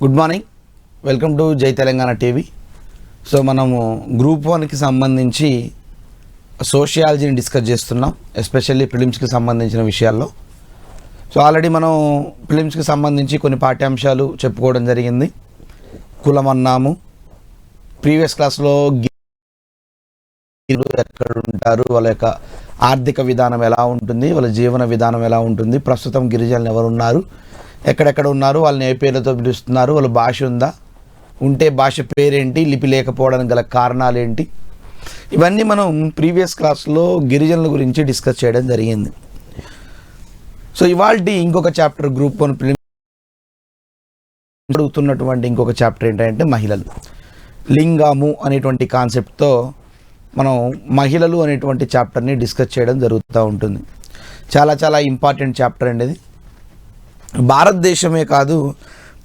Good morning, welcome to జై Telangana TV. So మనము group 1కి సంబంధించి సోషియాలజీని డిస్కస్ చేస్తున్నాం, ఎస్పెషల్లీ ప్రిలిమ్స్కి సంబంధించిన విషయాల్లో. సో ఆల్రెడీ మనం ప్రిలిమ్స్కి సంబంధించి కొన్ని పాఠ్యాంశాలు చెప్పుకోవడం జరిగింది. కులం అన్నాము, ప్రీవియస్ క్లాస్లో ఎక్కడ ఉంటారు, వాళ్ళ యొక్క ఆర్థిక విధానం ఎలా ఉంటుంది, వాళ్ళ జీవన విధానం ఎలా ఉంటుంది, ప్రస్తుతం గిరిజనులు ఎవరు ఉన్నారు, ఎక్కడెక్కడ ఉన్నారు, వాళ్ళని ఏ పేర్లతో పిలుస్తున్నారు, వాళ్ళ భాష ఉందా, ఉంటే భాష పేరేంటి, లిపి లేకపోవడానికి గల కారణాలు ఏంటి, ఇవన్నీ మనం ప్రీవియస్ క్లాస్లో గిరిజనుల గురించి డిస్కస్ చేయడం జరిగింది. సో ఇవాల్టి ఇంకొక చాప్టర్ గ్రూప్ 1 ప్రిలిమ్స్ అడుగుతున్నటువంటి ఇంకొక చాప్టర్ ఏంటంటే మహిళలు. లింగము అనేటువంటి కాన్సెప్ట్తో మనం మహిళలు అనేటువంటి చాప్టర్ని డిస్కస్ చేయడం జరుగుతూ ఉంటుంది. చాలా చాలా ఇంపార్టెంట్ చాప్టర్ అండి ఇది. భారతదేశమే కాదు,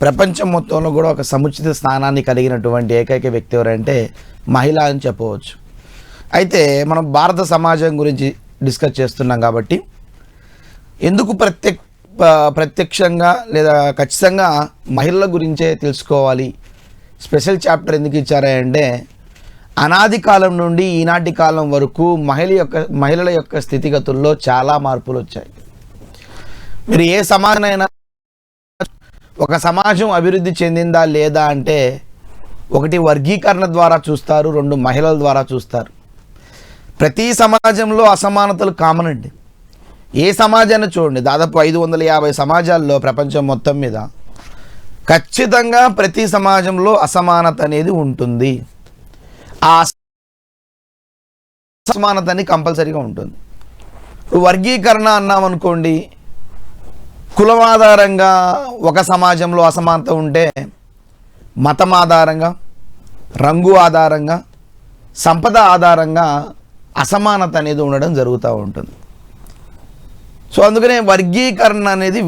ప్రపంచం మొత్తంలో కూడా ఒక సముచిత స్థానాన్ని కలిగినటువంటి ఏకైక వ్యక్తి ఎవరంటే మహిళ అని చెప్పవచ్చు. అయితే మనం భారత సమాజం గురించి డిస్కస్ చేస్తున్నాం కాబట్టి ఎందుకు ప్రత్యక్షంగా లేదా ఖచ్చితంగా మహిళల గురించే తెలుసుకోవాలి, స్పెషల్ చాప్టర్ ఎందుకు ఇచ్చారంటే అనాది కాలం నుండి ఈనాటి కాలం వరకు మహిళల యొక్క స్థితిగతుల్లో చాలా మార్పులు వచ్చాయి. మీరు ఏ సమాజమైనా ఒక సమాజం అభివృద్ధి చెందిందా లేదా అంటే ఒకటి వర్గీకరణ ద్వారా చూస్తారు, 2 మహిళల ద్వారా చూస్తారు. ప్రతి సమాజంలో అసమానతలు కామన్ అండి. ఏ సమాజాన్ని చూడండి, దాదాపు 550 సమాజాల్లో ప్రపంచం మొత్తం మీద ఖచ్చితంగా ప్రతి సమాజంలో అసమానత అనేది ఉంటుంది. ఆ అసమానత అనేది కంపల్సరీగా ఉంటుంది. వర్గీకరణ అన్నామనుకోండి, కులం ఆధారంగా ఒక సమాజంలో అసమానత ఉంటే మతం ఆధారంగా, రంగు ఆధారంగా, సంపద ఆధారంగా అసమానత అనేది ఉండడం జరుగుతూ ఉంటుంది. సో అందుకనే వర్గీకరణ అనేది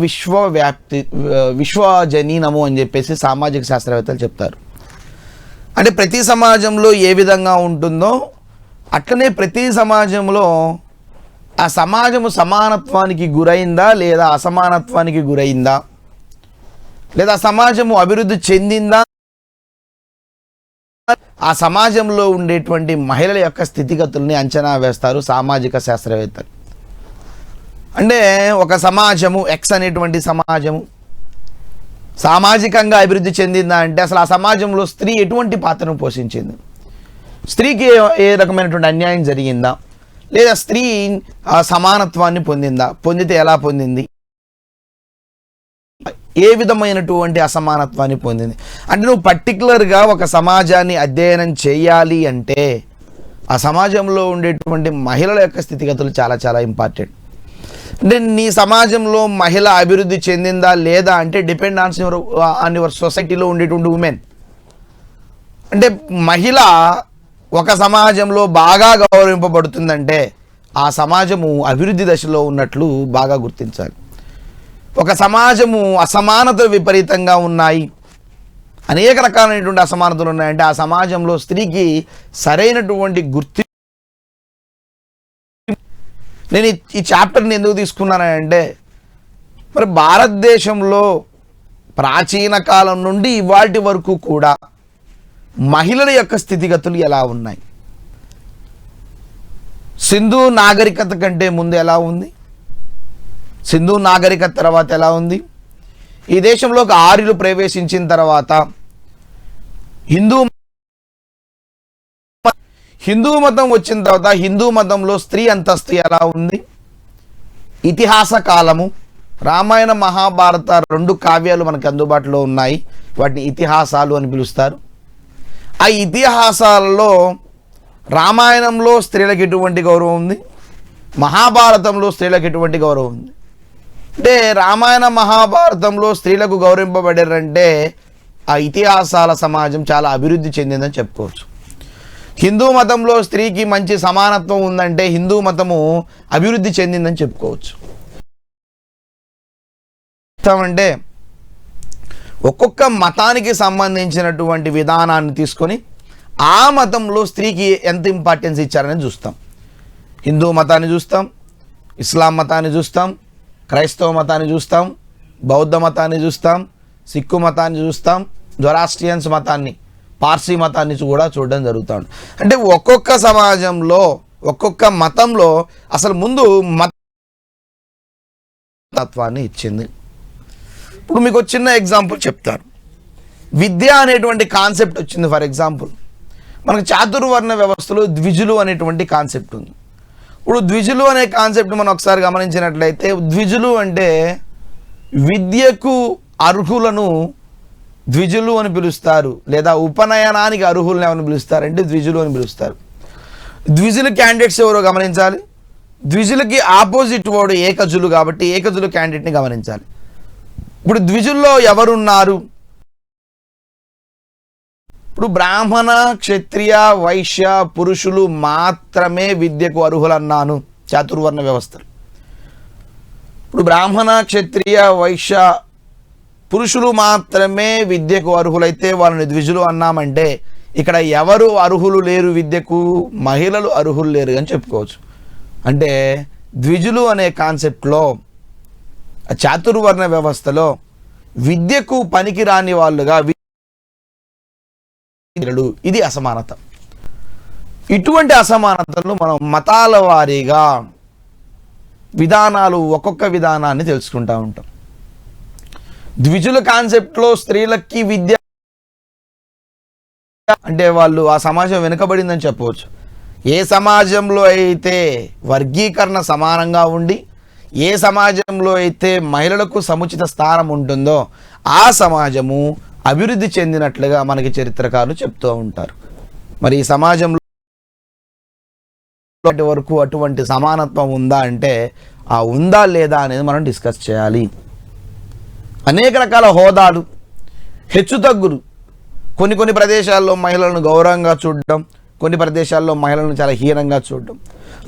విశ్వజనీనము అని చెప్పేసి సామాజిక శాస్త్రవేత్తలు చెప్తారు. అంటే ప్రతి సమాజంలో ఏ విధంగా ఉంటుందో అట్లనే ప్రతి సమాజంలో ఆ సమాజము సమానత్వానికి గురైందా లేదా అసమానత్వానికి గురైందా, లేదా సమాజము అభివృద్ధి చెందిందా, ఆ సమాజంలో ఉండేటువంటి మహిళల యొక్క స్థితిగతుల్ని అంచనా వేస్తారు సామాజిక శాస్త్రవేత్తలు. అంటే ఒక సమాజము ఎక్స్ అనేటువంటి సమాజము సామాజికంగా అభివృద్ధి చెందిందా అంటే అసలు ఆ సమాజంలో స్త్రీ ఎటువంటి పాత్రను పోషించింది, స్త్రీకి ఏ రకమైనటువంటి అన్యాయం జరిగిందా, లేదా స్త్రీ సమానత్వాన్ని పొందిందా, పొందితే ఎలా పొందింది, ఏ విధమైనటువంటి అసమానత్వాన్ని పొందింది. అంటే నువ్వు పర్టికులర్గా ఒక సమాజాన్ని అధ్యయనం చేయాలి అంటే ఆ సమాజంలో ఉండేటువంటి మహిళల యొక్క స్థితిగతులు చాలా చాలా ఇంపార్టెంట్. అంటే నీ సమాజంలో మహిళ అభివృద్ధి చెందిందా లేదా అంటే డిపెండ్ ఆన్ యువర్ సొసైటీలో ఉండేటువంటి ఉమెన్. అంటే మహిళ ఒక సమాజంలో బాగా గౌరవింపబడుతుందంటే ఆ సమాజము అభివృద్ధి దశలో ఉన్నట్లు బాగా గుర్తించాలి. ఒక సమాజము అసమానతలు విపరీతంగా ఉన్నాయి, అనేక రకాలైనటువంటి అసమానతలు ఉన్నాయంటే ఆ సమాజంలో స్త్రీకి సరైనటువంటి గుర్తింపు. నేను ఈ చాప్టర్ని ఎందుకు తీసుకున్నానంటే మరి భారతదేశంలో ప్రాచీన కాలం నుండి ఇవాల్టి వరకు కూడా మహిళల యొక్క స్థితిగతులు ఎలా ఉన్నాయి, సింధు నాగరికత కంటే ముందు ఎలా ఉంది, సింధు నాగరికత తర్వాత ఎలా ఉంది, ఈ దేశంలోకి ఆర్యులు ప్రవేశించిన తర్వాత హిందూ మతం వచ్చిన తర్వాత హిందూ మతంలో స్త్రీ అంతస్తు ఎలా ఉంది, ఇతిహాస కాలము, రామాయణ మహాభారత 2 కావ్యాలు మనకు అందుబాటులో ఉన్నాయి, వాటిని ఇతిహాసాలు అని పిలుస్తారు. ఆ ఇతిహాసాలలో రామాయణంలో స్త్రీలకు ఎటువంటి గౌరవం ఉంది, మహాభారతంలో స్త్రీలకు ఎటువంటి గౌరవం ఉంది. అంటే రామాయణ మహాభారతంలో స్త్రీలకు గౌరవింపబడారంటే ఆ ఇతిహాసాల సమాజం చాలా అభివృద్ధి చెందిందని చెప్పుకోవచ్చు. హిందూ మతంలో స్త్రీకి మంచి సమానత్వం ఉందంటే హిందూ మతము అభివృద్ధి చెందిందని చెప్పుకోవచ్చు. అంటే ఒక్కొక్క మతానికి సంబంధించినటువంటి విధానాన్ని తీసుకొని ఆ మతంలో స్త్రీకి ఎంత ఇంపార్టెన్స్ ఇచ్చారని చూస్తాం. హిందూ మతాన్ని చూస్తాం, ఇస్లాం మతాన్ని చూస్తాం, క్రైస్తవ మతాన్ని చూస్తాం, బౌద్ధ మతాన్ని చూస్తాం, సిక్కు మతాన్ని చూస్తాం, జొరాస్ట్రియన్స్ మతాన్ని, పార్సీ మతాన్ని కూడా చూడడం జరుగుతూ ఉంటుంది. అంటే ఒక్కొక్క సమాజంలో ఒక్కొక్క మతంలో అసలు ముందు మతత్వాన్ని ఇచ్చింది. ఇప్పుడు మీకు చిన్న ఎగ్జాంపుల్ చెప్తాను. విద్య అనేటువంటి కాన్సెప్ట్ వచ్చింది. ఫర్ ఎగ్జాంపుల్ మనకు చాతుర్వర్ణ వ్యవస్థలో ద్విజులు అనేటువంటి కాన్సెప్ట్ ఉంది. ఇప్పుడు ద్విజులు అనే కాన్సెప్ట్ మనం ఒకసారి గమనించినట్లయితే, ద్విజులు అంటే విద్యకు అర్హులను ద్విజులు అని పిలుస్తారు, లేదా ఉపనయనానికి అర్హులను ఏమని పిలుస్తారంటే ద్విజులు అని పిలుస్తారు. ద్విజులు క్యాండిడేట్స్ ఎవరో గమనించాలి. ద్విజులకి ఆపోజిట్ వర్డ్ ఏకజులు, కాబట్టి ఏకజులు క్యాండిడేట్ని గమనించాలి. ఇప్పుడు ద్విజుల్లో ఎవరున్నారు? ఇప్పుడు బ్రాహ్మణ, క్షత్రియ, వైశ్య పురుషులు మాత్రమే విద్యకు అర్హులన్నాను చాతుర్వర్ణ వ్యవస్థలు. ఇప్పుడు బ్రాహ్మణ, క్షత్రియ, వైశ్య పురుషులు మాత్రమే విద్యకు అర్హులైతే వాళ్ళని ద్విజులు అన్నామంటే ఇక్కడ ఎవరు అర్హులు లేరు విద్యకు? మహిళలు అర్హులు లేరు అని చెప్పుకోవచ్చు. అంటే ద్విజులు అనే కాన్సెప్ట్లో చాతుర్వర్ణ వ్యవస్థలో విద్యకు పనికిరాని వాళ్ళుగా ఇది అసమానత. ఇటువంటి అసమానతలను మనం మతాల వారీగా విధానాలు, ఒక్కొక్క విధానాన్ని తెలుసుకుంటూ ఉంటాం. ద్విజుల కాన్సెప్ట్లో స్త్రీలకి విద్య అంటే వాళ్ళు ఆ సమాజం వెనుకబడిందని చెప్పవచ్చు. ఏ సమాజంలో అయితే వర్గీకరణ సమానంగా ఉండి, ఏ సమాజంలో అయితే మహిళలకు సముచిత స్థానం ఉంటుందో ఆ సమాజము అభివృద్ధి చెందినట్లుగా మనకి చరిత్రకారులు చెప్తూ ఉంటారు. మరి ఈ సమాజంలో వరకు అటువంటి సమానత్వం ఉందా అంటే ఆ ఉందా లేదా అనేది మనం డిస్కస్ చేయాలి. అనేక రకాల హోదాలు, హెచ్చుతగ్గులు, కొన్ని ప్రదేశాల్లో మహిళలను గౌరవంగా చూడడం, కొన్ని ప్రదేశాల్లో మహిళలను చాలా హీనంగా చూడడం,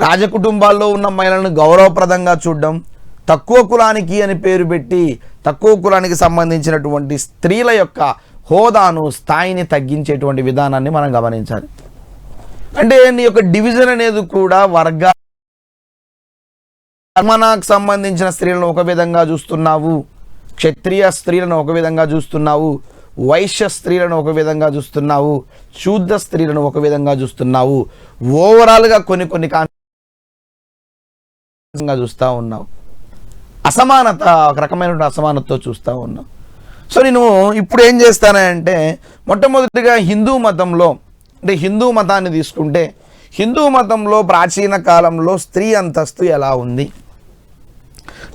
రాజకుటుంబాల్లో ఉన్న మహిళలను గౌరవప్రదంగా చూడడం, తక్కువ కులానికి అని పేరు పెట్టి తక్కువ కులానికి సంబంధించినటువంటి స్త్రీల యొక్క హోదాను, స్థాయిని తగ్గించేటువంటి విధానాన్ని మనం గమనించాలి. అంటే నీ యొక్క డివిజన్ అనేది కూడా వర్గానికి సంబంధించిన స్త్రీలను ఒక విధంగా చూస్తున్నావు, క్షత్రియ స్త్రీలను ఒక విధంగా చూస్తున్నావు, వైశ్య స్త్రీలను ఒక విధంగా చూస్తున్నావు, శూద్ర స్త్రీలను ఒక విధంగా చూస్తున్నావు, ఓవరాల్గా కొన్ని చూస్తూ ఉన్నావు. అసమానత, ఒక రకమైనటువంటి అసమానతతో చూస్తూ ఉన్నావు. సో నేను ఇప్పుడు ఏం చేస్తానంటే, మొట్టమొదటిగా హిందూ మతంలో, అంటే హిందూ మతాన్ని తీసుకుంటే హిందూ మతంలో ప్రాచీన కాలంలో స్త్రీ అంతస్తు ఎలా ఉంది?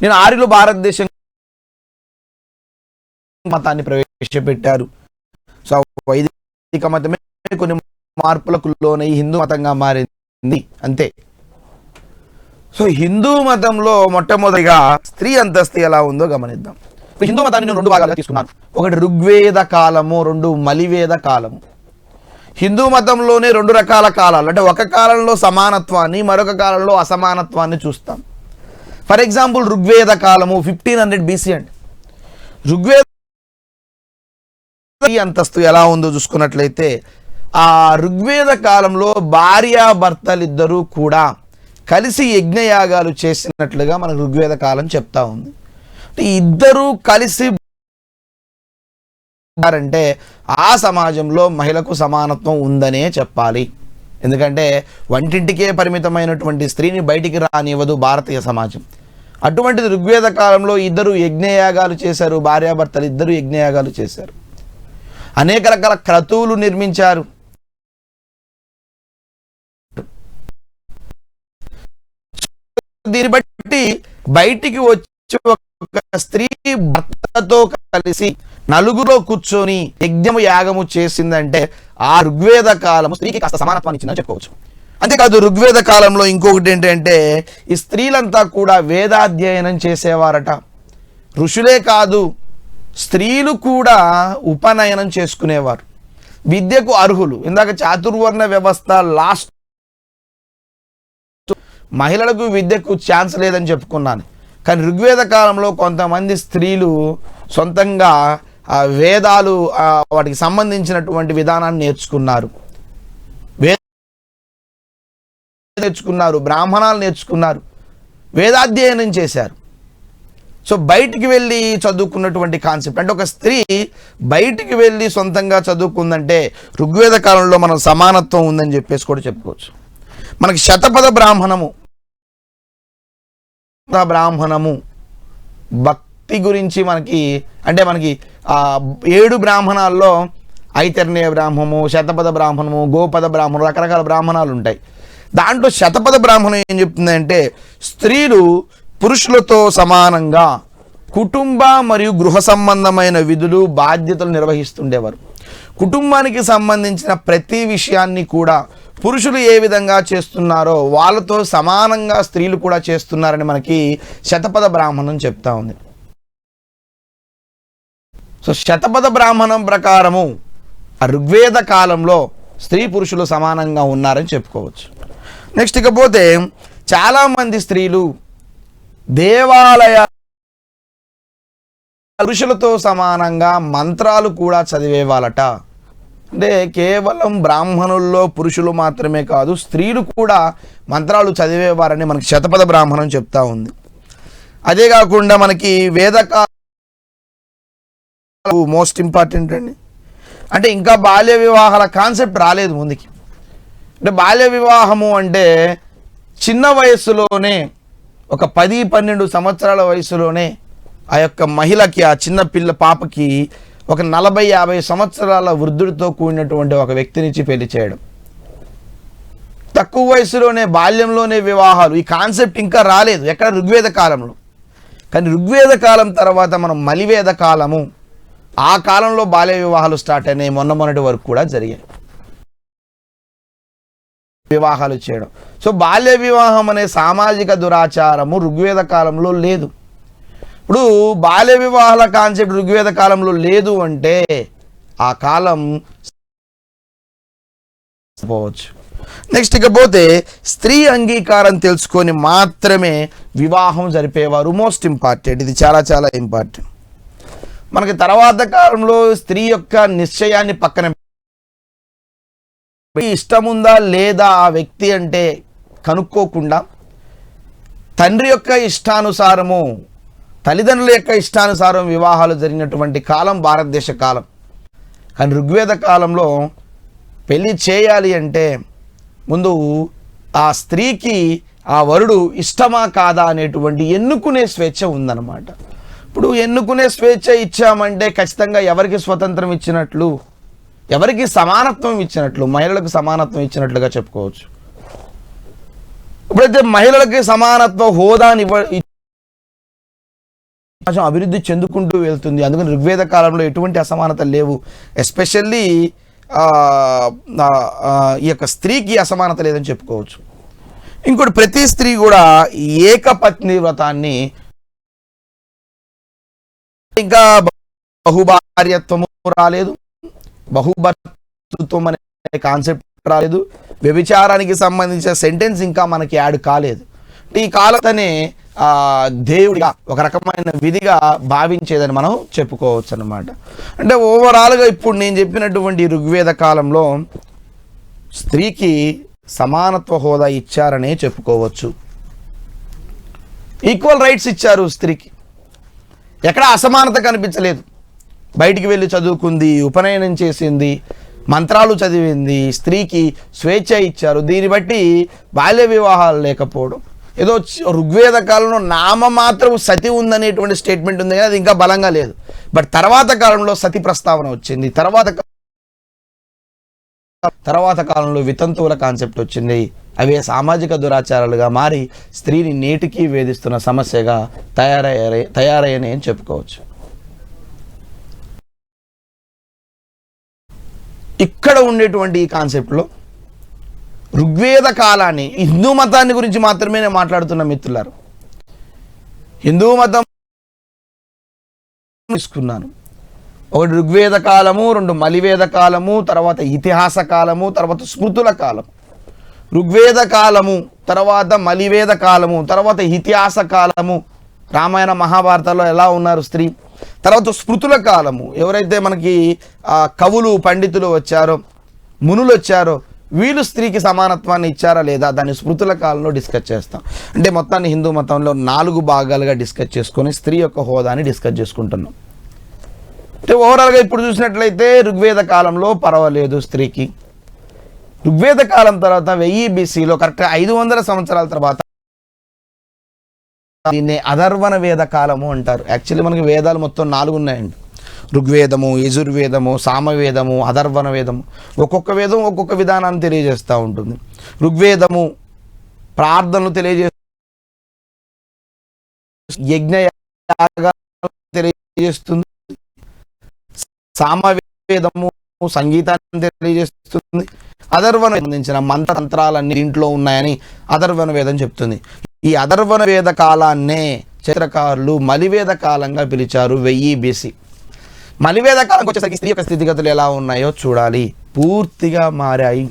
నేను ఆర్యులు భారతదేశం మతాన్ని ప్రవేశపెట్టారు. సో వైదిక మతమే కొన్ని మార్పులకు లోనై హిందూ మతంగా మారింది, అంతే. సో హిందూ మతంలో మొట్టమొదటిగా స్త్రీ అంతస్తు ఎలా ఉందో గమనిద్దాం. హిందూ మతాన్ని నేను రెండు భాగాలుగా తీసుకున్నాను. ఒకటి ఋగ్వేద కాలము, రెండు మలివేద కాలము. హిందూ మతంలోనే రెండు రకాల కాలాలు, అంటే ఒక కాలంలో సమానత్వాన్ని, మరొక కాలంలో అసమానత్వాన్ని చూస్తాం. ఫర్ ఎగ్జాంపుల్ ఋగ్వేద కాలము 1500 BC అండి. ఋగ్వేద అంతస్తు ఎలా ఉందో చూసుకున్నట్లయితే, ఆ ఋగ్వేద కాలంలో భార్యాభర్తలిద్దరూ కూడా కలిసి యజ్ఞయాగాలు చేసినట్లుగా మనకు ఋగ్వేద కాలం చెప్తా ఉంది. ఇద్దరూ కలిసి అంటే ఆ సమాజంలో మహిళకు సమానత్వం ఉందనే చెప్పాలి. ఎందుకంటే వంటింటికే పరిమితమైనటువంటి స్త్రీని బయటికి రానివ్వదు భారతీయ సమాజం. అటువంటిది ఋగ్వేద కాలంలో ఇద్దరు యజ్ఞయాగాలు చేశారు, భార్యాభర్తలు ఇద్దరు యజ్ఞయాగాలు చేశారు, అనేక రకాల క్రతువులు నిర్మించారు. దీన్ని బట్టి బయటికి వచ్చి ఒక స్త్రీ భర్తతో కలిసి నలుగులో కూర్చొని యజ్ఞము యాగము చేసిందంటే ఆ ఋగ్వేద కాలము స్త్రీకి కాస్త సమానత్వాన్ని ఇచ్చిందని చెప్పుకోవచ్చు. అంతేకాదు ఋగ్వేద కాలంలో ఇంకొకటి ఏంటంటే, ఈ స్త్రీలంతా కూడా వేదాధ్యయనం చేసేవారట. ఋషులే కాదు, స్త్రీలు కూడా ఉపనయనం చేసుకునేవారు, విద్యకు అర్హులు. ఇందాక చాతుర్వర్ణ వ్యవస్థ లాస్ట్ మహిళలకు విద్యకు ఛాన్స్ లేదని చెప్పుకున్నాను. కానీ ఋగ్వేద కాలంలో కొంతమంది స్త్రీలు సొంతంగా వేదాలు, వాటికి సంబంధించినటువంటి విధానాన్ని నేర్చుకున్నారు, బ్రాహ్మణాలు నేర్చుకున్నారు, వేదాధ్యయనం చేశారు. సో బయటికి వెళ్ళి చదువుకున్నటువంటి కాన్సెప్ట్, అంటే ఒక స్త్రీ బయటికి వెళ్ళి సొంతంగా చదువుకుందంటే ఋగ్వేద కాలంలో మనం సమానత్వం ఉందని చెప్పేసి కూడా చెప్పుకోవచ్చు. మనకి శతపథ బ్రాహ్మణము భక్తి గురించి మనకి, అంటే మనకి 7 బ్రాహ్మణాల్లో ఐతర్ణీయ బ్రాహ్మణము, శతపథ బ్రాహ్మణము, గోపద బ్రాహ్మణము, రకరకాల బ్రాహ్మణాలు ఉంటాయి. దాంట్లో శతపథ బ్రాహ్మణం ఏం చెప్తుందంటే స్త్రీలు పురుషులతో సమానంగా కుటుంబ మరియు గృహ సంబంధమైన విధులు బాధ్యతలు నిర్వహిస్తుండేవారు. కుటుంబానికి సంబంధించిన ప్రతి విషయాన్ని కూడా పురుషులు ఏ విధంగా చేస్తున్నారో వాళ్ళతో సమానంగా స్త్రీలు కూడా చేస్తున్నారని మనకి శతపథ బ్రాహ్మణం చెప్తా ఉంది. సో శతపథ బ్రాహ్మణం ప్రకారము ఆ ఋగ్వేద కాలంలో స్త్రీ పురుషులు సమానంగా ఉన్నారని చెప్పుకోవచ్చు. నెక్స్ట్ ఇకపోతే చాలామంది స్త్రీలు దేవాలయ పురుషులతో సమానంగా మంత్రాలు కూడా చదివేవాళ్ళట. అంటే కేవలం బ్రాహ్మణుల్లో పురుషులు మాత్రమే కాదు, స్త్రీలు కూడా మంత్రాలు చదివేవారని మనకి శతపథ బ్రాహ్మణం చెప్తా ఉంది. అదే కాకుండా మనకి వేదకాల మోస్ట్ ఇంపార్టెంట్ అండి, అంటే ఇంకా బాల్య వివాహాల కాన్సెప్ట్ రాలేదు ముందుకి. అంటే బాల్య వివాహము అంటే చిన్న వయస్సులోనే, ఒక 10-12 సంవత్సరాల వయసులోనే ఆ యొక్క మహిళకి, ఆ చిన్న పాపకి ఒక 40-50 సంవత్సరాల వృద్ధుడితో కూడినటువంటి ఒక వ్యక్తినిచ్చి పెళ్లి చేయడం, తక్కువ వయసులోనే బాల్యంలోనే వివాహాలు, ఈ కాన్సెప్ట్ ఇంకా రాలేదు ఎక్కడ ఋగ్వేద కాలంలో. కానీ ఋగ్వేద కాలం తర్వాత మనం మలివేద కాలము, ఆ కాలంలో బాల్య వివాహాలు స్టార్ట్ అయినాయి. మొన్నటి వరకు కూడా జరిగాయి వివాహాలు చేయడం. సో బాల్య వివాహం అనే సామాజిక దురాచారము ఋగ్వేద కాలంలో లేదు. ఇప్పుడు బాల్య వివాహాల కాన్సెప్ట్ ఋగ్వేద కాలంలో లేదు అంటే ఆ కాలం పోవచ్చు. నెక్స్ట్ ఇకపోతే స్త్రీ అంగీకారం తెలుసుకొని మాత్రమే వివాహం జరిపేవారు. మోస్ట్ ఇంపార్టెంట్, ఇది చాలా చాలా ఇంపార్టెంట్. మనకి తర్వాత కాలంలో స్త్రీ యొక్క నిశ్చయాన్ని పక్కన ఇష్టం ఉందా లేదా ఆ వ్యక్తి అంటే కనుక్కోకుండా తండ్రి యొక్క ఇష్టానుసారము, తల్లిదండ్రుల యొక్క ఇష్టానుసారం వివాహాలు జరిగినటువంటి కాలం భారతదేశ కాలం. కానీ ఋగ్వేద కాలంలో పెళ్లి చేయాలి అంటే ముందు ఆ స్త్రీకి ఆ వరుడు ఇష్టమా కాదా అనేటువంటి ఎన్నుకునే స్వేచ్ఛ ఉందన్నమాట. ఇప్పుడు ఎన్నుకునే స్వేచ్ఛ ఇచ్చామంటే ఖచ్చితంగా ఎవరికి స్వతంత్రం ఇచ్చినట్లు, ఎవరికి సమానత్వం ఇచ్చినట్లు, మహిళలకు సమానత్వం ఇచ్చినట్లుగా చెప్పుకోవచ్చు. ఇప్పుడైతే మహిళలకి సమానత్వ హోదాని అభివృద్ధి చెందుకుంటూ వెళ్తుంది. అందుకని ఋగ్వేద కాలంలో ఎటువంటి అసమానతలు లేవు. ఎస్పెషల్లీ ఈ యొక్క స్త్రీకి అసమానత లేదని చెప్పుకోవచ్చు. ఇంకోటి, ప్రతి స్త్రీ కూడా ఏకపత్ని వ్రతాన్ని, ఇంకా బహుభార్యత్వము రాలేదు, బహుభర్తృత్వం అనే కాన్సెప్ట్ రాలేదు, వ్యభిచారానికి సంబంధించిన సెంటెన్స్ ఇంకా మనకి యాడ్ కాలేదు. ఈ కాలతనే దేవుడిగా ఒక రకమైన విధిగా భావించేదని మనం చెప్పుకోవచ్చు అన్నమాట. అంటే ఓవరాల్గా ఇప్పుడు నేను చెప్పినటువంటి ఋగ్వేద కాలంలో స్త్రీకి సమానత్వ హోదా ఇచ్చారనే చెప్పుకోవచ్చు. ఈక్వల్ రైట్స్ ఇచ్చారు స్త్రీకి, ఎక్కడ అసమానత కనిపించలేదు. బయటికి వెళ్ళి చదువుకుంది, ఉపనయనం చేసింది, మంత్రాలు చదివింది, స్త్రీకి స్వేచ్ఛ ఇచ్చారు. దీన్ని బట్టి బాల్య వివాహాలు లేకపోవడం, ఏదో ఋగ్వేద కాలంలో నామమాత్రం సతి ఉందనేటువంటి స్టేట్మెంట్ ఉంది కానీ అది ఇంకా బలంగా లేదు. బట్ తర్వాత కాలంలో సతి ప్రస్తావన వచ్చింది, తర్వాత కాలంలో వితంతువుల కాన్సెప్ట్ వచ్చింది. అవే సామాజిక దురాచారాలుగా మారి స్త్రీని నేటికి వేధిస్తున్న సమస్యగా తయారయ్యని అని చెప్పుకోవచ్చు. ఇక్కడ ఉండేటువంటి ఈ కాన్సెప్ట్లో ఋగ్వేద కాలాన్ని, హిందూ మతాన్ని గురించి మాత్రమే నేను మాట్లాడుతున్న మిత్రులారు. హిందూ మతం తీసుకున్నాను. ఒకటి ఋగ్వేద కాలము, 2 మలివేద కాలము, తర్వాత ఇతిహాస కాలము, తర్వాత స్మృతుల కాలం. ఋగ్వేద కాలము, తర్వాత మలివేద కాలము, తర్వాత ఇతిహాస కాలము, రామాయణ మహాభారతాల్లో ఎలా ఉన్నారు స్త్రీ, తర్వాత స్మృతుల కాలము, ఎవరైతే మనకి కవులు పండితులు వచ్చారో, మునులు వచ్చారో వీళ్ళు స్త్రీకి సమానత్వాన్ని ఇచ్చారా లేదా దాన్ని స్మృతుల కాలంలో డిస్కస్ చేస్తాం. అంటే మొత్తాన్ని హిందూ మతంలో 4 భాగాలుగా డిస్కస్ చేసుకొని స్త్రీ యొక్క హోదాని డిస్కస్ చేసుకుంటున్నాం. అంటే ఓవరాల్గా ఇప్పుడు చూసినట్లయితే ఋగ్వేద కాలంలో పర్వాలేదు స్త్రీకి. ఋగ్వేద కాలం తర్వాత 1000 BCలో కరెక్ట్గా 500 సంవత్సరాల తర్వాత దీన్ని అధర్వణ వేద కాలము అంటారు. యాక్చువల్లీ మనకి వేదాలు మొత్తం 4 ఉన్నాయండి. ఋగ్వేదము, యజుర్వేదము, సామవేదము, అధర్వణ వేదము. ఒక్కొక్క వేదం ఒక్కొక్క విధానాన్ని తెలియజేస్తూ ఉంటుంది. ఋగ్వేదము ప్రార్థనలు యజ్ఞ తెలియజేస్తుంది. సామవేదము సంగీతాన్ని తెలియజేస్తుంది. అధర్వణ సంబంధించిన మంత్రతంత్రాలన్నీ దీంట్లో ఉన్నాయని అధర్వణ వేదం చెప్తుంది. ఈ అధర్వణ వేద కాలాన్నే చరిత్రకారులు మలివేద కాలంగా పిలిచారు 1000 BC. మలివేద కాలంకి వచ్చేసరికి స్త్రీ యొక్క స్థితిగతులు ఎలా ఉన్నాయో చూడాలి. పూర్తిగా మారాయి.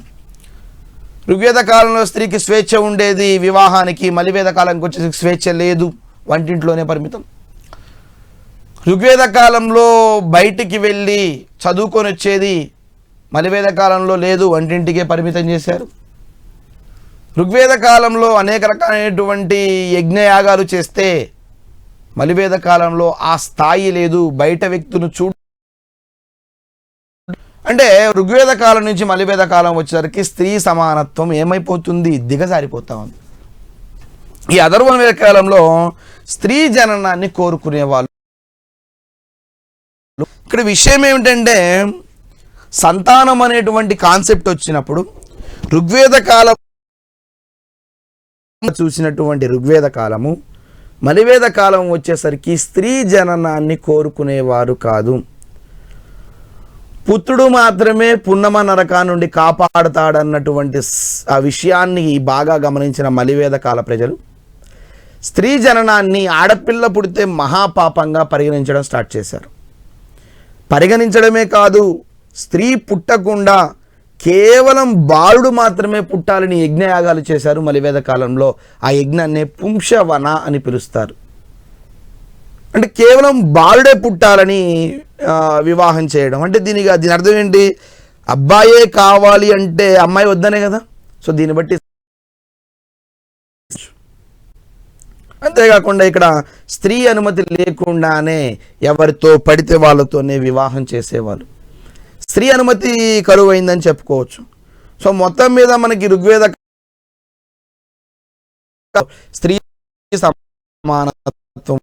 ఋగ్వేద కాలంలో స్త్రీకి స్వేచ్ఛ ఉండేది వివాహానికి. మలివేద కాలంకి వచ్చేసరికి స్వేచ్ఛ లేదు, వంటింట్లోనే పరిమితం. ఋగ్వేద కాలంలో బయటికి వెళ్ళి చదువుకొని వచ్చేది, మలివేద కాలంలో లేదు, వంటింటికే పరిమితం చేశారు. ఋగ్వేద కాలంలో అనేక రకాలైనటువంటి యజ్ఞయాగాలు చేస్తే మలివేద కాలంలో ఆ స్థాయి లేదు, బయట వ్యక్తులు అంటే ఋగ్వేద కాలం నుంచి మలివేద కాలం వచ్చేసరికి స్త్రీ సమానత్వం ఏమైపోతుంది, దిగజారిపోతా ఉంది. ఈ అధర్వణ వేద కాలంలో స్త్రీ జననాన్ని కోరుకునేవాళ్ళు. ఇక్కడ విషయం ఏమిటంటే సంతానం అనేటువంటి కాన్సెప్ట్ వచ్చినప్పుడు ఋగ్వేద కాలం చూసినటువంటి ఋగ్వేద కాలము మలివేద కాలం వచ్చేసరికి స్త్రీ జననాన్ని కోరుకునేవారు కాదు. పుత్రుడు మాత్రమే పున్నమ నరకా నుండి కాపాడుతాడన్నటువంటి ఆ విషయాన్ని బాగా గమనించిన మలివేద కాల ప్రజలు స్త్రీ జననాన్ని ఆడపిల్ల పుడితే మహాపాపంగా పరిగణించడం స్టార్ట్ చేశారు. పరిగణించడమే కాదు, స్త్రీ పుట్టకుండా కేవలం బాలుడు మాత్రమే పుట్టాలని యజ్ఞయాగాలు చేశారు మలివేద కాలంలో. ఆ యజ్ఞాన్ని పుంసవన అని పిలుస్తారు. అంటే కేవలం బాలుడే పుట్టాలని వివాహం చేయడం. అంటే దీని అర్థం ఏంటి, అబ్బాయే కావాలి అంటే అమ్మాయి వద్దనే కదా. సో దీన్ని బట్టి అంతేకాకుండా ఇక్కడ స్త్రీ అనుమతి లేకుండానే ఎవరితో పడితే వాళ్ళతోనే వివాహం చేసేవాళ్ళు. స్త్రీ అనుమతి కరువైందని చెప్పుకోవచ్చు. సో మొత్తం మీద మనకి ఋగ్వేద స్త్రీ సమానత్వం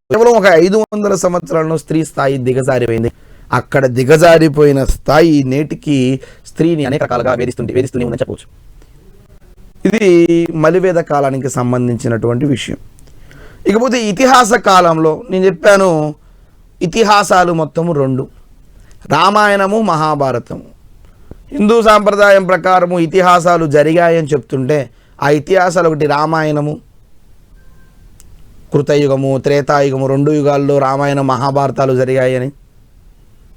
కేవలం ఒక 500 సంవత్సరాలను స్త్రీ స్థాయి దిగజారిపోయింది. అక్కడ దిగజారిపోయిన స్థాయి నేటికి స్త్రీని అనేక రకాలుగా వేధిస్తూనే ఉందని చెప్పవచ్చు. ఇది మలివేద కాలానికి సంబంధించినటువంటి విషయం. ఇకపోతే ఇతిహాస కాలంలో నేను చెప్పాను, ఇతిహాసాలు మొత్తము 2, రామాయణము, మహాభారతము. హిందూ సాంప్రదాయం ప్రకారము ఇతిహాసాలు జరిగాయని చెప్తుంటే ఆ ఇతిహాసాలు ఒకటి రామాయణము, కృతయుగము, త్రేతాయుగము, 2 యుగాల్లో రామాయణ మహాభారతాలు జరిగాయని.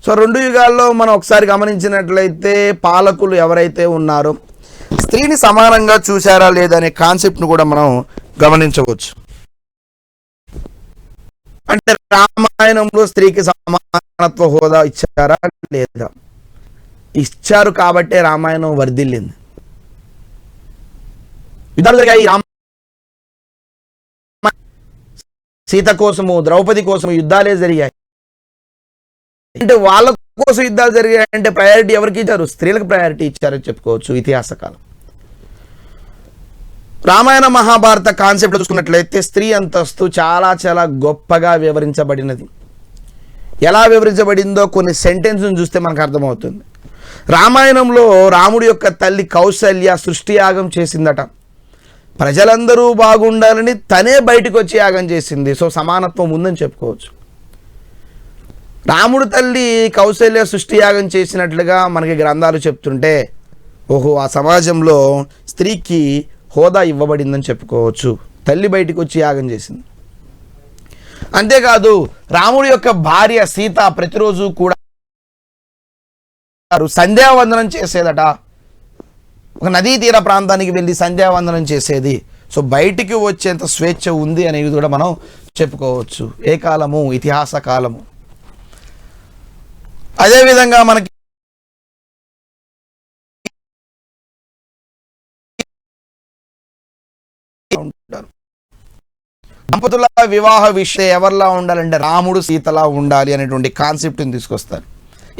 సో 2 యుగాల్లో మనం ఒకసారి గమనించినట్లయితే పాలకులు ఎవరైతే ఉన్నారో స్త్రీని సమానంగా చూశారా లేదనే కాన్సెప్ట్ను కూడా మనం గమనించవచ్చు. అంటే రామాయణంలో స్త్రీకి సమానత్వ హోదా ఇచ్చారా లేదా? ఇచ్చారు కాబట్టే రామాయణం వర్ధిల్లింది. యుద్ధాలు జరిగాయి. సీత కోసము, ద్రౌపది కోసము యుద్ధాలే జరిగాయి. అంటే వాళ్ళ కోసం యుద్ధాలు జరిగాయంటే ప్రయారిటీ ఎవరికి ఇచ్చారు? స్త్రీలకు ప్రయారిటీ ఇచ్చారని చెప్పుకోవచ్చు ఇతిహాస కాలం. రామాయణ మహాభారత కాన్సెప్ట్ చూసుకున్నట్లయితే స్త్రీ అంతస్తు చాలా చాలా గొప్పగా వివరించబడినది. ఎలా వివరించబడిందో కొన్ని సెంటెన్స్ను చూస్తే మనకు అర్థమవుతుంది. రామాయణంలో రాముడి యొక్క తల్లి కౌసల్య సృష్టి యాగం చేసిందట. ప్రజలందరూ బాగుండాలని తనే బయటకు వచ్చి యాగం చేసింది. సో సమానత్వం ఉందని చెప్పుకోవచ్చు. రాముడు తల్లి కౌసల్య సృష్టి యాగం చేసినట్లుగా మనకి గ్రంథాలు చెప్తుంటే ఓహో ఆ సమాజంలో స్త్రీకి హోదా ఇవ్వబడిందని చెప్పుకోవచ్చు. తల్లి బయటికి వచ్చి యాగం చేసింది. అంతేకాదు రాముడి యొక్క భార్య సీత ప్రతిరోజు కూడా సంధ్యావందనం చేసేదట. ఒక నదీ తీర ప్రాంతానికి వెళ్ళి సంధ్యావందనం చేసేది. సో బయటికి వచ్చేంత స్వేచ్ఛ ఉంది అనేది కూడా మనం చెప్పుకోవచ్చు. ఏ కాలము? ఇతిహాస కాలము. అదేవిధంగా మనకి ఉంటారు. దంపతుల వివాహ విషయం ఎవరిలా ఉండాలంటే రాముడు సీతలా ఉండాలి అనేటువంటి కాన్సెప్ట్ని తీసుకొస్తారు.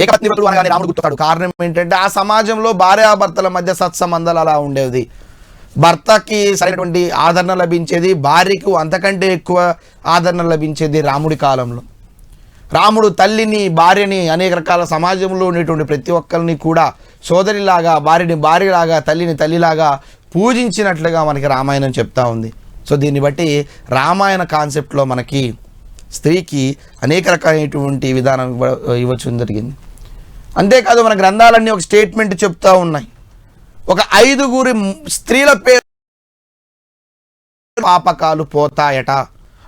ఏకపత్ని వ్రతులు అనగానే రాముడు గుర్తుతాడు. కారణం ఏంటంటే ఆ సమాజంలో భార్యాభర్తల మధ్య సత్సంబంధాలు అలా ఉండేది. భర్తకి సరైనటువంటి ఆదరణ లభించేది, భార్యకు అంతకంటే ఎక్కువ ఆదరణ లభించేది రాముడి కాలంలో. రాముడు తల్లిని, భార్యని, అనేక రకాల సమాజంలో ఉండేటువంటి ప్రతి ఒక్కరిని కూడా సోదరిలాగా, భార్యని భార్యలాగా, తల్లిని తల్లిలాగా పూజించినట్లుగా మనకి రామాయణం చెప్తా ఉంది. సో దీన్ని బట్టి రామాయణ కాన్సెప్ట్లో మనకి స్త్రీకి అనేక రకాలైనటువంటి విధానం ఇవ్వచ్చు జరిగింది. అంతేకాదు మన గ్రంథాలన్నీ ఒక స్టేట్మెంట్ చెప్తా ఉన్నాయి. ఒక 5 స్త్రీల పేరు పాపకాలు పోతాయట.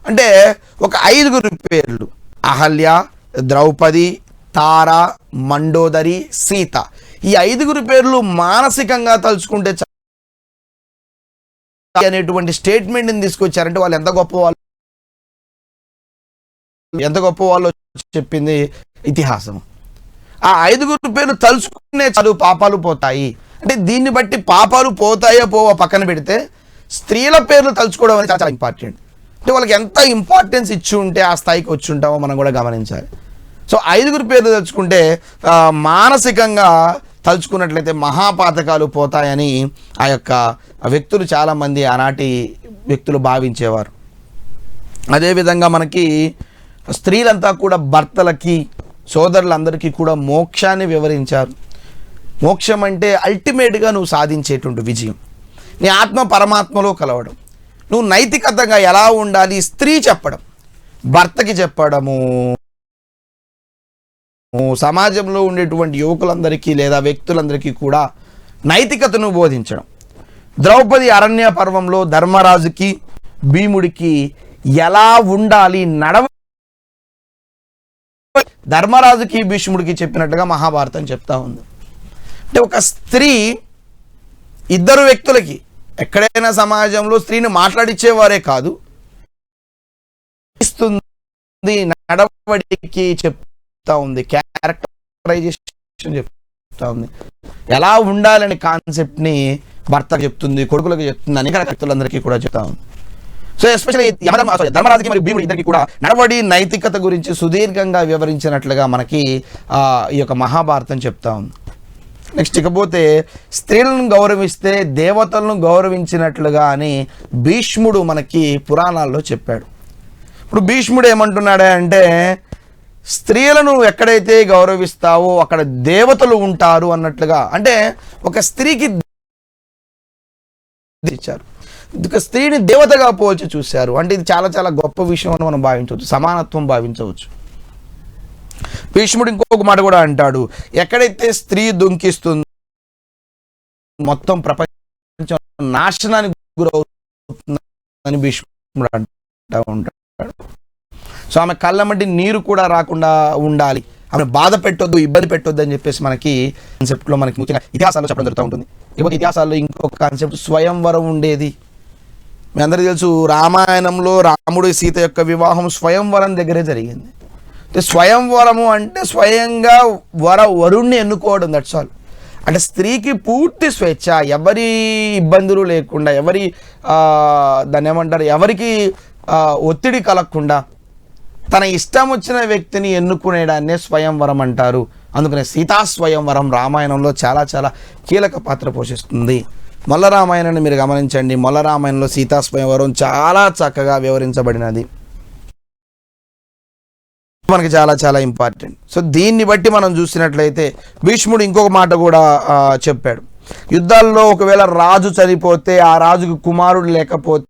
అంటే ఒక 5 పేర్లు: అహల్య, ద్రౌపది, తార, మండోదరి, సీత. ఈ 5 పేర్లు మానసికంగా తలుచుకుంటే అనేటువంటి స్టేట్మెంట్ని తీసుకొచ్చారంటే వాళ్ళు ఎంత గొప్ప వాళ్ళు చెప్పింది ఇతిహాసం. ఆ 5 పేర్లు తలుచుకునే చాలు పాపాలు పోతాయి. అంటే దీన్ని బట్టి పాపాలు పోతాయో పోవో పక్కన పెడితే స్త్రీల పేర్లు తలుచుకోవడం అనేది చాలా ఇంపార్టెంట్. అంటే వాళ్ళకి ఎంత ఇంపార్టెన్స్ ఇచ్చి ఉంటే ఆ స్థాయికి వచ్చి ఉంటామో మనం కూడా గమనించాలి. సో 5 పేర్లు తలుచుకుంటే మానసికంగా తలుచుకున్నట్లయితే మహాపాతకాలు పోతాయని ఆ యొక్క వ్యక్తులు చాలామంది ఆనాటి వ్యక్తులు భావించేవారు. అదేవిధంగా మనకి స్త్రీలంతా కూడా భర్తలకి, సోదరులందరికీ కూడా మోక్షాన్ని వివరించారు. మోక్షం అంటే అల్టిమేట్గా నువ్వు సాధించేటువంటి విజయం, నీ ఆత్మ పరమాత్మలో కలవడం, నువ్వు నైతికతంగా ఎలా ఉండాలి స్త్రీ చెప్పడం, భర్తకి చెప్పడము, సమాజంలో ఉండేటువంటి యువకులందరికీ లేదా వ్యక్తులందరికీ కూడా నైతికతను బోధించడం. ద్రౌపది అరణ్య పర్వంలో ధర్మరాజుకి, భీముడికి ఎలా ఉండాలి ధర్మరాజుకి, భీష్ముడికి చెప్పినట్టుగా మహాభారతం చెప్తా ఉంది. అంటే ఒక స్త్రీ 2 వ్యక్తులకి, ఎక్కడైనా సమాజంలో స్త్రీని మాట్లాడిచ్చేవారే కాదు, నడవడికి చెప్తా ఉంది, క్యారెక్టరైజేషన్ చెప్తా ఉంది, ఎలా ఉండాలనే కాన్సెప్ట్ని భర్తకు చెప్తుంది, కొడుకులకు చెప్తుంది, అనేక వ్యక్తులందరికీ కూడా చెప్తా ఉంది. సో ఎస్పెషల్లీ ధర్మరాజుకి మరియు భీముడి ఇద్దరికి కూడా నడవడి, నైతికత గురించి సుదీర్ఘంగా వివరించినట్లుగా మనకి ఈ యొక్క మహాభారతం చెప్తా ఉంది. నెక్స్ట్ ఇకపోతే స్త్రీలను గౌరవిస్తే దేవతలను గౌరవించినట్లుగా అని భీష్ముడు మనకి పురాణాల్లో చెప్పాడు. ఇప్పుడు భీష్ముడు ఏమంటున్నాడే అంటే, స్త్రీలను ఎక్కడైతే గౌరవిస్తావో అక్కడ దేవతలు ఉంటారు అన్నట్లుగా. అంటే ఒక స్త్రీకి ఇచ్చారు, ఒక స్త్రీని దేవతగా పోల్చి చూశారు. అంటే ఇది చాలా చాలా గొప్ప విషయం అని మనం భావించవచ్చు, సమానత్వం భావించవచ్చు. భీష్ముడు ఇంకొక మాట కూడా అంటాడు, ఎక్కడైతే స్త్రీ దుంకిస్తుందో మొత్తం ప్రపంచం నాశనానికి గురవుతుందని భీష్ముడు అంటూ ఉంటాడు. సో ఆమె కళ్ళమంటి నీరు కూడా రాకుండా ఉండాలి, ఆమె బాధ పెట్టొద్దు, ఇబ్బంది పెట్టొద్దు అని చెప్పేసి మనకి కాన్సెప్ట్లో మనకి ముఖ్యంగా ఇతిహాసాల్లో చెప్పడం జరుగుతూ ఉంటుంది. ఇకపోతే ఇతిహాసాల్లో ఇంకొక కాన్సెప్ట్ స్వయంవరం ఉండేది. మీ అందరికీ తెలుసు, రామాయణంలో రాముడు సీత యొక్క వివాహం స్వయంవరం దగ్గరే జరిగింది. అంటే స్వయంవరము అంటే స్వయంగా వరుణ్ణి ఎన్నుకోవడం, దట్స్ ఆల్. అంటే స్త్రీకి పూర్తి స్వేచ్ఛ, ఎవరి ఇబ్బందులు లేకుండా, దాన్ని ఏమంటారు, ఎవరికి ఒత్తిడి కలగకుండా తన ఇష్టం వచ్చిన వ్యక్తిని ఎన్నుకునేదాన్నే స్వయంవరం అంటారు. అందుకనే సీతా స్వయంవరం రామాయణంలో చాలా చాలా కీలక పాత్ర పోషిస్తుంది. మొల్ల రామాయణాన్ని మీరు గమనించండి, మొల్ల రామాయణంలో సీతా స్వయంవరం చాలా చక్కగా వివరించబడినది, మనకి చాలా చాలా ఇంపార్టెంట్. సో దీన్ని బట్టి మనం చూసినట్లయితే భీష్ముడు ఇంకొక మాట కూడా చెప్పాడు, యుద్ధాల్లో ఒకవేళ రాజు చనిపోతే ఆ రాజుకు కుమారుడు లేకపోతే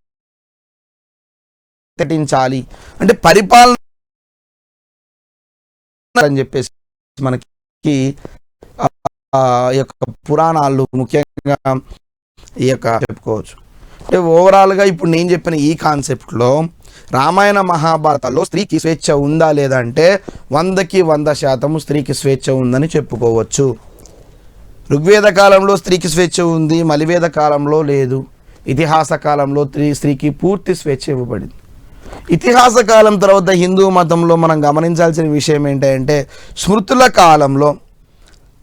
ప్రకటించాలి, అంటే పరిపాలన అని చెప్పేసి మనకి ఈ యొక్క పురాణాలు ముఖ్యంగా ఈ యొక్క చెప్పుకోవచ్చు. అంటే ఓవరాల్గా ఇప్పుడు నేను చెప్పిన ఈ కాన్సెప్ట్లో రామాయణ మహాభారతాల్లో స్త్రీకి స్వేచ్ఛ ఉందా లేదా అంటే 100కి 100% స్త్రీకి స్వేచ్ఛ ఉందని చెప్పుకోవచ్చు. ఋగ్వేద కాలంలో స్త్రీకి స్వేచ్ఛ ఉంది, మలివేద కాలంలో లేదు, ఇతిహాస కాలంలో స్త్రీకి పూర్తి స్వేచ్ఛ ఇవ్వబడింది. ఇతిహాస కాలం తర్వాత హిందూ మతంలో మనం గమనించాల్సిన విషయం ఏంటంటే, స్మృతుల కాలంలో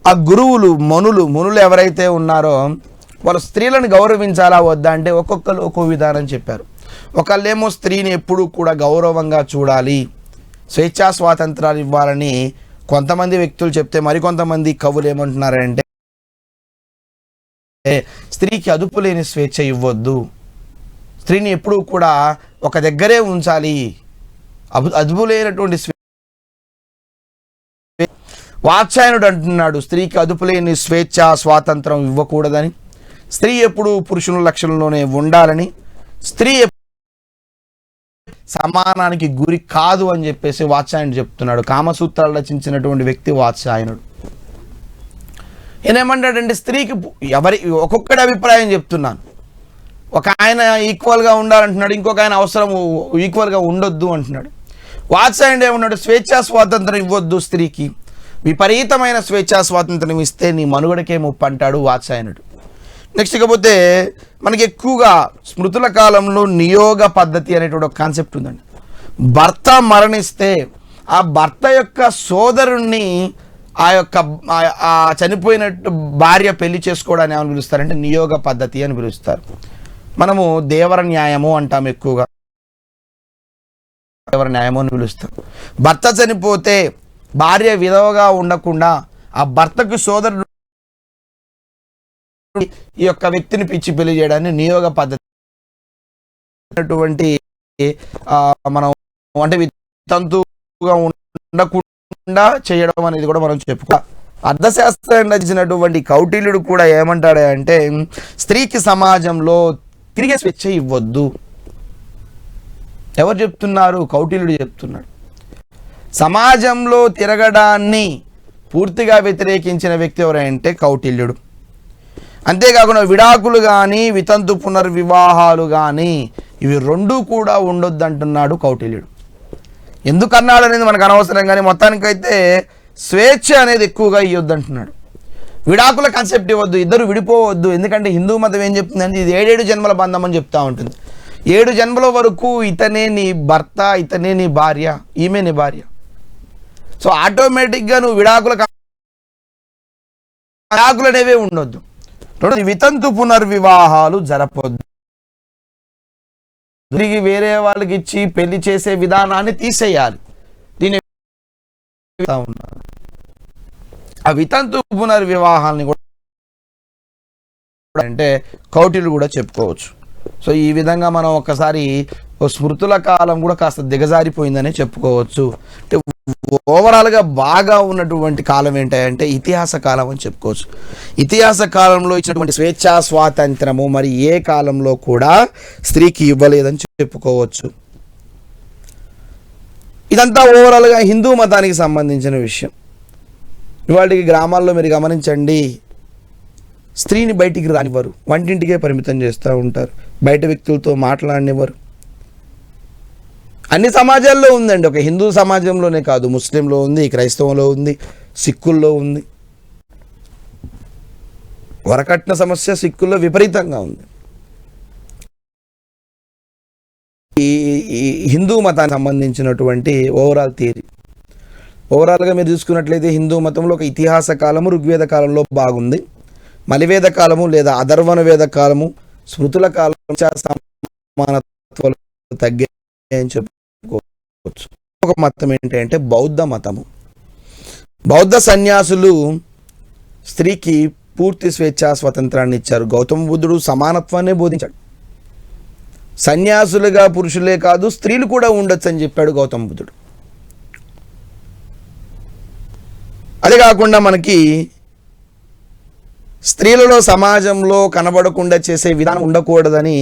ఆ గురువులు మునులు ఎవరైతే ఉన్నారో వాళ్ళు స్త్రీలను గౌరవించాలా వద్దా అంటే ఒక్కొక్కరు ఒక్కో విధానం చెప్పారు. ఒకళ్ళేమో స్త్రీని ఎప్పుడూ కూడా గౌరవంగా చూడాలి, స్వేచ్ఛా స్వాతంత్రాలు ఇవ్వాలని కొంతమంది వ్యక్తులు చెప్తే, మరికొంతమంది కవులు ఏమంటున్నారంటే స్త్రీకి అదుపు లేని స్వేచ్ఛ ఇవ్వద్దు, స్త్రీని ఎప్పుడూ కూడా ఒక దగ్గరే ఉంచాలి, అదుపు లేనటువంటి వాత్సాయనుడు అంటున్నాడు స్త్రీకి అదుపులేని స్వేచ్ఛ స్వాతంత్రం ఇవ్వకూడదని, స్త్రీ ఎప్పుడు పురుషుల లక్షణంలోనే ఉండాలని, స్త్రీ సమానానికి గురి కాదు అని చెప్పేసి వాత్సాయనుడు చెప్తున్నాడు. కామసూత్రాలు రచించినటువంటి వ్యక్తి వాత్సాయనుడు. ఏమంటాడంటే స్త్రీకి ఒక్కొక్కటి అభిప్రాయం చెప్తున్నాను. ఒక ఆయన ఈక్వల్గా ఉండాలంటున్నాడు, ఇంకొక ఆయన అవసరం ఈక్వల్గా ఉండొద్దు అంటున్నాడు. వాత్సాయనుడు ఏమన్నాడు, స్వేచ్ఛా స్వాతంత్రం ఇవ్వద్దు స్త్రీకి, విపరీతమైన స్వేచ్ఛా స్వాతంత్రం ఇస్తే నీ మనుగడకే ముప్పు అంటాడు వాత్సాయనుడు. నెక్స్ట్ ఇకపోతే మనకి ఎక్కువగా స్మృతుల కాలంలో నియోగ పద్ధతి అనేటువంటి ఒక కాన్సెప్ట్ ఉందండి. భర్త మరణిస్తే ఆ భర్త యొక్క సోదరుణ్ణి ఆ చనిపోయినట్టు భార్య పెళ్లి చేసుకోవడాన్ని ఏమని పిలుస్తారంటే నియోగ పద్ధతి అని పిలుస్తారు. మనము దేవర న్యాయము అంటాం, ఎక్కువగా దేవర న్యాయము అని పిలుస్తాం. భర్త చనిపోతే భార్య విధవగా ఉండకుండా ఆ భర్తకు సోదరుడు ఈ యొక్క వ్యక్తిని పిచ్చి పెళ్లి చేయడాన్ని నియోగ పద్ధతి మనం అంటే వితంతువుగా ఉండకుండా చేయడం అనేది కూడా మనం చెప్పుకో. అర్థశాస్త్రం రచించినటువంటి కౌటిల్యుడు కూడా ఏమంటాడు అంటే స్త్రీకి సమాజంలో తిరిగే స్వేచ్ఛ ఇవ్వద్దు. ఎవరు చెప్తున్నారు? కౌటిల్యుడు చెప్తున్నాడు. సమాజంలో తిరగడాన్ని పూర్తిగా వ్యతిరేకించిన వ్యక్తి ఎవరంటే కౌటిల్యుడు. అంతేకాకుండా విడాకులు కానీ వితంతు పునర్వివాహాలు కానీ ఇవి రెండూ కూడా ఉండొద్దు అంటున్నాడు కౌటిల్యుడు. ఎందుకన్నాడు అనేది మనకు అనవసరం, కానీ మొత్తానికైతే స్వేచ్ఛ అనేది ఎక్కువగా ఇవ్వద్దు అంటున్నాడు. విడాకుల కాన్సెప్ట్ ఇవ్వద్దు, ఇద్దరు విడిపోవద్దు. ఎందుకంటే హిందూ మతం ఏం చెప్తుందంటే ఇది 7 జన్మల బంధం అని చెప్తా ఉంటుంది. 7 జన్మల వరకు ఇతనే నీ భర్త, ఇతనే నీ భార్య, ఈమె నీ భార్య. సో ఆటోమేటిక్గా నువ్వు విడాకులు అనేవే ఉండొద్దు. వితంతు పునర్వివాహాలు జరపొద్దు, తిరిగి వేరే వాళ్ళకి ఇచ్చి పెళ్లి చేసే విధానాన్ని తీసేయాలి. దీని ఆ వితంతు పునర్వివాహాలని కూడా అంటే కౌటిల్యుడు కూడా చెప్పుకోవచ్చు. సో ఈ విధంగా మనం ఒకసారి స్మృతుల కాలం కూడా కాస్త దిగజారిపోయిందని చెప్పుకోవచ్చు. అంటే ఓవరాల్గా బాగా ఉన్నటువంటి కాలం ఏంటంటే ఇతిహాస కాలం అని చెప్పుకోవచ్చు. ఇతిహాస కాలంలో ఇచ్చినటువంటి స్వేచ్ఛా స్వాతంత్రము మరి ఏ కాలంలో కూడా స్త్రీకి ఇవ్వలేదని చెప్పుకోవచ్చు. ఇదంతా ఓవరాల్గా హిందూ మతానికి సంబంధించిన విషయం. ఇవాళకి గ్రామాల్లో మీరు గమనించండి, స్త్రీని బయటికి రానివ్వరు, వంటింటికే పరిమితం చేస్తూ ఉంటారు, బయట వ్యక్తులతో మాట్లాడనివ్వరు. అన్ని సమాజాల్లో ఉందండి, ఒక హిందూ సమాజంలోనే కాదు, ముస్లింలో ఉంది, క్రైస్తవంలో ఉంది, సిక్కుల్లో ఉంది. వరకట్న సమస్య సిక్కుల్లో విపరీతంగా ఉంది. ఈ హిందూ మతానికి సంబంధించినటువంటి ఓవరాల్ థియరీ, ఓవరాల్గా మీరు చూసుకున్నట్లయితే హిందూ మతంలో ఒక ఇతిహాస కాలము ఋగ్వేద కాలంలో బాగుంది, మలివేద కాలము లేదా అధర్వణ వేద కాలము, స్మృతుల కాలం సమానత్వాలు తగ్గాయని చెప్పుకోవచ్చు. ఒక మతం ఏంటంటే బౌద్ధ మతము. బౌద్ధ సన్యాసులు స్త్రీకి పూర్తి స్వేచ్ఛా స్వాతంత్రాన్ని ఇచ్చారు. గౌతమ బుద్ధుడు సమానత్వాన్ని బోధించాడు. సన్యాసులుగా పురుషులే కాదు స్త్రీలు కూడా ఉండొచ్చు అని చెప్పాడు గౌతమ బుద్ధుడు. అదే కాకుండా మనకి స్త్రీలలో సమాజంలో కనబడకుండా చేసే విధానం ఉండకూడదని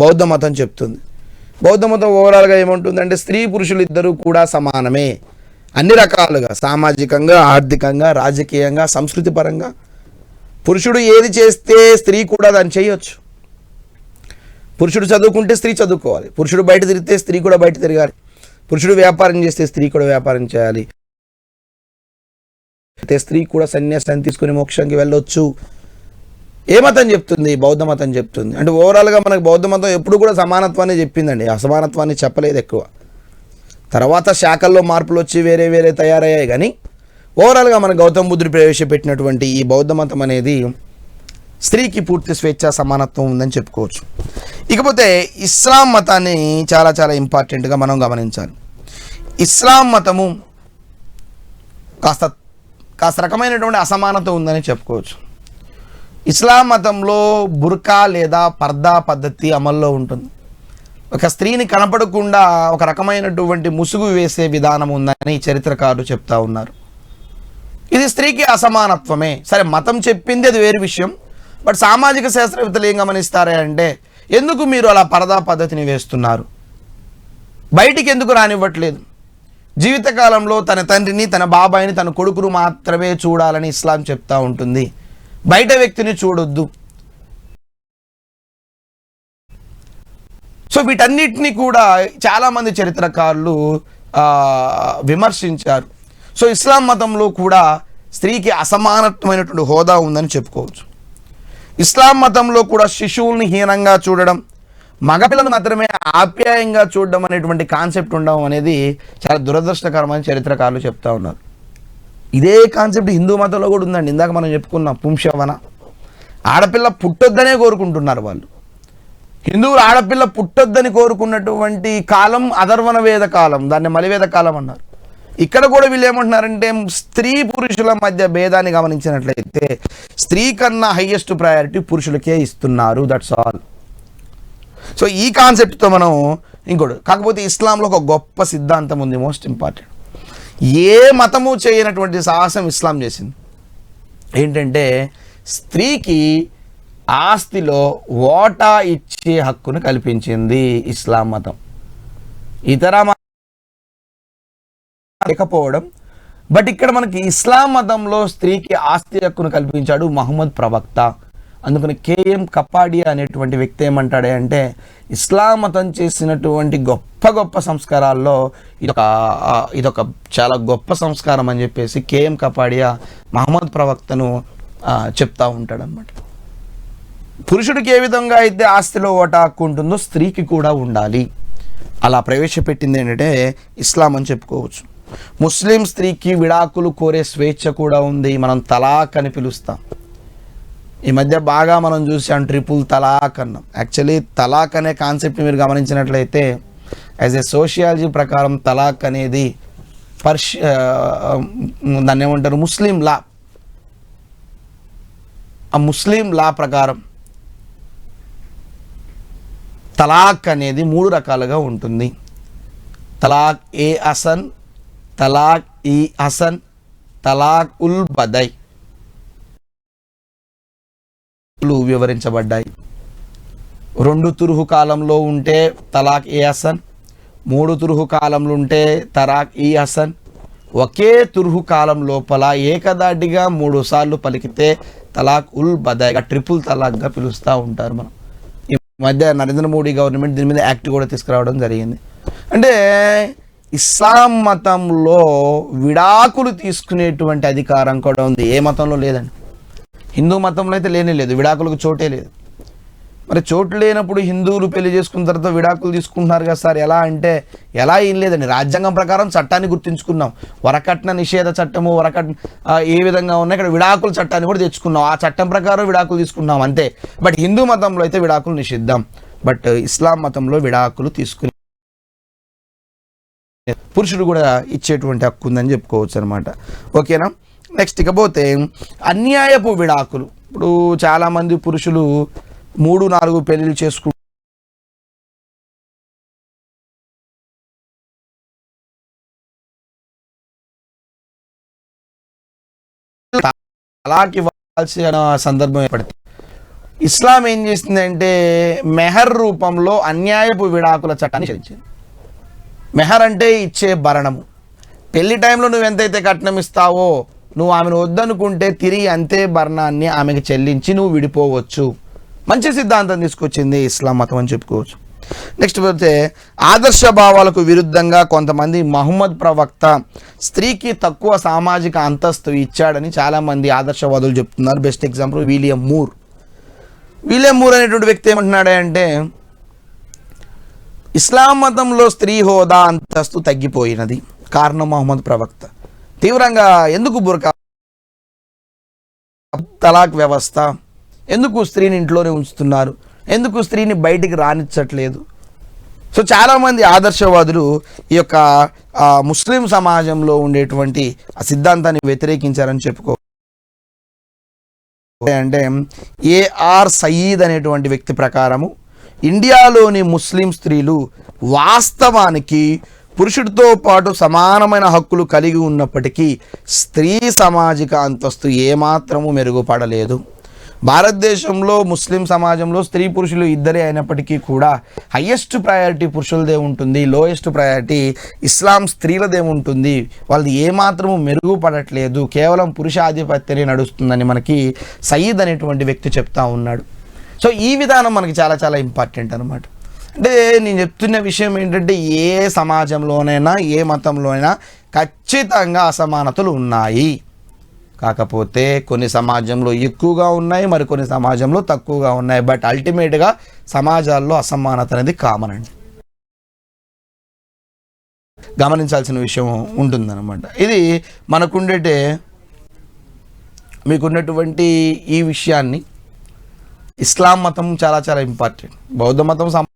బౌద్ధ మతం చెప్తుంది. బౌద్ధ మతం ఓవరాల్గా ఏమంటుందంటే స్త్రీ పురుషులు ఇద్దరూ కూడా సమానమే, అన్ని రకాలుగా సామాజికంగా, ఆర్థికంగా, రాజకీయంగా, సంస్కృతి పరంగా. పురుషుడు ఏది చేస్తే స్త్రీ కూడా దాన్ని చేయొచ్చు. పురుషుడు చదువుకుంటే స్త్రీ చదువుకోవాలి, పురుషుడు బయట తిరిగితే స్త్రీ కూడా బయట తిరగాలి, పురుషుడు వ్యాపారం చేస్తే స్త్రీ కూడా వ్యాపారం చేయాలి, అయితే స్త్రీ కూడా సన్యాసాన్ని తీసుకుని మోక్షంకి వెళ్ళొచ్చు. ఏ మతం చెప్తుంది? బౌద్ధ మతం చెప్తుంది. అంటే ఓవరాల్గా మనకు బౌద్ధ మతం ఎప్పుడు కూడా సమానత్వాన్ని చెప్పిందండి, అసమానత్వాన్ని చెప్పలేదు ఎక్కువ. తర్వాత శాఖల్లో మార్పులు వచ్చి వేరే వేరే తయారయ్యాయి, కానీ ఓవరాల్గా మన గౌతమ బుద్ధుడు ప్రవేశపెట్టినటువంటి ఈ బౌద్ధ మతం అనేది స్త్రీకి పూర్తి స్వేచ్ఛ సమానత్వం ఉందని చెప్పుకోవచ్చు. ఇకపోతే ఇస్లాం మతాన్ని చాలా చాలా ఇంపార్టెంట్గా మనం గమనించాలి. ఇస్లాం మతము కాస్త రకమైనటువంటి అసమానత ఉందని చెప్పుకోవచ్చు. ఇస్లాం మతంలో బుర్కా లేదా పర్దా పద్ధతి అమల్లో ఉంటుంది. ఒక స్త్రీని కనపడకుండా ఒక రకమైనటువంటి ముసుగు వేసే విధానం ఉందని చరిత్రకారులు చెప్తా ఉన్నారు. ఇది స్త్రీకి అసమానత్వమే. సరే, మతం చెప్పింది అది వేరు విషయం. బట్ సామాజిక శాస్త్రవేత్తలు ఏం గమనిస్తారే అంటే, ఎందుకు మీరు అలా పరదా పద్ధతిని వేస్తున్నారు, బయటికి ఎందుకు రానివ్వట్లేదు, జీవితకాలంలో తన తండ్రిని తన బాబాయిని తన కొడుకును మాత్రమే చూడాలని ఇస్లాం చెప్తా ఉంటుంది, బయట వ్యక్తిని చూడొద్దు. సో వీటన్నిటినీ కూడా చాలామంది చరిత్రకారులు విమర్శించారు. సో ఇస్లాం మతంలో కూడా స్త్రీకి అసమానత్వమైనటువంటి హోదా ఉందని చెప్పుకోవచ్చు. ఇస్లాం మతంలో కూడా శిశువుల్ని హీనంగా చూడడం, మగపిల్లలు మాత్రమే ఆప్యాయంగా చూడడం అనేటువంటి కాన్సెప్ట్ ఉండడం అనేది చాలా దురదృష్టకరమని చరిత్రకారులు చెప్తా ఉన్నారు. ఇదే కాన్సెప్ట్ హిందూ మతంలో కూడా ఉందండి. ఇందాక మనం చెప్పుకున్నాం పుంశవన, ఆడపిల్ల పుట్టొద్దనే కోరుకుంటున్నారు వాళ్ళు. హిందువులు ఆడపిల్ల పుట్టొద్దని కోరుకున్నటువంటి కాలం అధర్వణ వేద కాలం, దాన్ని మలివేద కాలం అన్నారు. ఇక్కడ కూడా వీళ్ళు ఏమంటున్నారంటే, స్త్రీ పురుషుల మధ్య భేదాన్ని గమనించినట్లయితే స్త్రీ కన్నా హైయెస్ట్ ప్రయారిటీ పురుషులకే ఇస్తున్నారు. That's all. సో ఈ కాన్సెప్ట్తో మనం ఇంకోటి, కాకపోతే ఇస్లాంలో ఒక గొప్ప సిద్ధాంతం ఉంది, మోస్ట్ ఇంపార్టెంట్. ఏ మతము చేయనటువంటి సాహసం ఇస్లాం చేసింది. ఏంటంటే, స్త్రీకి ఆస్తిలో వాటా ఇచ్చే హక్కును కల్పించింది ఇస్లాం మతం. ఇతర లేకపోవడం, బట్ ఇక్కడ మనకి ఇస్లాం మతంలో స్త్రీకి ఆస్తి హక్కును కల్పించాడు మహమ్మద్ ప్రవక్త. అందుకని కేఎం కపాడియా అనేటువంటి వ్యక్తి ఏమంటాడే అంటే, ఇస్లాం మతం చేసినటువంటి గొప్ప గొప్ప సంస్కారాల్లో ఇదొక చాలా గొప్ప సంస్కారం అని చెప్పేసి కేఎం కపాడియా మహమ్మద్ ప్రవక్తను చెప్తా ఉంటాడనమాట. పురుషుడికి ఏ విధంగా అయితే ఆస్తిలో ఓటా హక్కు ఉంటుందో స్త్రీకి కూడా ఉండాలి. అలా ప్రవేశపెట్టింది ఏంటంటే ఇస్లాం అని చెప్పుకోవచ్చు. ముస్లిం స్త్రీకి విడాకులు కోరే స్వేచ్ఛ కూడా ఉంది. మనం తలాక్ అని పిలుస్తాం. ఈ మధ్య బాగా మనం చూసాం ట్రిపుల్ తలాక్ అన్నాం. యాక్చువల్లీ తలాక్ అనే కాన్సెప్ట్ మీరు గమనించినట్లయితే యాజ్ ఏ సోషియాలజీ ప్రకారం తలాక్ అనేది దాన్ని ఏమంటారు, ముస్లిం లా. ఆ ముస్లిం లా ప్రకారం తలాక్ అనేది 3 రకాలుగా ఉంటుంది. తలాక్ ఏ హసన్, తలాక్ ఈ హసన్, తలాక్ ఉల్ బదై వివరించబడ్డాయి. 2 తురుహు కాలంలో ఉంటే తలాక్ ఏ హసన్, 3 తురుహు కాలంలో ఉంటే తలాక్ ఈ హసన్, ఒకే తురుహు కాలం లోపల ఏకదాటిగా 3 సార్లు పలికితే తలాక్ ఉల్ బదై, ట్రిపుల్ తలాక్గా పిలుస్తూ ఉంటారు. మనం ఈ మధ్య నరేంద్ర మోడీ గవర్నమెంట్ దీని మీద యాక్ట్ కూడా తీసుకురావడం జరిగింది. అంటే ఇస్లాం మతంలో విడాకులు తీసుకునేటువంటి అధికారం కూడా ఉంది. ఏ మతంలో లేదండి. హిందూ మతంలో అయితే లేనే లేదు, విడాకులకు చోటే లేదు. మరి చోటు లేనప్పుడు హిందువులు పెళ్లి చేసుకున్న తర్వాత విడాకులు తీసుకుంటున్నారు కదా సార్, ఎలా అంటే ఎలా ఏం లేదండి. రాజ్యాంగం ప్రకారం చట్టాన్ని గుర్తించుకున్నాం. వరకట్న నిషేధ చట్టము, ఏ విధంగా ఉన్నాయి, ఇక్కడ విడాకుల చట్టాన్ని కూడా తెచ్చుకున్నాం. ఆ చట్టం ప్రకారం విడాకులు తీసుకున్నాం అంతే. బట్ హిందూ మతంలో అయితే విడాకులు నిషిద్ధం. బట్ ఇస్లాం మతంలో విడాకులు తీసుకుని పురుషుడు కూడా ఇచ్చేటువంటి హక్కు ఉందని చెప్పుకోవచ్చు అనమాట. ఓకేనా. నెక్స్ట్ ఇకపోతే అన్యాయపు విడాకులు. ఇప్పుడు చాలామంది పురుషులు 3-4 పెళ్ళిళ్ళు చేసుకుంటారు. తలాక్ ఇవ్వాల్సిన సందర్భం ఏర్పడుతుంది. ఇస్లాం ఏం చేసిందంటే మెహర్ రూపంలో అన్యాయపు విడాకుల చట్టాన్ని చేసింది. మెహర్ అంటే ఇచ్చే భరణము. పెళ్లి టైంలో నువ్వు ఎంతైతే కట్నం ఇస్తావో, నువ్వు ఆమెను వద్దనుకుంటే తిరిగి అంతే భరణాన్ని ఆమెకు చెల్లించి నువ్వు విడిపోవచ్చు. మంచి సిద్ధాంతం తీసుకొచ్చింది ఇస్లాం మతం అని చెప్పుకోవచ్చు. నెక్స్ట్ పోతే ఆదర్శ భావాలకు విరుద్ధంగా కొంతమంది మహమ్మద్ ప్రవక్త స్త్రీకి తక్కువ సామాజిక అంతస్తు ఇచ్చాడని చాలామంది ఆదర్శవాదులు చెప్తున్నారు. బెస్ట్ ఎగ్జాంపుల్ విలియం మూర్. విలియం మూర్ అనేటువంటి వ్యక్తి ఏమంటున్నాడే, ఇస్లాం మతంలో స్త్రీ హోదా అంతస్తు తగ్గిపోయినది, కారణం మహమ్మద్ ప్రవక్త. తీవ్రంగా ఎందుకు బుర్కా, తలాక్ వ్యవస్థ, ఎందుకు స్త్రీని ఇంట్లోనే ఉంచుతున్నారు, ఎందుకు స్త్రీని బయటికి రానిచ్చట్లేదు? సో చాలామంది ఆదర్శవాదులు ఈ యొక్క ముస్లిం సమాజంలో ఉండేటువంటి ఆ సిద్ధాంతాన్ని వ్యతిరేకించారని చెప్పుకో. అంటే ఏఆర్ సయీద్ అనేటువంటి వ్యక్తి ప్రకారము ఇండియాలోని ముస్లిం స్త్రీలు వాస్తవానికి పురుషుడితో పాటు సమానమైన హక్కులు కలిగి ఉన్నప్పటికీ స్త్రీ సామాజిక అంతస్తు ఏమాత్రము మెరుగుపడలేదు. భారతదేశంలో ముస్లిం సమాజంలో స్త్రీ పురుషులు ఇద్దరే అయినప్పటికీ కూడా హయ్యెస్ట్ ప్రయారిటీ పురుషులదే ఉంటుంది, లోయెస్ట్ ప్రయారిటీ ఇస్లాం స్త్రీలదే ఉంటుంది. వాళ్ళది ఏమాత్రము మెరుగుపడట్లేదు, కేవలం పురుషాధిపత్యమే నడుస్తుందని మనకి సయీద్ అనేటువంటి వ్యక్తి చెప్తా ఉన్నాడు. సో ఈ విధానం మనకి చాలా చాలా ఇంపార్టెంట్ అనమాట. అంటే నేను చెప్తున్న విషయం ఏంటంటే ఏ సమాజంలోనైనా ఏ మతంలోనైనా ఖచ్చితంగా అసమానతలు ఉన్నాయి. కాకపోతే కొన్ని సమాజంలో ఎక్కువగా ఉన్నాయి, మరి కొన్ని సమాజంలో తక్కువగా ఉన్నాయి. బట్ అల్టిమేట్గా సమాజాల్లో అసమానత అనేది కామన్ అండి, గమనించాల్సిన విషయం ఉంటుందన్నమాట. ఇది మనకుండే మీకున్నటువంటి ఈ విషయాన్ని ఇస్లాం మతం చాలా చాలా ఇంపార్టెంట్. బౌద్ధ మతం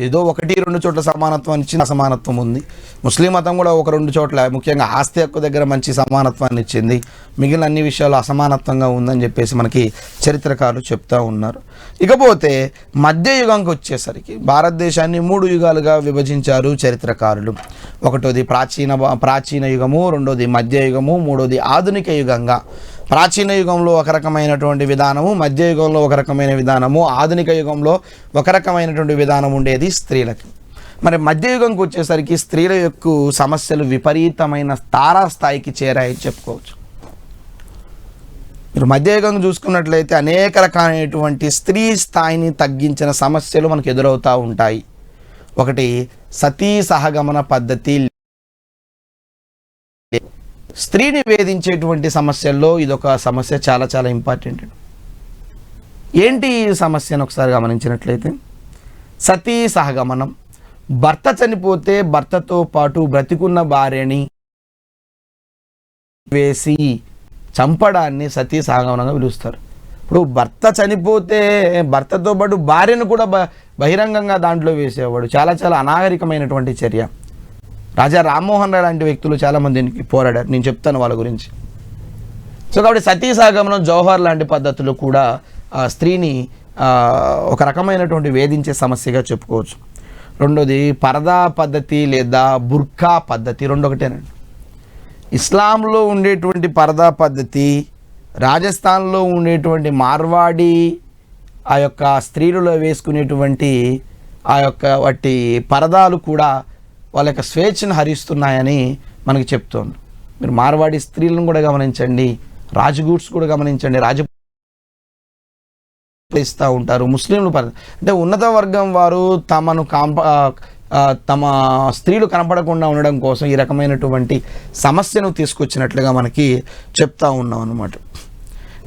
ఏదో 1-2 చోట్ల సమానత్వాన్ని ఇచ్చింది, అసమానత్వం ఉంది. ముస్లిం మతం కూడా 1-2 చోట్ల ముఖ్యంగా ఆస్తి హక్కు దగ్గర మంచి సమానత్వాన్ని ఇచ్చింది, మిగిలిన అన్ని విషయాలు అసమానత్వంగా ఉందని చెప్పేసి మనకి చరిత్రకారులు చెప్తూ ఉన్నారు. ఇకపోతే మధ్యయుగంకి వచ్చేసరికి భారతదేశాన్ని 3 యుగాలుగా విభజించారు చరిత్రకారులు. ఒకటోది ప్రాచీన యుగము, రెండోది మధ్యయుగము, మూడోది ఆధునిక యుగంగా. ప్రాచీన యుగంలో ఒక రకమైనటువంటి విధానము, మధ్యయుగంలో ఒక రకమైన విధానము, ఆధునిక యుగంలో ఒక రకమైనటువంటి విధానం ఉండేది స్త్రీలకి. మరి మధ్యయుగంకి వచ్చేసరికి స్త్రీల యొక్క సమస్యలు విపరీతమైన తారాస్థాయికి చేరాయని చెప్పుకోవచ్చు. మీరు మధ్యయుగం చూసుకున్నట్లయితే అనేక రకాలైనటువంటి స్త్రీ స్థాయిని తగ్గించిన సమస్యలు మనకు ఎదురవుతూ ఉంటాయి. ఒకటి సతీ సహగమన పద్ధతి, స్త్రీని వేధించేటువంటి సమస్యల్లో ఇదొక సమస్య, చాలా చాలా ఇంపార్టెంట్. ఏంటి ఈ సమస్యను ఒకసారి గమనించినట్లయితే, సతీ సహగమనం, భర్త చనిపోతే భర్తతో పాటు బ్రతికున్న భార్యని వేసి చంపడాన్ని సతీ సహగమనంగా పిలుస్తారు. ఇప్పుడు భర్త చనిపోతే భర్తతో పాటు భార్యను కూడా బహిరంగంగా దాంట్లో వేసేవాడు. చాలా చాలా అనాగరికమైనటువంటి చర్య. రాజా రామ్మోహన్ రాయ్ లాంటి వ్యక్తులు చాలామంది పోరాడారు, నేను చెప్తాను వాళ్ళ గురించి. సో కాబట్టి సతీ సహగమనం, జవహర్ లాంటి పద్ధతులు కూడా స్త్రీని ఒక రకమైనటువంటి వేధించే సమస్యగా చెప్పుకోవచ్చు. రెండోది పరదా పద్ధతి లేదా బుర్కా పద్ధతి, రెండొకటేనండి. ఇస్లాంలో ఉండేటువంటి పరదా పద్ధతి, రాజస్థాన్లో ఉండేటువంటి మార్వాడి ఆ యొక్క స్త్రీలలో వేసుకునేటువంటి ఆ యొక్క వాటి పరదాలు కూడా వాళ్ళ యొక్క స్వేచ్ఛను హరిస్తున్నాయని మనకి చెప్తోంది. మీరు మార్వాడి స్త్రీలను కూడా గమనించండి, రాజగూడ్స్ కూడా గమనించండి, ఇస్తూ ఉంటారు. ముస్లింలు అంటే ఉన్నత వర్గం వారు తమ స్త్రీలు కనపడకుండా ఉండడం కోసం ఈ రకమైనటువంటి సమస్యను తీసుకొచ్చినట్లుగా మనకి చెప్తా ఉన్నాం అన్నమాట.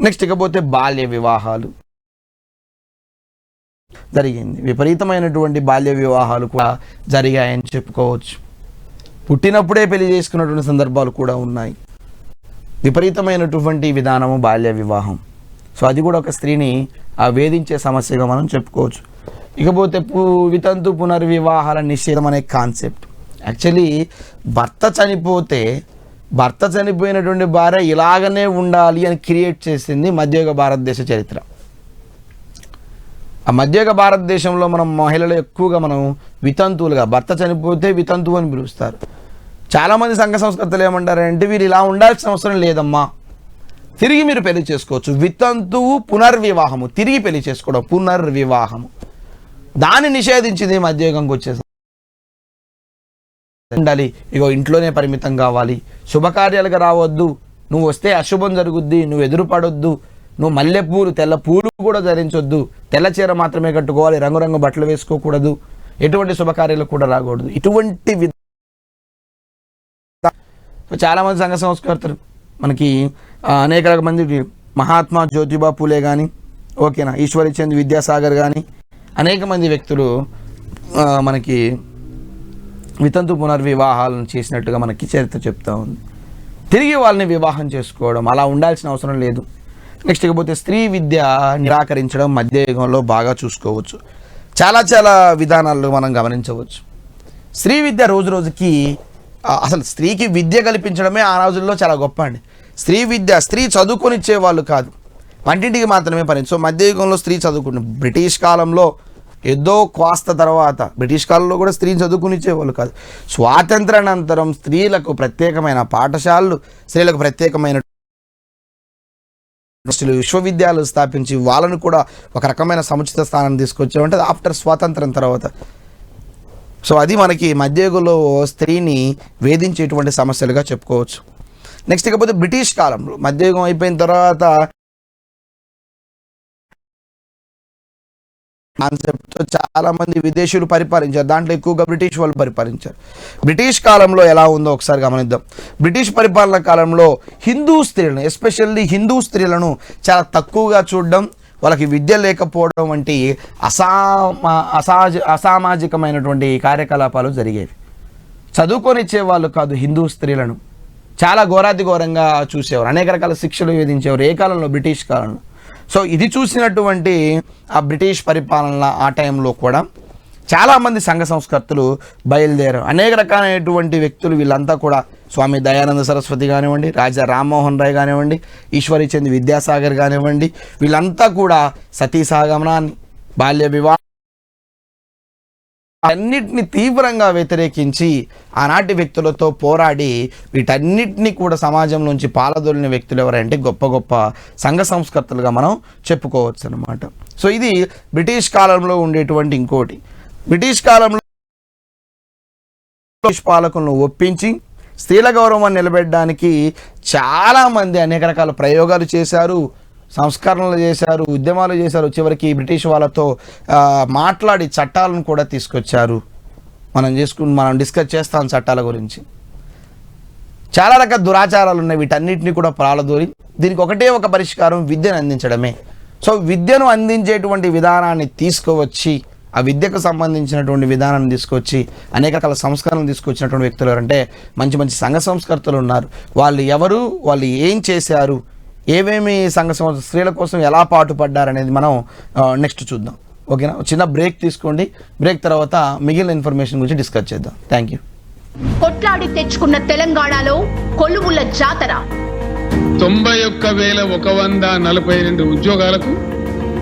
నెక్స్ట్ ఇకపోతే బాల్య వివాహాలు జరిగింది. విపరీతమైనటువంటి బాల్య వివాహాలు కూడా జరిగాయని చెప్పుకోవచ్చు. పుట్టినప్పుడే పెళ్లి చేసుకున్నటువంటి సందర్భాలు కూడా ఉన్నాయి. విపరీతమైనటువంటి విధానము బాల్య వివాహం. సో అది కూడా ఒక స్త్రీని వేధించే సమస్యగా మనం చెప్పుకోవచ్చు. ఇకపోతే వితంతు పునర్వివాహాల నిషేధం అనే కాన్సెప్ట్, యాక్చువల్లీ భర్త చనిపోయినటువంటి భార్య ఇలాగనే ఉండాలి అని క్రియేట్ చేసింది మధ్యయుగ భారతదేశ చరిత్ర. ఆ మధ్యయుగ భారతదేశంలో మనం మహిళలు ఎక్కువగా మనం వితంతువులుగా, భర్త చనిపోతే వితంతువు అని పిలుస్తారు. చాలామంది సంఘ సంస్కర్తలు ఏమంటారంటే వీరు ఇలా ఉండాల్సిన అవసరం లేదమ్మా, తిరిగి మీరు పెళ్లి చేసుకోవచ్చు. వితంతువు పునర్వివాహము, తిరిగి పెళ్లి చేసుకోవడం పునర్వివాహము, దాన్ని నిషేధించింది మధ్యయుగంకి వచ్చేసి. ఉండాలి, ఇగో ఇంట్లోనే పరిమితం కావాలి, శుభకార్యాలుగా రావద్దు, నువ్వు వస్తే అశుభం జరుగుద్ది, నువ్వు ఎదురుపడొద్దు, నువ్వు మల్లెపూలు తెల్ల పూలు కూడా ధరించొద్దు, తెల్ల చీర మాత్రమే కట్టుకోవాలి, రంగురంగు బట్టలు వేసుకోకూడదు, ఎటువంటి శుభకార్యాలు కూడా రాకూడదు. ఇటువంటి చాలామంది సంఘ సంస్కర్తలు మనకి అనేక మంది, మహాత్మా జ్యోతిబా పూలే కానీ, ఓకేనా, ఈశ్వరీచంద్ విద్యాసాగర్ కానీ అనేక మంది వ్యక్తులు మనకి వితంతు పునర్వివాహాలను చేసినట్టుగా మనకి చరిత్ర చెప్తా ఉంది. తిరిగి వాళ్ళని వివాహం చేసుకోవడం, అలా ఉండాల్సిన అవసరం లేదు. నెక్స్ట్ ఇకపోతే స్త్రీ విద్య నిరాకరించడం మధ్యయుగంలో బాగా చూసుకోవచ్చు. చాలా చాలా విధానాల్లో మనం గమనించవచ్చు. స్త్రీ విద్య రోజు రోజుకి అసలు స్త్రీకి విద్య కల్పించడమే ఆ రోజుల్లో చాలా గొప్ప అండి. స్త్రీ చదువుకొని ఇచ్చేవాళ్ళు కాదు, వంటింటికి మాత్రమే పని. సో మధ్యయుగంలో స్త్రీ చదువుకుంటుంది. బ్రిటిష్ కాలంలో ఏదో కాస్త తర్వాత, బ్రిటిష్ కాలంలో కూడా స్త్రీని చదువుకుని ఇచ్చేవాళ్ళు కాదు. స్వాతంత్రానంతరం స్త్రీలకు ప్రత్యేకమైన పాఠశాలలు, స్త్రీలకు ప్రత్యేకమైన విశ్వవిద్యాలయాలు స్థాపించి వాళ్ళను కూడా ఒక రకమైన సముచిత స్థానం తీసుకొచ్చామంటే ఆఫ్టర్ స్వాతంత్రం తర్వాత. సో అది మనకి మధ్యయుగంలో స్త్రీని వేధించేటువంటి సమస్యలుగా చెప్పుకోవచ్చు. నెక్స్ట్ ఇకపోతే బ్రిటిష్ కాలంలో, మధ్యయుగం అయిపోయిన తర్వాత కాన్సెప్ట్తో చాలామంది విదేశీయులు పరిపాలించారు, దాంట్లో ఎక్కువగా బ్రిటిష్ వాళ్ళు పరిపాలించారు. బ్రిటిష్ కాలంలో ఎలా ఉందో ఒకసారి గమనిద్దాం. బ్రిటిష్ పరిపాలన కాలంలో హిందూ స్త్రీలను, ఎస్పెషల్లీ హిందూ స్త్రీలను చాలా తక్కువగా చూడడం, వాళ్ళకి విద్య లేకపోవడం వంటి అసామాజికమైనటువంటి కార్యకలాపాలు జరిగేవి. చదువుకొనిచ్చేవాళ్ళు కాదు, హిందూ స్త్రీలను చాలా ఘోరాతి ఘోరంగా చూసేవారు, అనేక రకాల శిక్షలు విధించేవారు ఏ కాలంలో, బ్రిటిష్ కాలంలో. సో ఇది చూసినటువంటి ఆ బ్రిటిష్ పరిపాలన ఆ టైంలో కూడా చాలామంది సంఘ సంస్కర్తలు బయలుదేరారు. అనేక రకాలైనటువంటి వ్యక్తులు, వీళ్ళంతా కూడా స్వామి దయానంద సరస్వతి కానివ్వండి, రాజా రామ్మోహన్ రాయ్ కానివ్వండి, ఈశ్వరీచంద్ విద్యాసాగర్ కానివ్వండి, వీళ్ళంతా కూడా సతీ సహగమనాన్ని, బాల్య వివాహం అన్నిటిని తీవ్రంగా వ్యతిరేకించి ఆనాటి వ్యక్తులతో పోరాడి వీటన్నిటినీ కూడా సమాజంలోంచి పాలదొలిన వ్యక్తులు ఎవరంటే గొప్ప గొప్ప సంఘ సంస్కర్తలుగా మనం చెప్పుకోవచ్చు అన్నమాట. సో ఇది బ్రిటిష్ కాలంలో ఉండేటువంటి ఇంకోటి. బ్రిటిష్ కాలంలో బ్రిటిష్ పాలకులను ఒప్పించి స్త్రీల గౌరవాన్ని నిలబెట్టడానికి చాలామంది అనేక రకాల ప్రయోగాలు చేశారు, సంస్కరణలు చేశారు, ఉద్యమాలు చేశారు. చివరికి బ్రిటిష్ వాళ్ళతో మాట్లాడి చట్టాలను కూడా తీసుకొచ్చారు. మనం డిస్కస్ చేస్తాం చట్టాల గురించి. చాలా రకాల దురాచారాలు ఉన్నాయి, వీటన్నిటిని కూడా ప్రాలదూరి దీనికి ఒకటే ఒక పరిష్కారం, విద్యను అందించడమే. సో విద్యను అందించేటువంటి విధానాన్ని తీసుకువచ్చి, ఆ విద్యకు సంబంధించినటువంటి విధానాన్ని తీసుకొచ్చి అనేక రకాల సంస్కరణలు తీసుకొచ్చినటువంటి వ్యక్తులు ఎవరంటే మంచి మంచి సంఘ సంస్కర్తలు ఉన్నారు. వాళ్ళు ఎవరు, వాళ్ళు ఏం చేశారు, ఏమేమి స్త్రీల కోసం ఎలా పాటుపడ్డారనేది మనం నెక్స్ట్ చూద్దాం. ఓకేనా? చిన్న బ్రేక్ తీసుకోండి. బ్రేక్ తర్వాత మిగిలిన ఇన్ఫర్మేషన్ గురించి డిస్కస్ చేద్దాం. Thank you. కొట్లాడి తెచ్చుకున్న తెలంగాణలో కొలువుల జాతర. 91,142 ఉద్యోగాలకు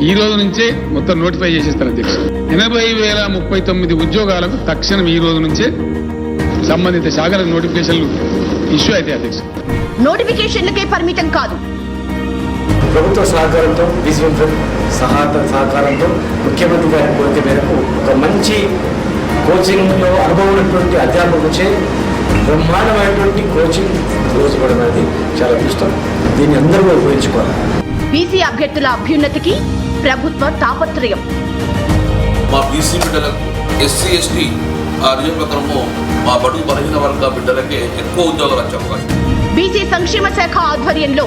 ఈ రోజు నుంచే మొత్తం నోటిఫై చేసేస్తారు అధ్యక్ష. 80,039 ఉద్యోగాలకు తక్షణం ఈ రోజు నుంచే సంబంధిత శాఖల నోటిఫికేషన్లు ఇష్యూ అయితే అధ్యక్ష. నోటిఫికేషన్లకే పరిమితం కాదు, ప్రభుత్వ సహకారంతో, విజయం సహకారంతో ముఖ్యమంత్రి గారి కోరిక మేరకు ఒక మంచి కోచింగ్లో అనుభవం ఉన్నటువంటి అధ్యాపకులచే బ్రహ్మాండమైనటువంటి కోచింగ్ రోజు కూడా అనేది చాలా ఇష్టం. దీన్ని అందరూ ఉపయోగించుకోవాలి. బీసీ అభ్యర్థుల అభ్యున్నతికి ప్రభుత్వ తాపత్రయం. మా బీసీ బిడ్డలకు, ఎస్సీ ఎస్టీ రిజర్వేషన్లో మా బడుగు బలహీన వర్గ బిడ్డలకే ఎక్కువ ఉద్యోగాలు వచ్చే అవకాశం. బీసీ సంక్షేమ శాఖ ఆధ్వర్యంలో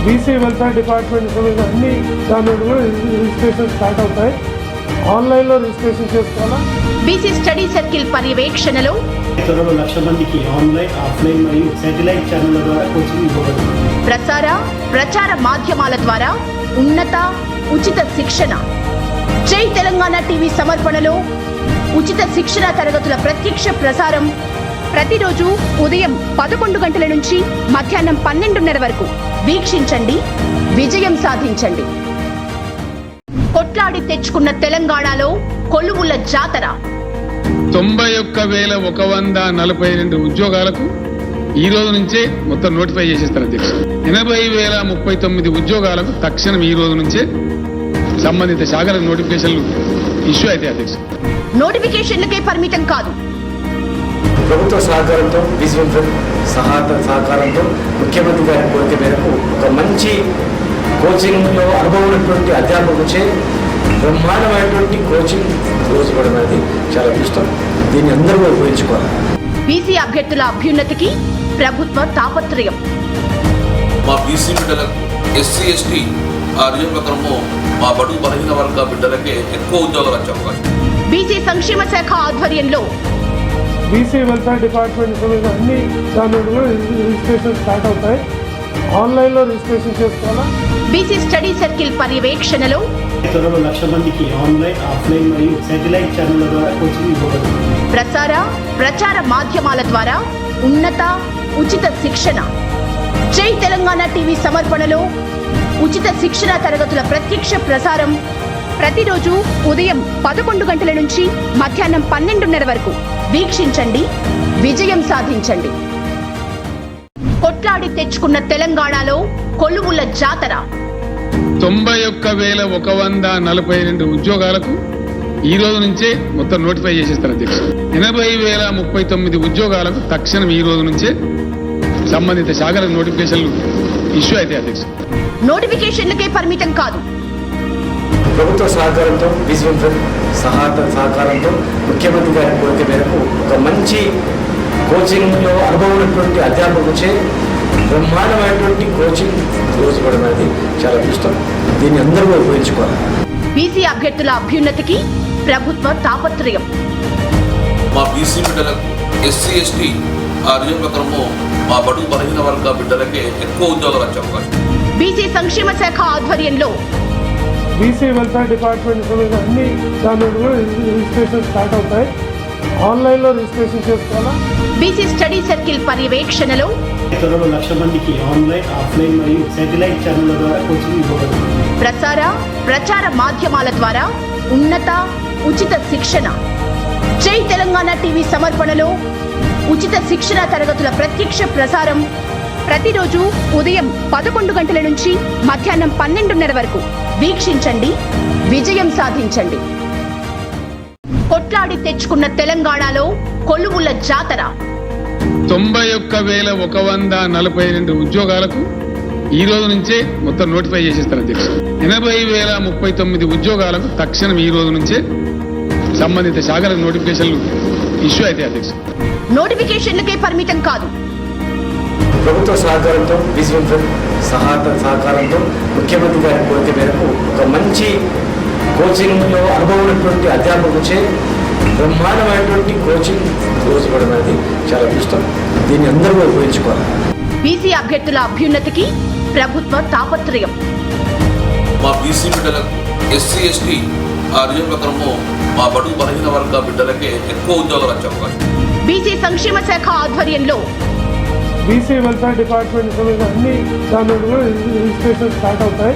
బీసీ వెల్ఫేర్ డిపార్ట్మెంట్ అన్ని దాని రిజిస్ట్రేషన్ స్టార్ట్ అవుతాయి. ఆన్లైన్లో రిజిస్ట్రేషన్ చేసుకోవాలా. బీసీ స్టడీ సర్కిల్ పర్యవేక్షణలో 1,00,000 మందికి ఆన్లైన్, ఆఫ్లైన్ మరియు శాటిలైట్ ఛానళ్ల ద్వారా కోచింగ్ ఇవ్వబడుతుంది. ప్రచార మాధ్యమాల ద్వారా ఉన్నత ఉచిత శిక్షణ. జై తెలంగాణ టీవీ సమర్పణలో ఉచిత శిక్షణ తరగతుల ప్రత్యక్ష ప్రసారం ప్రతిరోజు ఉదయం 11 గంటల నుంచి మధ్యాహ్నం 12:30 వరకు వీక్షించండి, విజయం సాధించండి. కొట్లాడి తెచ్చుకున్న తెలంగాణలో కొలువుల జాతర. 91,142 ఉద్యోగాలకు ఈ రోజు నుంచే మొత్తం నోటిఫై చేసేస్తారు అధ్యక్ష. 80,039 ఉద్యోగాలకు తక్షణం ఈ రోజు నుంచే సంబంధిత శాఖల నోటిఫికేషన్లు ఇష్యూ అయితే అధ్యక్ష. నోటిఫికేషన్లకే పరిమితం కాదు, ప్రభుత్వ సహకారంతో, విజయం సహకారంతో ముఖ్యమంత్రి గారి కోరిక మేరకు ఒక మంచి కోచింగ్లో అనుభవం ఉన్నటువంటి అధ్యాపకులచే బ్రహ్మాండమైనటువంటి కోచింగ్ రోజు కూడా అనేది చాలా ఇష్టం. దీన్ని అందరూ ఉపయోగించుకోవాలి. బీసీ అభ్యర్థుల అభ్యున్నతికి ప్రభుత్వ తాపత్రయం. మా బీసీ బిడ్డలకు, ఎస్సీ ఎస్టీ రిజర్వేషన్లో మా బడుగు బలహీన వర్గ బిడ్డలకే ఎక్కువ ఉద్యోగాలు వచ్చే అవకాశం. బీసీ సంక్షేమ శాఖ ఆధ్వర్యంలో బీసీ వెల్ఫేర్ డిపార్ట్మెంట్ అన్ని దాని రిజిస్ట్రేషన్ స్టార్ట్ అవుతాయి. ఆన్లైన్లో రిజిస్ట్రేషన్ చేసుకోవాలా. బీసీ స్టడీ సర్కిల్ పర్యవేక్షణలో త్వరలో 1,00,000 మందికి ఆన్లైన్, ఆఫ్లైన్ మరియు శాటిలైట్ ఛానళ్ల ద్వారా కోచింగ్ ఇవ్వబడుతుంది. ప్రచార మాధ్యమాల ద్వారా ఉన్నత ఉచిత శిక్షణ. జై తెలంగాణ టీవీ సమర్పణలో ఉచిత శిక్షణ తరగతుల ప్రత్యక్ష ప్రసారం ప్రతిరోజు ఉదయం 11 గంటల నుంచి మధ్యాహ్నం 12:30 వరకు వీక్షించండి, విజయం సాధించండి. కొట్లాడి తెచ్చుకున్న తెలంగాణలో కొలువుల జాతర. 91,142 ఉద్యోగాలకు ఈ రోజు నుంచే మొత్తం నోటిఫై చేసేస్తారు అధ్యక్ష. 80,039 ఉద్యోగాలకు తక్షణం ఈ రోజు నుంచే సంబంధిత శాఖలకు నోటిఫికేషన్లు ఇష్యూ అయితే అధ్యక్ష. నోటిఫికేషన్లకే పరిమితం కాదు, ప్రభుత్వ సహకారంతో విశ్వం సహకారంతో ముఖ్యమంత్రి గారి కోరిక మేరకు ఒక మంచి కోచింగ్లో అనుభవం ఉన్నటువంటి అధ్యాపకులచే బ్రహ్మాండమైనటువంటి కోచింగ్ రోజుపడడం అనేది చాలా ఇష్టం. దీన్ని అందరూ ఉపయోగించుకోవాలి. బీసీ అభ్యర్థుల అభ్యున్నతికి ప్రభుత్వ తాపత్రయం. మా బీసీ బిడ్డలకు ఎస్సీ ఎస్టీ ఆ రిజర్వ్ ప్రకారము మా బడుగు బలహీన వర్గ బిడ్డలకే ఎక్కువ ఉద్యోగాలు వచ్చే అవకాశం. బీసీ సంక్షేమ శాఖ ఆధ్వర్యంలో బీసీ వెల్ఫేర్ డిపార్ట్మెంట్ సంబంధించిన అన్ని దాని కూడా రిజిస్ట్రేషన్ స్టార్ట్ అవుతాయి. ఆన్లైన్లో రిజిస్ట్రేషన్ చేసుకోవాలా. బీసీ స్టడీ సర్కిల్ పర్యవేక్షణలో త్వరలో 1,00,000 మందికి ఆన్లైన్, ఆఫ్లైన్ మరియు శాటిలైట్ ఛానళ్ల ద్వారా కోచింగ్ ఇవ్వబడుతుంది. ప్రచార మాధ్యమాల ద్వారా ఉన్నత ఉచిత శిక్షణ. జై తెలంగాణ టీవీ సమర్పణలో ఉచిత శిక్షణ తరగతుల ప్రత్యక్ష ప్రసారం ప్రతిరోజు ఉదయం 11 గంటల నుంచి మధ్యాహ్నం 12:30 వరకు వీక్షించండి, విజయం సాధించండి. కొట్లాడి తెచ్చుకున్న తెలంగాణలో కొలువుల జాతర. 91,142 ఉద్యోగాలకు ఈ రోజు నుంచే మొత్తం నోటిఫై చేసేస్తారు అధ్యక్ష. 80,039 ఉద్యోగాలకు తక్షణం ఈ రోజు నుంచే సంబంధిత శాఖలకు నోటిఫికేషన్లు ఇష్యూ అయితే అధ్యక్ష. నోటిఫికేషన్లకే పరిమితం కాదు, ప్రభుత్వ సహకారంతో విశ్వం సహకారంతో ముఖ్యమంత్రి గారి కోరిక మేరకు ఒక మంచి కోచింగ్లో అనుభవం ఉన్నటువంటి అధ్యాపకులచే బ్రహ్మాండమైనటువంటి కోచింగ్ రోజుపడడం అనేది చాలా ఇష్టం. దీన్ని అందరూ ఉపయోగించుకోవాలి. బీసీ అభ్యర్థుల అభ్యున్నతికి ప్రభుత్వ తాపత్రయం. మా బీసీ బిడ్డలకు ఎస్సీ ఎస్టీ ఆ రిజర్వ్ ప్రకారము మా బడుగు బలహీన వర్గ బిడ్డలకే ఎక్కువ ఉద్యోగాలు వచ్చే అవకాశం. బీసీ సంక్షేమ శాఖ ఆధ్వర్యంలో బీసీ వెల్ఫేర్ డిపార్ట్మెంట్ సంబంధించిన అన్ని దాని కూడా రిజిస్ట్రేషన్ స్టార్ట్ అవుతాయి.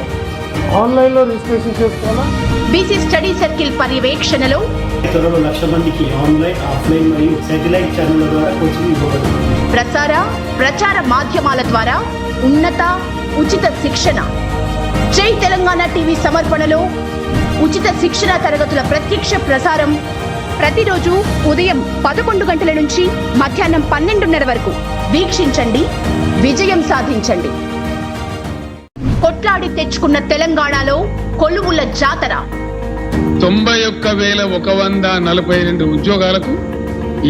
ఆన్లైన్లో రిజిస్ట్రేషన్ చేసుకోవాలా. బీసీ స్టడీ సర్కిల్ పర్యవేక్షణలో త్వరలో 1,00,000 మందికి ఆన్లైన్, ఆఫ్లైన్ మరియు శాటిలైట్ ఛానళ్ల ద్వారా కోచింగ్ ఇవ్వబడుతుంది. ప్రచార మాధ్యమాల ద్వారా ఉన్నత ఉచిత శిక్షణ. జై తెలంగాణ టీవీ సమర్పణలో ఉచిత శిక్షణ తరగతుల ప్రత్యక్ష ప్రసారం ప్రతిరోజు ఉదయం 11 గంటల నుంచి మధ్యాహ్నం 12:30 వరకు వీక్షించండి, విజయం సాధించండి. కొట్లాడి తెచ్చుకున్న తెలంగాణలో కొలువుల జాతర. 91,142 ఉద్యోగాలకు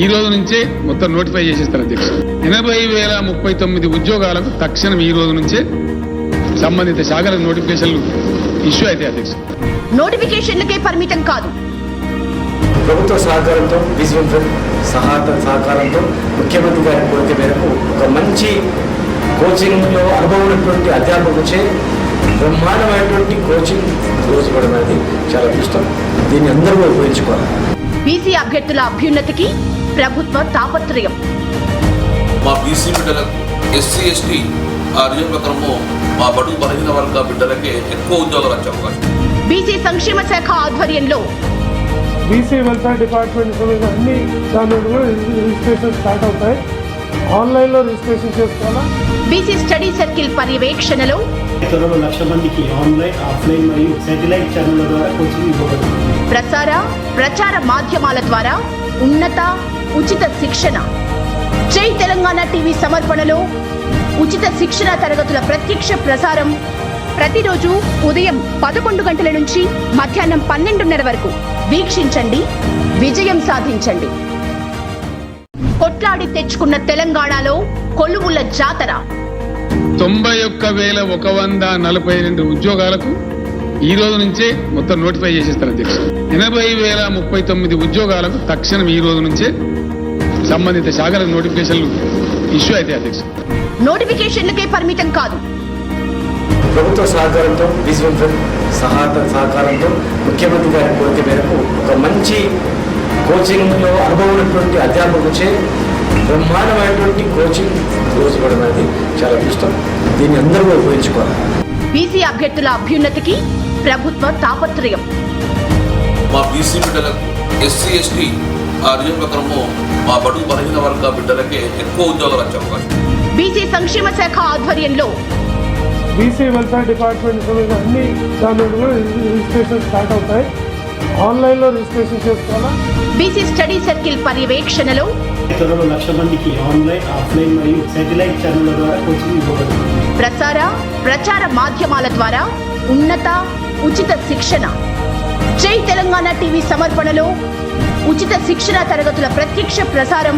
ఈ రోజు నుంచే మొత్తం నోటిఫై చేసేస్తారు అధ్యక్ష. 80,039 ఉద్యోగాలకు తక్షణం ఈ రోజు నుంచే సంబంధిత శాఖలకు నోటిఫికేషన్లు ఇష్యూ అయితే అధ్యక్ష. నోటిఫికేషన్లకే పరిమితం కాదు, ప్రభుత్వ సహకారంతో విశ్వం సహకారంతో ముఖ్యమంత్రి గారి కోరిక మేరకు ఒక మంచి కోచింగ్లో అనుభవం ఉన్నటువంటి అధ్యాపకులచే బ్రహ్మాండమైనటువంటి కోచింగ్ రోజుపడడం అనేది చాలా ఇష్టం. దీన్ని అందరూ ఉపయోగించుకోవాలి. బీసీ అభ్యర్థుల అభ్యున్నతికి ప్రభుత్వ తాపత్రయం. మా బీసీ బిడ్డలకు ఎస్సీ ఎస్టీ ఆ రిజర్వ్ ప్రకారము మా బడుగు బలహీన వర్గ బిడ్డలకే ఎక్కువ ఉద్యోగాలు వచ్చే అవకాశం. బీసీ సంక్షేమ శాఖ ఆధ్వర్యంలో బీసీ వెల్ఫేర్ డిపార్ట్మెంట్ సంబంధించిన అన్ని దాని కూడా రిజిస్ట్రేషన్ స్టార్ట్ అవుతాయి. ఆన్లైన్లో రిజిస్ట్రేషన్ చేసుకోవాలా. బీసీ స్టడీ సర్కిల్ పర్యవేక్షణలో త్వరలో 1,00,000 మందికి ఆన్లైన్, ఆఫ్లైన్ మరియు శాటిలైట్ ఛానళ్ల ద్వారా కోచింగ్ ఇవ్వబడుతుంది. ప్రచార మాధ్యమాల ద్వారా ఉన్నత ఉచిత శిక్షణ. జై తెలంగాణ టీవీ సమర్పణలో ఉచిత శిక్షణ తరగతుల ప్రత్యక్ష ప్రసారం ప్రతిరోజు ఉదయం 11 గంటల నుంచి మధ్యాహ్నం 12:30 వరకు వీక్షించండి, విజయం సాధించండి. కొట్లాడి తెచ్చుకున్న తెలంగాణలో కొలువుల జాతర. 91,142 ఉద్యోగాలకు ఈ రోజు నుంచే మొత్తం నోటిఫై చేసేస్తారు అధ్యక్ష. 80,039 ఉద్యోగాలకు తక్షణం ఈ రోజు నుంచే సంబంధిత శాఖలకు నోటిఫికేషన్లు ఇష్యూ అయితే అధ్యక్ష. నోటిఫికేషన్లకే పరిమితం కాదు, ప్రభుత్వ సహకారంతో విజువల్ ఫ్రంట్ సహకారంతో ముఖ్యమంత్రి గారి కోరిక మేరకు ఒక మంచి కోచింగ్లో అనుభవం ఉన్నటువంటి అధ్యాపకులచే బ్రహ్మాండమైనటువంటి కోచింగ్ రోజు ఇవ్వడం అనేది చాలా ఇష్టం. దీన్ని అందరూ ఉపయోగించుకోవాలి. బీసీ అభ్యర్థుల అభ్యున్నతికి ప్రభుత్వ తాపత్రయం. మా బీసీ బిడ్డలకు ఎస్సీ ఎస్టీ ఆ నియోజకవర్గంలో మా బడుగు బలహీన వర్గ బిడ్డలకే ఎక్కువ ఉద్యోగాలు వచ్చే అవకాశం. బీసీ సంక్షేమ శాఖ ఆధ్వర్యంలో బీసీ వెల్ఫేర్ డిపార్ట్మెంట్ సంబంధించిన అన్ని దాని రిజిస్ట్రేషన్ స్టార్ట్ అవుతాయి. ఆన్లైన్లో రిజిస్ట్రేషన్ చేసుకోవాలా. బీసీ స్టడీ సర్కిల్ పర్యవేక్షణలో త్వరలో 1,00,000 మందికి ఆన్లైన్, ఆఫ్లైన్ మరియు శాటిలైట్ ఛానళ్ల ద్వారా కోచింగ్ ఇవ్వబడుతుంది. ప్రచార మాధ్యమాల ద్వారా ఉన్నత ఉచిత శిక్షణ. జై తెలంగాణ టీవీ సమర్పణలో ఉచిత శిక్షణ తరగతుల ప్రత్యక్ష ప్రసారం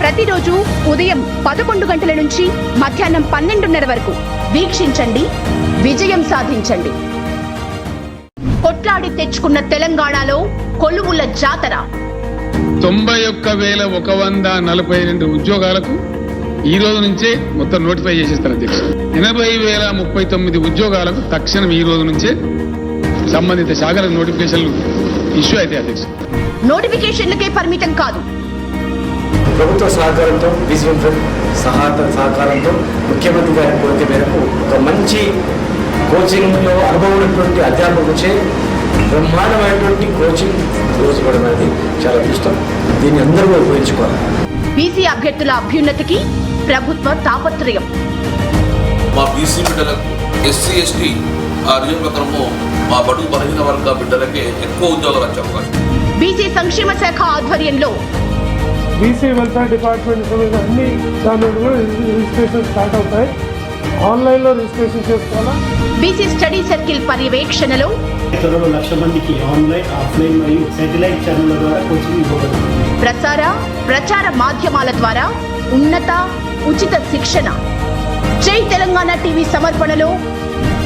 ప్రతిరోజు ఉదయం 11 గంటల నుంచి మధ్యాహ్నం 12:30 వరకు వీక్షించండి, విజయం సాధించండి. కొట్లాడి తెచ్చుకున్న తెలంగాణలో కొలువుల జాతర. 91,142 ఉద్యోగాలకు ఈ రోజు నుంచే మొత్తం నోటిఫై చేసేస్తారు అధ్యక్ష. 80,039 ఉద్యోగాలకు తక్షణం ఈ రోజు నుంచే సంబంధిత శాఖల నోటిఫికేషన్లు ఇష్యూ అయితే అధ్యక్ష. నోటిఫికేషన్లకే పరిమితం కాదు. ప్రభుత్వ సహకారంతో విజువల్ ఫ్రంట్ సహకారంతో ముఖ్యమంత్రి గారి కోరిక మేరకు ఒక మంచి కోచింగ్లో అనుభవం ఉన్నటువంటి అధ్యాపకులచే బ్రహ్మాండమైనటువంటి కోచింగ్ రోజు ఇవ్వడం అనేది చాలా ఇష్టం. దీన్ని అందరూ ఉపయోగించుకోవాలి. బీసీ అభ్యర్థుల అభ్యున్నతికి ప్రభుత్వ తాపత్రయం. మా బీసీ బిడ్డలకు ఎస్సీ ఎస్టీ ఆ నియోజకవర్గంలో మా బడుగు బలహీన వర్గ బిడ్డలకే ఎక్కువ ఉద్యోగాలు వచ్చే అవకాశం. బీసీ సంక్షేమ శాఖ ఆధ్వర్యంలో బీసీ వెల్ఫేర్ డిపార్ట్మెంట్ సంబంధించిన అన్ని దాని రిజిస్ట్రేషన్ స్టార్ట్ అవుతాయి. ఆన్లైన్లో రిజిస్ట్రేషన్ చేసుకోవాలా. బీసీ స్టడీ సర్కిల్ పర్యవేక్షణలో త్వరలో 1,00,000 మందికి ఆన్లైన్, ఆఫ్లైన్ మరియు శాటిలైట్ ఛానళ్ల ద్వారా కోచింగ్ ఇవ్వబడుతుంది. ప్రచార మాధ్యమాల ద్వారా ఉన్నత ఉచిత శిక్షణ. జై తెలంగాణ టీవీ సమర్పణలో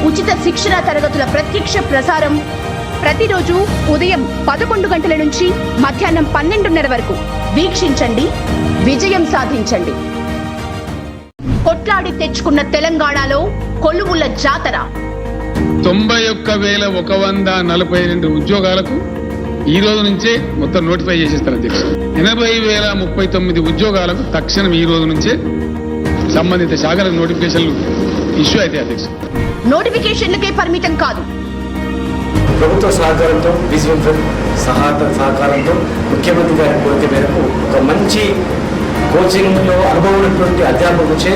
ఉచిత శిక్షణ తరగతుల ప్రత్యక్ష ప్రసారం ప్రతిరోజు ఉదయం 11 గంటల నుంచి మధ్యాహ్నం 12:30 వరకు వీక్షించండి, విజయం సాధించండి. కొట్లాడి తెచ్చుకున్న తెలంగాణలో కొలువుల జాతర. 91,142 ఉద్యోగాలకు ఈ రోజు నుంచే మొత్తం నోటిఫై చేసేస్తారు అధ్యక్ష. 80,039 ఉద్యోగాలకు తక్షణం ఈ రోజు నుంచే సంబంధిత శాఖల నోటిఫికేషన్లు ఇష్యూ అయితే అధ్యక్ష. నోటిఫికేషన్లకే పరిమితం కాదు. ప్రభుత్వ సహకారంతో విజువల్ ఫ్రంట్ సహకారంతో ముఖ్యమంత్రి గారి కోరిక మేరకు ఒక మంచి కోచింగ్లో అనుభవం ఉన్నటువంటి అధ్యాపకులచే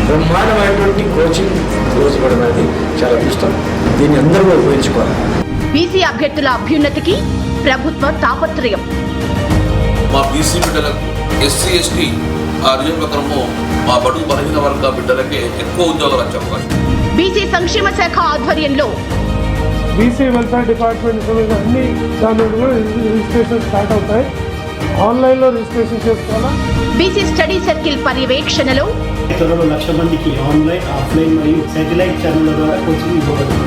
బ్రహ్మాండమైనటువంటి కోచింగ్ రోజు ఇవ్వడం అనేది చాలా ఇష్టం. దీన్ని అందరూ ఉపయోగించుకోవాలి. బీసీ అభ్యర్థుల అభ్యున్నతికి ప్రభుత్వ తాపత్రయం. మా బీసీ బిడ్డలకు ఎస్సీ ఎస్టీ ఆ నియోజకవర్గంలో మా బడుగు బలహీన వర్గ బిడ్డలకే ఎక్కువ ఉద్యోగాలు వచ్చే అవకాశం. బీసీ సంక్షేమ శాఖ ఆధ్వర్యంలో బీసీ వెల్ఫేర్ డిపార్ట్మెంట్ సంబంధించిన అన్ని దాని రిజిస్ట్రేషన్ స్టార్ట్ అవుతాయి. ఆన్లైన్లో రిజిస్ట్రేషన్ చేసుకోవాలా. బీసీ స్టడీ సర్కిల్ పర్యవేక్షణలో త్వరలో 1,00,000 మందికి ఆన్లైన్, ఆఫ్లైన్ మరియు శాటిలైట్ ఛానళ్ల ద్వారా కోచింగ్ ఇవ్వబడుతుంది.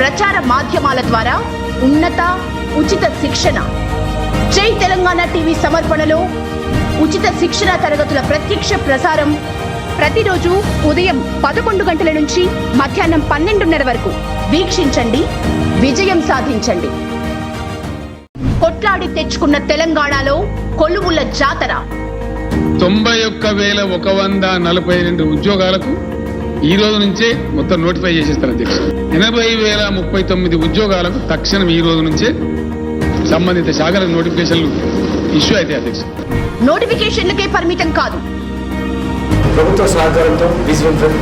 ప్రచార మాధ్యమాల ద్వారా ఉన్నత ఉచిత శిక్షణ. జై తెలంగాణ టీవీ సమర్పణలో ఉచిత శిక్షణ తరగతుల ప్రత్యక్ష ప్రసారం ప్రతిరోజు ఉదయం 11 గంటల నుంచి మధ్యాహ్నం 12:30 వరకు వీక్షించండి, విజయం సాధించండి. కొట్లాడి తెచ్చుకున్న తెలంగాణలో కొలువుల జాతర. 91,142 ఉద్యోగాలకు ఈ రోజు నుంచే మొత్తం నోటిఫై చేసేస్తారు అధ్యక్ష. 80,039 ఉద్యోగాలకు తక్షణం ఈ రోజు నుంచే సంబంధిత శాఖల నోటిఫికేషన్లు ఇష్యూ అయితే అధ్యక్ష. నోటిఫికేషన్లకే పరిమితం కాదు. ప్రభుత్వ సహకారంతో విజువల్ ఫ్రంట్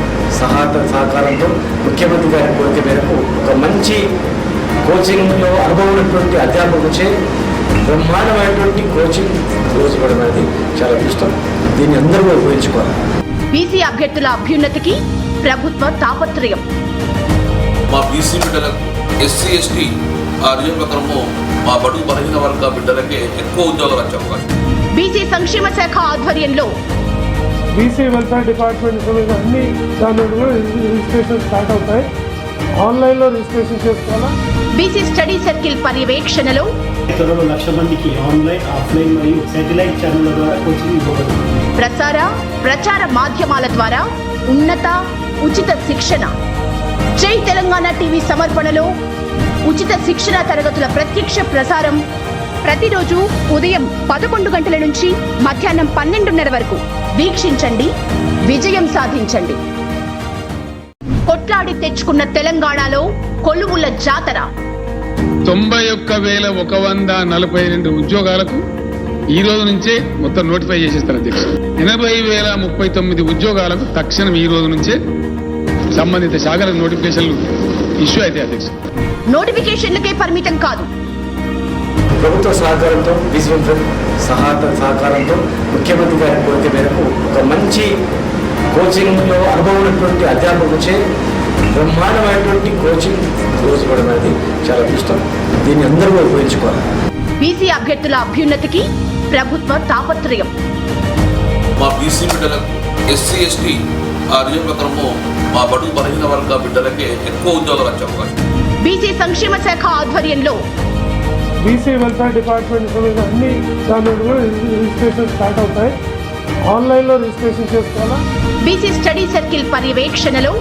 సహకారంతో ముఖ్యమంత్రి గారి కోరిక మేరకు ఒక మంచి కోచింగ్లో అనుభవం ఉన్నటువంటి అధ్యాపకులచే బ్రహ్మాండమైనటువంటి కోచింగ్ రోజు ఇవ్వడం అనేది చాలా ఇష్టం. దీన్ని అందరూ ఉపయోగించుకోవాలి. బీసీ అభ్యర్థుల అభ్యున్నతికి ప్రభుత్వ తాపత్రయం. మా బీసీ బిడ్డలకు ఎస్సీ ఎస్టీ ఆ నియోజకవర్గంలో మా బడుగు బలహీన వర్గ బిడ్డలకే ఎక్కువ ఉద్యోగాలు వచ్చే అవకాశం. బీసీ సంక్షేమ శాఖ ఆధ్వర్యంలో బీసీ వెల్ఫేర్ డిపార్ట్మెంట్ సంబంధించిన అన్ని దాని రిజిస్ట్రేషన్ స్టార్ట్ అవుతాయి. ఆన్లైన్లో రిజిస్ట్రేషన్ చేసుకోవాలా. బీసీ స్టడీ సర్కిల్ పర్యవేక్షణలో త్వరలో 1,00,000 మందికి ఆన్లైన్, ఆఫ్లైన్ మరియు శాటిలైట్ ఛానళ్ల ద్వారా కోచింగ్ ఇవ్వబడుతుంది. ప్రచార మాధ్యమాల ద్వారా ఉన్నత ఉచిత శిక్షణ. జై తెలంగాణ టీవీ సమర్పణలో ఉచిత శిక్షణ తరగతుల ప్రత్యక్ష ప్రసారం ప్రతిరోజు ఉదయం 11 గంటల నుంచి మధ్యాహ్నం 12:30 వరకు వీక్షించండి, విజయం సాధించండి. కొట్లాడి తెచ్చుకున్న తెలంగాణలో కొలువుల జాతర. 91,142 ఉద్యోగాలకు ఈ రోజు నుంచే మొత్తం నోటిఫై చేసేస్తారు అధ్యక్ష. 80,039 ఉద్యోగాలకు తక్షణం ఈ రోజు నుంచే సంబంధిత శాఖల నోటిఫికేషన్లు ఇష్యూ అయితే అధ్యక్ష. నోటిఫికేషన్లకే పరిమితం కాదు, ప్రభుత్వ సహకారంతో విశ్వం సహకారంతో ముఖ్యమంత్రి గారి కోరిక మేరకు ఒక మంచి కోచింగ్లో అనుభవం ఉన్నటువంటి అధ్యాపకులచే బ్రహ్మాండమైనటువంటి కోచింగ్ రోజు ఇవ్వడం అనేది చాలా ఇష్టం. దీన్ని అందరూ ఉపయోగించుకోవాలి. బీసీ అభ్యర్థుల అభ్యున్నతికి ప్రభుత్వ తాపత్రయం. మా బీసీ బిడ్డలకు ఎస్సీ ఎస్టీ రిజర్వ్ మా బడుగు బలహీన వర్గ బిడ్డలకే ఎక్కువ ఉద్యోగాలు వచ్చే అవకాశం. బీసీ సంక్షేమ శాఖ ఆధ్వర్యంలో బీసీ వెల్ఫేర్ డిపార్ట్మెంట్ సమేత అన్ని దాని రిజిస్ట్రేషన్ స్టార్ట్ అవుతాయి. ఆన్లైన్లో రిజిస్ట్రేషన్ చేసుకోవాలా. బీసీ స్టడీ సర్కిల్ పర్యవేక్షణలో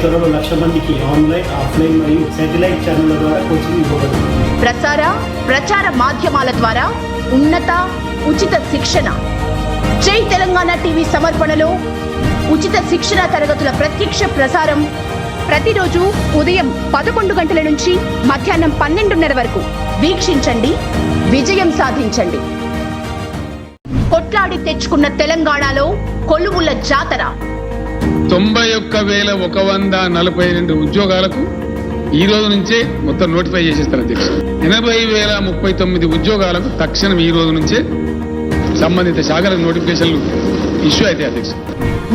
త్వరలో 1,00,000 మందికి ఆన్లైన్, ఆఫ్లైన్ మరియు శాటిలైట్ ఛానళ్ల ద్వారా కోచింగ్ ఇవ్వబడుతుంది. ప్రచార మాధ్యమాల ద్వారా ఉన్నత ఉచిత శిక్షణ. జై తెలంగాణ టీవీ సమర్పణలో ఉచిత శిక్షణ తరగతుల ప్రత్యక్ష ప్రసారం ప్రతిరోజు ఉదయం 11 గంటల నుంచి మధ్యాహ్నం 12:30 వరకు వీక్షించండి, విజయం సాధించండి. కొట్లాడి తెచ్చుకున్న తెలంగాణలో కొలువుల జాతర. 91,142 ఉద్యోగాలకు ఈ రోజు నుంచే మొత్తం నోటిఫై చేసేస్తారు అధ్యక్ష. 80,039 ఉద్యోగాలకు తక్షణం ఈ రోజు నుంచే సంబంధిత శాఖల నోటిఫికేషన్లు ఇష్యూ అయితే అధ్యక్ష.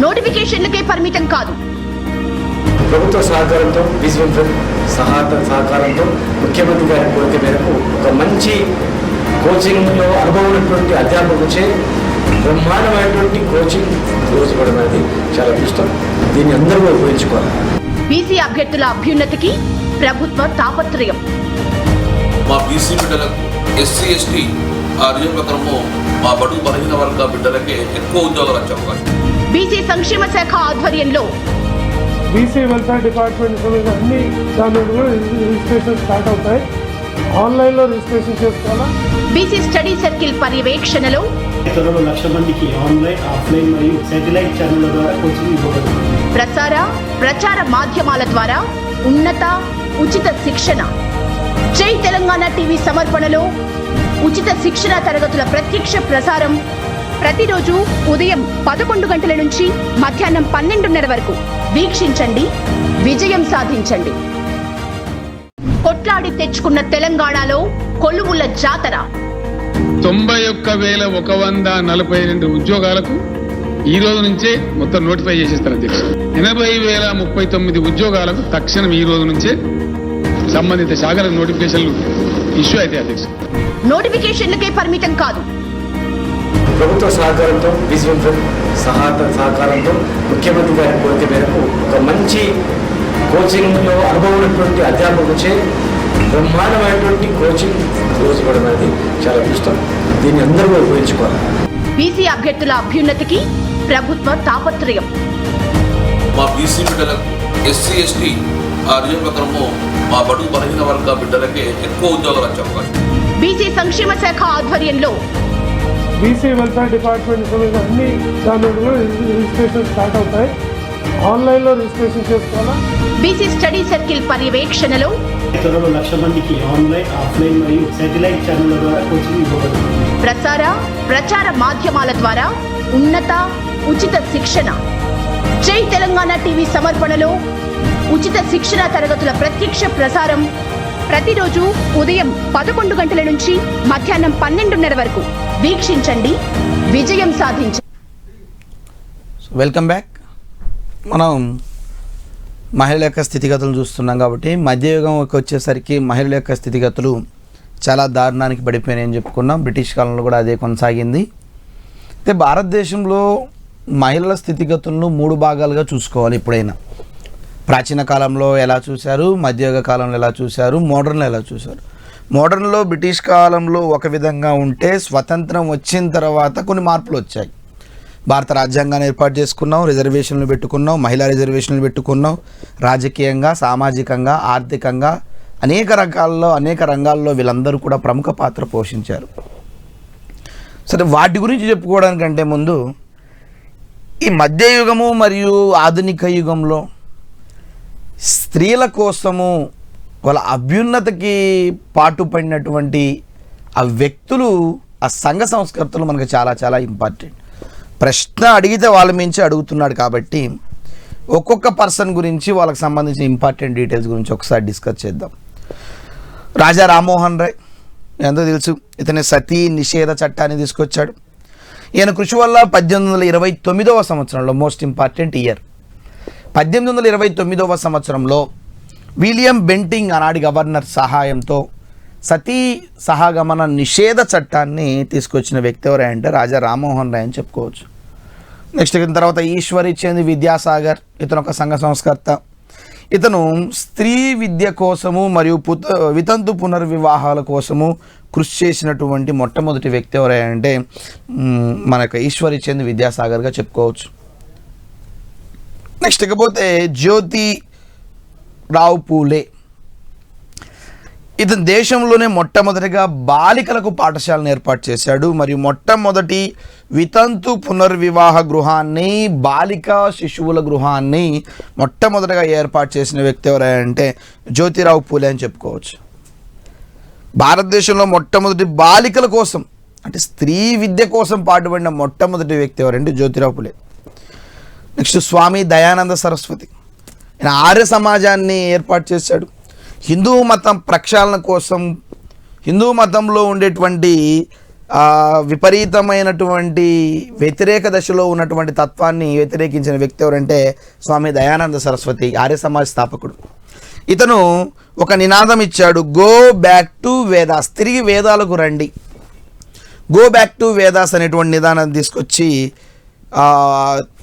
నోటిఫికేషన్లకే పరిమితం కాదు, ప్రభుత్వ సహకారంతో విశ్వం సహకారంతో ముఖ్యమంత్రి గారి కోరిక మేరకు ఒక మంచి కోచింగ్లో అనుభవం ఉన్నటువంటి అధ్యాపకులచే బ్రహ్మాండమైనటువంటి కోచింగ్ రోజు ఇవ్వడం అనేది చాలా ఇష్టం. దీన్ని అందరూ ఉపయోగించుకోవాలి. బీసీ అభ్యర్థుల అభ్యున్నతికి ప్రభుత్వ తాపత్రయం. మా బీసీ బిడ్డలకు ఎస్సీ ఎస్టీ రిజర్వ్ మా బడుగు బలహీన వర్గ బిడ్డలకే ఎక్కువ ఉద్యోగాలు వచ్చే అవకాశం. బీసీ సంక్షేమ శాఖ ఆధ్వర్యంలో బీసీ వెల్ఫేర్ డిపార్ట్మెంట్ సమేత అన్ని దాని రిజిస్ట్రేషన్ స్టార్ట్ అవుతాయి. ఆన్లైన్లో రిజిస్ట్రేషన్ చేసుకోవాలా. బీసీ స్టడీ సర్కిల్ పర్యవేక్షణలో త్వరలో 1,00,000 మందికి ఆన్లైన్, ఆఫ్లైన్ మరియు శాటిలైట్ ఛానళ్ల ద్వారా కోచింగ్ ఇవ్వబడుతుంది. ప్రచార మాధ్యమాల ద్వారా ఉన్నత ఉచిత శిక్షణ. జై తెలంగాణ టీవీ సమర్పణలో ఉచిత శిక్షణ తరగతుల ప్రత్యక్ష ప్రసారం ప్రతిరోజు ఉదయం 11 గంటల నుంచి మధ్యాహ్నం 12:30 వరకు వీక్షించండి, విజయం సాధించండి. కొట్లాడి తెచ్చుకున్న తెలంగాణలో కొలువుల జాతర. 91,142 ఉద్యోగాలకు ఈ రోజు నుంచే మొత్తం నోటిఫై చేసేస్తారు అధ్యక్ష. 80,039 ఉద్యోగాలకు తక్షణం ఈ రోజు నుంచే సంబంధిత శాఖల నోటిఫికేషన్లు ఇష్యూ అయితే అధ్యక్ష. నోటిఫికేషన్లకే పరిమితం కాదు, ప్రభుత్వ సహకారంతో విశ్వం సహకారంతో ముఖ్యమంత్రి గారి కోరిక మేరకు ఒక మంచి కోచింగ్లో అనుభవం ఉన్నటువంటి అధ్యాపకులచే బ్రహ్మాండమైనటువంటి కోచింగ్ రోజు ఇవ్వడం అనేది చాలా ఇష్టం. దీన్ని అందరూ ఉపయోగించుకోవాలి. బీసీ అభ్యర్థుల అభ్యున్నతికి ప్రభుత్వ తాపత్రయం. మా బీసీ బిడ్డలకు ఎస్సీ ఎస్టీ రిజర్వ్ మా బడుగు బలహీన వర్గ బిడ్డలకే ఎక్కువ ఉద్యోగాలు వచ్చే అవకాశం. బీసీ సంక్షేమ శాఖ ఆధ్వర్యంలో బీసీ వెల్ఫేర్ డిపార్ట్మెంట్ సమేత అన్ని దాని రిజిస్ట్రేషన్ స్టార్ట్ అవుతాయి. ఆన్లైన్లో రిజిస్ట్రేషన్ చేసుకోవాలా. బీసీ స్టడీ సర్కిల్ పర్యవేక్షణలో త్వరలో 1,00,000 మందికి ఆన్లైన్, ఆఫ్లైన్ మరియు శాటిలైట్ ఛానళ్ల ద్వారా కోచింగ్ ఇవ్వబడుతుంది. ప్రచార మాధ్యమాల ద్వారా ఉన్నత ఉచిత శిక్షణ. జై తెలంగాణ టీవీ సమర్పణలో ఉచిత శిక్షణ తరగతుల ప్రత్యక్ష ప్రసారం ప్రతిరోజు ఉదయం 11 గంటల నుంచి మధ్యాహ్నం 12:30 వరకు వీక్షించండి, విజయం సాధించండి. Welcome back. మనం మహిళల యొక్క స్థితిగతులు చూస్తున్నాం కాబట్టి మధ్యయుగంకి వచ్చేసరికి మహిళల యొక్క స్థితిగతులు చాలా దారుణానికి పడిపోయినాయని చెప్పుకున్నాం. బ్రిటిష్ కాలంలో కూడా అదే కొనసాగింది. అయితే భారతదేశంలో మహిళల స్థితిగతులను 3 భాగాలుగా చూసుకోవాలి. ఎప్పుడైనా ప్రాచీన కాలంలో ఎలా చూశారు, మధ్యయుగ కాలంలో ఎలా చూశారు, మోడర్న్లో ఎలా చూశారు. మోడర్న్లో బ్రిటిష్ కాలంలో ఒక విధంగా ఉంటే స్వతంత్రం వచ్చిన తర్వాత కొన్ని మార్పులు వచ్చాయి. భారత రాజ్యాంగాన్ని ఏర్పాటు చేసుకున్నాం, రిజర్వేషన్లు పెట్టుకున్నాం, మహిళా రిజర్వేషన్లు పెట్టుకున్నాం, రాజకీయంగా, సామాజికంగా, ఆర్థికంగా అనేక రంగాల్లో వీళ్ళందరూ కూడా ప్రముఖ పాత్ర పోషించారు. సరే, వాటి గురించి చెప్పుకోవడానికంటే ముందు ఈ మధ్యయుగము మరియు ఆధునిక యుగంలో స్త్రీల కోసము వాళ్ళ అభ్యున్నతికి పాటుపడినటువంటి ఆ వ్యక్తులు, ఆ సంఘ సంస్కర్తలు మనకు చాలా చాలా ఇంపార్టెంట్. ప్రశ్న అడిగితే వాళ్ళ మించి అడుగుతున్నాడు కాబట్టి ఒక్కొక్క పర్సన్ గురించి వాళ్ళకి సంబంధించిన ఇంపార్టెంట్ డీటెయిల్స్ గురించి ఒకసారి డిస్కస్ చేద్దాం. రాజా రామ్మోహన్ రాయ్ ఎంతో తెలుసు. ఇతని సతీ నిషేధ చట్టాన్ని తీసుకొచ్చాడు. ఈయన కృషి వల్ల 1829వ సంవత్సరంలో, మోస్ట్ ఇంపార్టెంట్ ఇయర్, 1829వ సంవత్సరంలో విలియం బెంటింగ్ ఆనాటి గవర్నర్ సహాయంతో సతీ సహగమన నిషేధ చట్టాన్ని తీసుకొచ్చిన వ్యక్తి ఎవరంటే రాజా రామ్మోహన్ రాయ్ అని చెప్పుకోవచ్చు. నెక్స్ట్ ఇతని తర్వాత ఈశ్వరి చంద్ విద్యాసాగర్, ఇతను ఒక సంఘ సంస్కర్త. ఇతను స్త్రీ విద్య కోసము మరియు వితంతు పునర్వివాహాల కోసము కృషి చేసినటువంటి మొట్టమొదటి వ్యక్తి ఎవరంటే మనకు ఈశ్వరి చంద్ విద్యాసాగర్గా చెప్పుకోవచ్చు. నెక్స్ట్ ఇకపోతే జ్యోతి రావు పూలే. ఇతను దేశంలోనే మొట్టమొదటిగా బాలికలకు పాఠశాలను ఏర్పాటు చేశాడు మరియు మొట్టమొదటి వితంతు పునర్వివాహ గృహాన్ని, బాలికా శిశువుల గృహాన్ని మొట్టమొదటిగా ఏర్పాటు చేసిన వ్యక్తి ఎవరంటే జ్యోతిరావు పూలే అని చెప్పుకోవచ్చు. భారతదేశంలో మొట్టమొదటి బాలికల కోసం, అంటే స్త్రీ విద్య కోసం పాటుపడిన మొట్టమొదటి వ్యక్తి ఎవరంటే జ్యోతిరావు పూలే. నెక్స్ట్ స్వామి దయానంద సరస్వతి. ఆయన ఆర్య సమాజాన్ని ఏర్పాటు చేశాడు. హిందూ మతం ప్రక్షాళన కోసం, హిందూ మతంలో ఉండేటువంటి విపరీతమైనటువంటి వ్యతిరేక దశలో ఉన్నటువంటి తత్వాన్ని వ్యతిరేకించిన వ్యక్తి ఎవరంటే స్వామి దయానంద సరస్వతి, ఆర్య సమాజ్ స్థాపకుడు. ఇతను ఒక నినాదం ఇచ్చాడు, గో బ్యాక్ టు వేదాస్, తిరిగి వేదాలకు రండి. గో బ్యాక్ టు వేదాస్ అనేటువంటి నిదానాన్ని తీసుకొచ్చి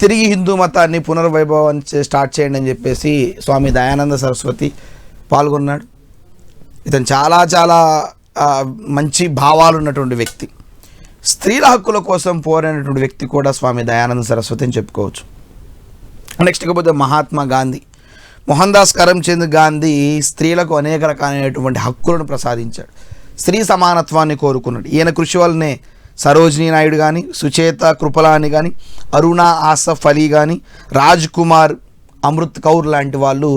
తిరిగి హిందూ మతాన్ని పునర్వైభవం స్టార్ట్ చేయండి అని చెప్పేసి స్వామి దయానంద సరస్వతి పాల్గొన్నాడు. ఇతను చాలా చాలా మంచి భావాలు ఉన్నటువంటి వ్యక్తి. స్త్రీల హక్కుల కోసం పోరాడినటువంటి వ్యక్తి కూడా స్వామి దయానంద సరస్వతి అని చెప్పుకోవచ్చు. నెక్స్ట్ ఇకపోతే మహాత్మా గాంధీ. మోహన్ దాస్ కరమ్చంద్ గాంధీ స్త్రీలకు అనేక రకాలైనటువంటి హక్కులను ప్రసాదించాడు. స్త్రీ సమానత్వాన్ని కోరుకున్నాడు. ఈయన కృషి వల్లనే సరోజినీ నాయుడు కానీ, సుచేత కృపలాని కానీ, అరుణా ఆసఫ్ అలీ కానీ, రాజ్ కుమార్, అమృత్ కౌర్ లాంటి వాళ్ళు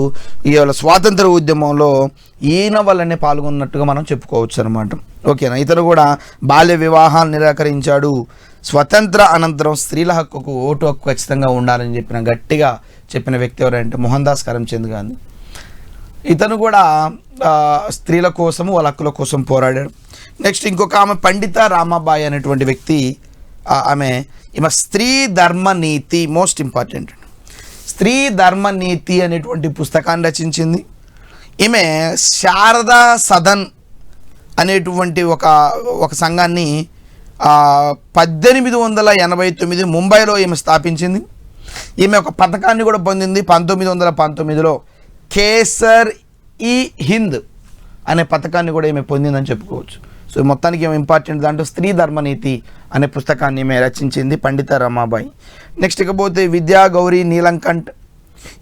ఇవాళ స్వాతంత్ర ఉద్యమంలో ఈయన వల్లనే పాల్గొన్నట్టుగా మనం చెప్పుకోవచ్చు అనమాట. ఓకేనా. ఇతను కూడా బాల్య వివాహాలు నిరాకరించాడు. స్వతంత్ర అనంతరం స్త్రీల హక్కుకు ఓటు హక్కు ఖచ్చితంగా ఉండాలని గట్టిగా చెప్పిన వ్యక్తి ఎవరంటే మోహన్ దాస్ కరమ్చంద్ గాంధీ. ఇతను కూడా స్త్రీల కోసము, వాళ్ళ హక్కుల కోసం పోరాడాడు. నెక్స్ట్ ఇంకొక ఆమె పండిత రామాబాయి అనేటువంటి వ్యక్తి. ఈమె స్త్రీ ధర్మ నీతి, మోస్ట్ ఇంపార్టెంట్, స్త్రీ ధర్మ నీతి అనేటువంటి పుస్తకాన్ని రచించింది. ఈమె శారదా సదన్ అనేటువంటి ఒక సంఘాన్ని 1889 ముంబైలో ఈమె స్థాపించింది. ఈమె ఒక పథకాన్ని కూడా పొందింది 1919లో. కేసర్ ఈ హింద్ అనే పథకాన్ని కూడా ఈమె పొందిందని చెప్పుకోవచ్చు. సో మొత్తానికి ఏమో ఇంపార్టెంట్ దాంట్లో స్త్రీ ధర్మనీతి అనే పుస్తకాన్ని ఈమె రచించింది పండిత రమాబాయి. నెక్స్ట్ ఇకపోతే విద్యా గౌరీ నీలంకంఠ్.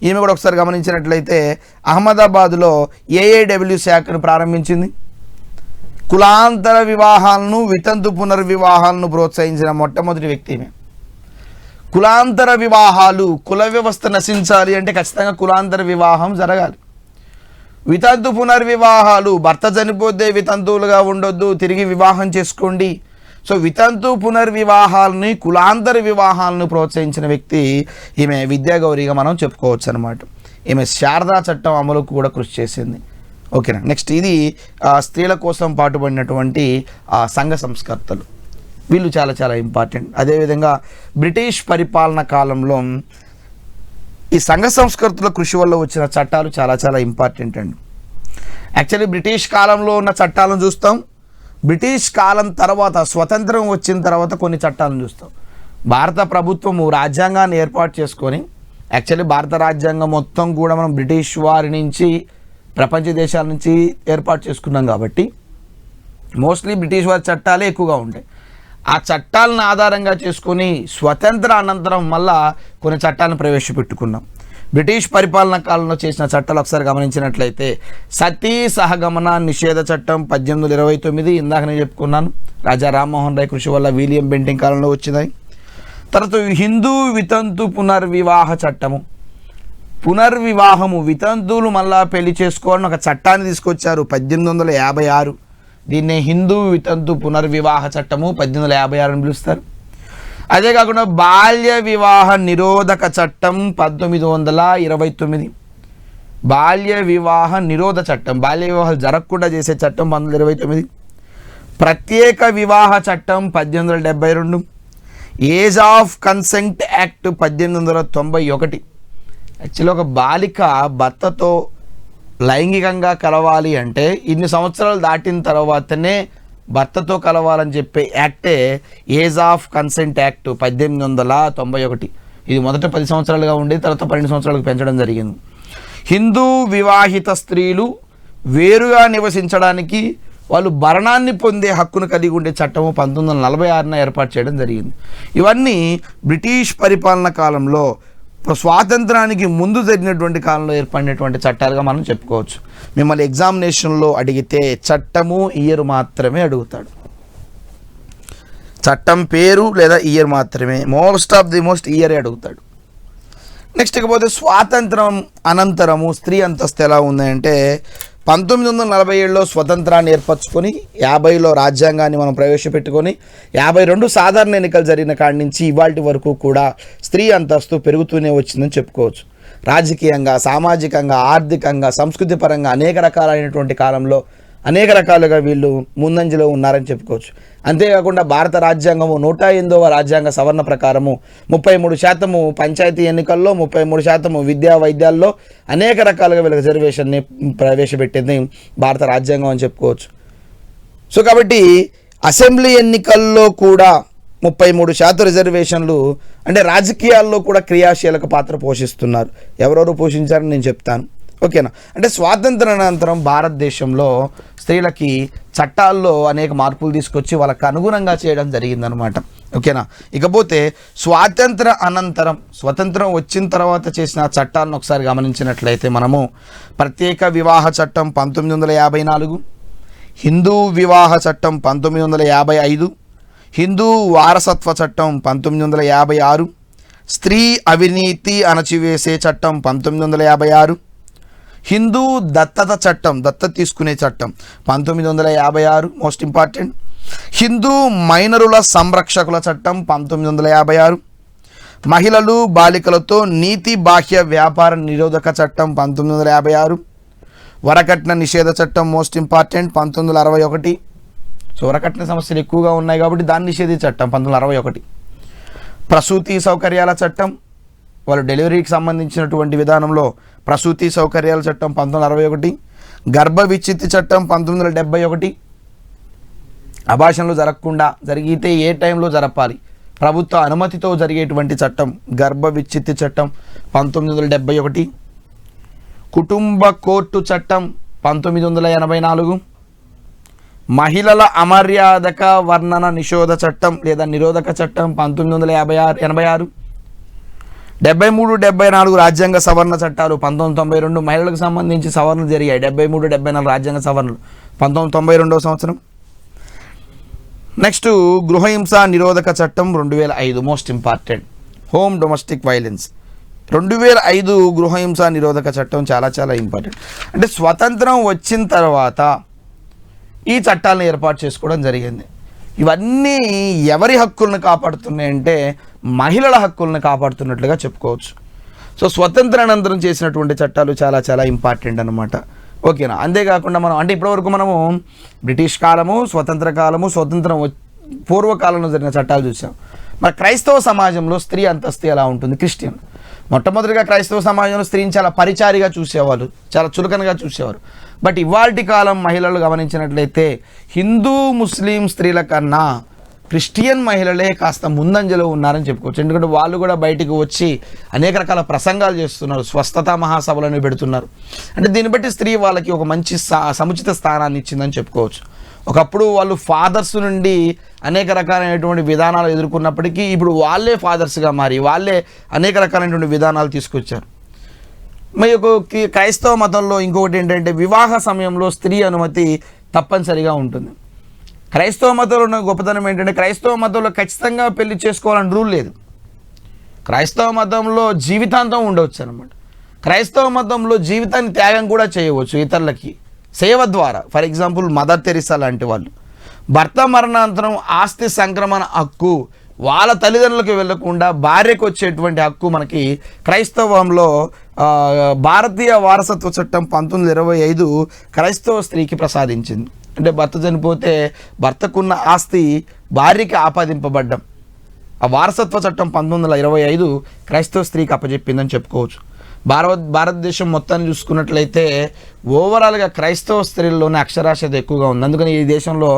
ఈమె కూడా ఒకసారి గమనించినట్లయితే అహ్మదాబాద్లో ఏఏడబ్ల్యూ శాఖను ప్రారంభించింది. కులాంతర వివాహాలను, వితంతు పునర్వివాహాలను ప్రోత్సహించిన మొట్టమొదటి వ్యక్తి ఈమె. కులాంతర వివాహాలు, కుల వ్యవస్థ నశించాలి అంటే ఖచ్చితంగా కులాంతర వివాహం జరగాలి. వితంతు పునర్వివాహాలు, భర్త చనిపోతే వితంతువులుగా ఉండొద్దు, తిరిగి వివాహం చేసుకోండి. సో వితంతు పునర్వివాహాలని, కులాంతర వివాహాలను ప్రోత్సహించిన వ్యక్తి ఈమె విద్యాగౌరిగా మనం చెప్పుకోవచ్చు అనమాట. ఈమె శారదా చట్టం అమలుకు కూడా కృషి చేసింది. ఓకేనా. నెక్స్ట్ ఇది స్త్రీల కోసం పాటుపడినటువంటి సంఘ సంస్కర్తలు. వీళ్ళు చాలా చాలా ఇంపార్టెంట్. అదేవిధంగా బ్రిటిష్ పరిపాలన కాలంలో ఈ సంఘ సంస్కృతుల కృషి వల్ల వచ్చిన చట్టాలు చాలా చాలా ఇంపార్టెంట్ అండి. యాక్చువల్లీ బ్రిటిష్ కాలంలో ఉన్న చట్టాలను చూస్తాం, బ్రిటిష్ కాలం తర్వాత స్వతంత్రం వచ్చిన తర్వాత కొన్ని చట్టాలను చూస్తాం. భారత ప్రభుత్వము రాజ్యాంగాన్ని ఏర్పాటు చేసుకొని, యాక్చువల్లీ భారత రాజ్యాంగం మొత్తం కూడా మనం బ్రిటిష్ వారి నుంచి, ప్రపంచ దేశాల నుంచి ఏర్పాటు చేసుకున్నాం కాబట్టి మోస్ట్లీ బ్రిటిష్ వారి చట్టాలే ఎక్కువగా ఉంటాయి. ఆ చట్టాలను ఆధారంగా చేసుకొని స్వతంత్ర అనంతరం మళ్ళా కొన్ని చట్టాలను ప్రవేశపెట్టుకున్నాం. బ్రిటిష్ పరిపాలన కాలంలో చేసిన చట్టాలు ఒకసారి గమనించినట్లయితే సతీ సహగమన నిషేధ చట్టం 1829, ఇందాక నేను చెప్పుకున్నాను, రాజా రామ్మోహన్ రాయ్ కృషి వల్ల విలియం బెంటింగ్ కాలంలో వచ్చింది. తర్వాత హిందూ వితంతు పునర్వివాహ చట్టము, పునర్వివాహము వితంతువులు మళ్ళా పెళ్లి చేసుకోవాలని ఒక చట్టాన్ని తీసుకొచ్చారు 1856. దీన్నే హిందూ వితంతు పునర్వివాహ చట్టము 1856 అని పిలుస్తారు. అదే కాకుండా బాల్య వివాహ నిరోధక చట్టం 1929. బాల్య వివాహ నిరోధ చట్టం, బాల్య వివాహాలు జరగకుండా చేసే చట్టం 1929. ప్రత్యేక వివాహ చట్టం 1872. Age of consent act 1891. Actually ఒక బాలిక భర్తతో లైంగికంగా కలవాలి అంటే ఇన్ని సంవత్సరాలు దాటిన తర్వాతనే భర్తతో కలవాలని చెప్పే యాక్టే ఏజ్ ఆఫ్ కన్సెంట్ యాక్ట్ 1891. ఇది మొదట 10 సంవత్సరాలుగా ఉండేది, తర్వాత 12 సంవత్సరాలకు పెంచడం జరిగింది. హిందూ వివాహిత స్త్రీలు వేరుగా నివసించడానికి వాళ్ళు భరణాన్ని పొందే హక్కును కలిగి ఉండే చట్టము 1946 ఏర్పాటు చేయడం జరిగింది. ఇవన్నీ బ్రిటిష్ పరిపాలన కాలంలో స్వాతంత్రానికి ముందు జరిగినటువంటి కాలంలో ఏర్పడినటువంటి చట్టాలుగా మనం చెప్పుకోవచ్చు. మిమ్మల్ని ఎగ్జామినేషన్లో అడిగితే చట్టము ఇయర్ మాత్రమే అడుగుతాడు. చట్టం పేరు లేదా ఇయర్ మాత్రమే, మోస్ట్ ఆఫ్ ది మోస్ట్ ఇయరే అడుగుతాడు. నెక్స్ట్ ఇకపోతే స్వాతంత్రం అనంతరము స్త్రీ అంతస్తు ఎలా ఉందంటే 1947లో స్వతంత్రాన్ని ఏర్పరచుకొని 50లో రాజ్యాంగాన్ని మనం ప్రవేశపెట్టుకొని 52 సాధారణ ఎన్నికలు జరిగిన కాడి నుంచి ఇవాల్టి వరకు కూడా స్త్రీ అంతస్తు పెరుగుతూనే వచ్చిందని చెప్పుకోవచ్చు. రాజకీయంగా, సామాజికంగా, ఆర్థికంగా, సంస్కృతి పరంగా అనేక రకాలైనటువంటి కాలంలో అనేక రకాలుగా వీళ్ళు ముందంజలో ఉన్నారని చెప్పుకోవచ్చు. అంతేకాకుండా భారత రాజ్యాంగము 108వ రాజ్యాంగ సవరణ ప్రకారము 33% పంచాయతీ ఎన్నికల్లో, 33% విద్యా వైద్యాల్లో అనేక రకాలుగా వీళ్ళకి రిజర్వేషన్ని ప్రవేశపెట్టింది భారత రాజ్యాంగం అని చెప్పుకోవచ్చు. సో కాబట్టి అసెంబ్లీ ఎన్నికల్లో కూడా 33% రిజర్వేషన్లు, అంటే రాజకీయాల్లో కూడా క్రియాశీలక పాత్ర పోషిస్తున్నారు. ఎవరెవరు పోషించారని నేను చెప్తాను, ఓకేనా. అంటే స్వాతంత్రానంతరం భారతదేశంలో స్త్రీలకి చట్టాల్లో అనేక మార్పులు తీసుకొచ్చి వాళ్ళకి అనుగుణంగా చేయడం జరిగిందనమాట, ఓకేనా. ఇకపోతే స్వాతంత్ర అనంతరం, స్వతంత్రం వచ్చిన తర్వాత చేసిన చట్టాలను ఒకసారి గమనించినట్లయితే మనము ప్రత్యేక వివాహ చట్టం 1954, హిందూ వివాహ చట్టం 1955, హిందూ వారసత్వ చట్టం 1956, స్త్రీ అవినీతి అణచివేసే చట్టం 1956, హిందూ దత్తత చట్టం, దత్తత తీసుకునే చట్టం 1956 మోస్ట్ ఇంపార్టెంట్, హిందూ మైనరుల సంరక్షకుల చట్టం 1956, మహిళలు బాలికలతో నీతి బాహ్య వ్యాపార నిరోధక చట్టం 1956, వరకట్న నిషేధ చట్టం మోస్ట్ ఇంపార్టెంట్ 1961. సో వరకట్న సమస్యలు ఎక్కువగా ఉన్నాయి కాబట్టి దాన్ని నిషేధించే చట్టం 1961. ప్రసూతి సౌకర్యాల చట్టం, వాళ్ళు డెలివరీకి సంబంధించినటువంటి విధానంలో ప్రసూతి సౌకర్యాల చట్టం 1961, గర్భ విచ్ఛిత్తి చట్టం 1971, అభాషణలు జరగకుండా, జరిగితే ఏ టైంలో జరపాలి, ప్రభుత్వ అనుమతితో జరిగేటువంటి చట్టం గర్భ విచ్ఛిత్తి చట్టం 1971, కుటుంబ కోర్టు చట్టం 1984, మహిళల అమర్యాదక వర్ణన నిషేధ చట్టం లేదా నిరోధక చట్టం 1986, 73, 74 రాజ్యాంగ సవరణ చట్టాలు 1992, మహిళలకు సంబంధించి సవరణలు జరిగాయి 73, 74 రాజ్యాంగ సవరణలు 1992వ సంవత్సరం. నెక్స్ట్ గృహహింస నిరోధక చట్టం 2005 most important, home domestic violence 2005 గృహహింస నిరోధక చట్టం చాలా చాలా ఇంపార్టెంట్. అంటే స్వతంత్రం వచ్చిన తర్వాత ఈ చట్టాలను ఏర్పాటు చేసుకోవడం జరిగింది. ఇవన్నీ ఎవరి హక్కులను కాపాడుతున్నాయంటే మహిళల హక్కులను కాపాడుతున్నట్లుగా చెప్పుకోవచ్చు. సో స్వతంత్రానంతరం చేసినటువంటి చట్టాలు చాలా చాలా ఇంపార్టెంట్ అనమాట, ఓకేనా. అంతేకాకుండా మనం అంటే ఇప్పటివరకు మనము బ్రిటిష్ కాలము, స్వతంత్ర కాలము, స్వతంత్రం పూర్వకాలంలో జరిగిన చట్టాలు చూసాం. మరి క్రైస్తవ సమాజంలో స్త్రీ అంతస్తు ఎలా ఉంటుంది? క్రిస్టియన్ మొట్టమొదటిగా క్రైస్తవ సమాజంలో స్త్రీని చాలా పరిచారిగా చూసేవాళ్ళు, చాలా చులకనగా చూసేవారు. బట్ ఇవాల్టి కాలం మహిళలు గమనించినట్లయితే హిందూ ముస్లిం స్త్రీల కన్నా క్రిస్టియన్ మహిళలే కాస్త ముందంజలో ఉన్నారని చెప్పుకోవచ్చు. ఎందుకంటే వాళ్ళు కూడా బయటికి వచ్చి అనేక రకాల ప్రసంగాలు చేస్తున్నారు, స్వస్థత మహాసభలను పెడుతున్నారు. అంటే దీన్ని బట్టి స్త్రీ వాళ్ళకి ఒక మంచి సముచిత స్థానాన్ని ఇచ్చిందని చెప్పుకోవచ్చు. ఒకప్పుడు వాళ్ళు ఫాదర్స్ నుండి అనేక రకాలైనటువంటి విధానాలు ఎదుర్కొన్నప్పటికీ ఇప్పుడు వాళ్ళే ఫాదర్స్గా మారి వాళ్ళే అనేక రకాలైనటువంటి విధానాలు తీసుకొచ్చారు. మరి క్రైస్తవ మతంలో ఇంకొకటి ఏంటంటే వివాహ సమయంలో స్త్రీ అనుమతి తప్పనిసరిగా ఉంటుంది. క్రైస్తవ మతంలో ఉన్న గొప్పతనం ఏంటంటే క్రైస్తవ మతంలో ఖచ్చితంగా పెళ్లి చేసుకోవాలని రూల్ లేదు. క్రైస్తవ మతంలో జీవితాంతం ఉండవచ్చు అన్నమాట. క్రైస్తవ మతంలో జీవితాన్ని త్యాగం కూడా చేయవచ్చు ఇతరులకి సేవ ద్వారా. ఫర్ ఎగ్జాంపుల్ మదర్ తెరిసా లాంటి వాళ్ళు భర్త మరణాంతరం ఆస్తి సంక్రమణ హక్కు వాళ్ళ తల్లిదండ్రులకు వెళ్లకుండా భార్యకు వచ్చేటువంటి హక్కు మనకి క్రైస్తవంలో భారతీయ వారసత్వ చట్టం 1925 క్రైస్తవ స్త్రీకి ప్రసాదించింది. అంటే భర్త చనిపోతే భర్తకున్న ఆస్తి భార్యకి ఆపాదింపబడ్డం ఆ వారసత్వ చట్టం 1925 క్రైస్తవ స్త్రీకి అప్పచెప్పిందని చెప్పుకోవచ్చు. భారతదేశం మొత్తాన్ని చూసుకున్నట్లయితే ఓవరాల్గా క్రైస్తవ స్త్రీల్లోనే అక్షరాస్యత ఎక్కువగా ఉంది. అందుకని ఈ దేశంలో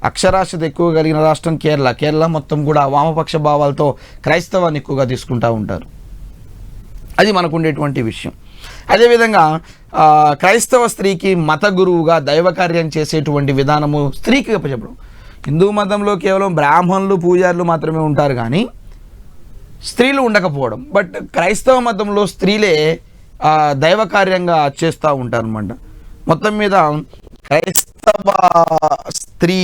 అక్షరాస్యత ఎక్కువ కలిగిన రాష్ట్రం కేరళ మొత్తం కూడా వామపక్ష భావాలతో క్రైస్తవాన్ని ఎక్కువగా తీసుకుంటూ ఉంటారు. అది మనకు ఉండేటువంటి విషయం. అదేవిధంగా క్రైస్తవ స్త్రీకి మత గురువుగా దైవకార్యం చేసేటువంటి విధానము స్త్రీకి చెప్పడం. హిందూ మతంలో కేవలం బ్రాహ్మణులు పూజారులు మాత్రమే ఉంటారు కానీ స్త్రీలు ఉండకపోవడం. బట్ క్రైస్తవ మతంలో స్త్రీలే దైవకార్యంగా చేస్తూ ఉంటారు అన్నమాట. మొత్తం మీద క్రైస్తవ స్త్రీ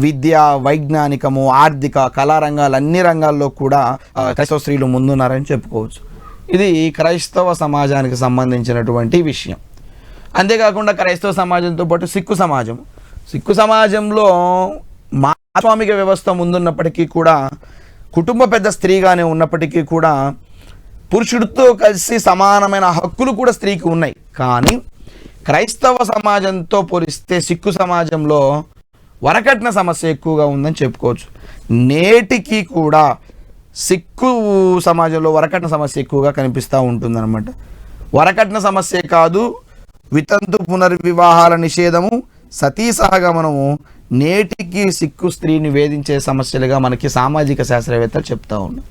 విద్య, వైజ్ఞానికము, ఆర్థిక, కళారంగాలు అన్ని రంగాల్లో కూడా క్రైస్తవ స్త్రీలు ముందున్నారని చెప్పుకోవచ్చు. ఇది క్రైస్తవ సమాజానికి సంబంధించినటువంటి విషయం. అంతేకాకుండా క్రైస్తవ సమాజంతో పాటు సిక్కు సమాజంలో మాస్వామిక వ్యవస్థ ముందున్నప్పటికీ కూడా కుటుంబ పెద్ద స్త్రీగానే ఉన్నప్పటికీ కూడా పురుషుడితో కలిసి సమానమైన హక్కులు కూడా స్త్రీకి ఉన్నాయి. కానీ క్రైస్తవ సమాజంతో పోలిస్తే సిక్కు సమాజంలో వరకట్న సమస్య ఎక్కువగా ఉందని చెప్పుకోవచ్చు. నేటికి కూడా సిక్కు సమాజంలో వరకట్న సమస్య ఎక్కువగా కనిపిస్తూ ఉంటుందన్నమాట. వరకట్న సమస్యే కాదు, వితంతు పునర్వివాహాల నిషేధము, సతీ సహగమనము నేటికి సిక్కు స్త్రీని వేధించే సమస్యలుగా మనకి సామాజిక శాస్త్రవేత్తలు చెప్తా ఉన్నారు.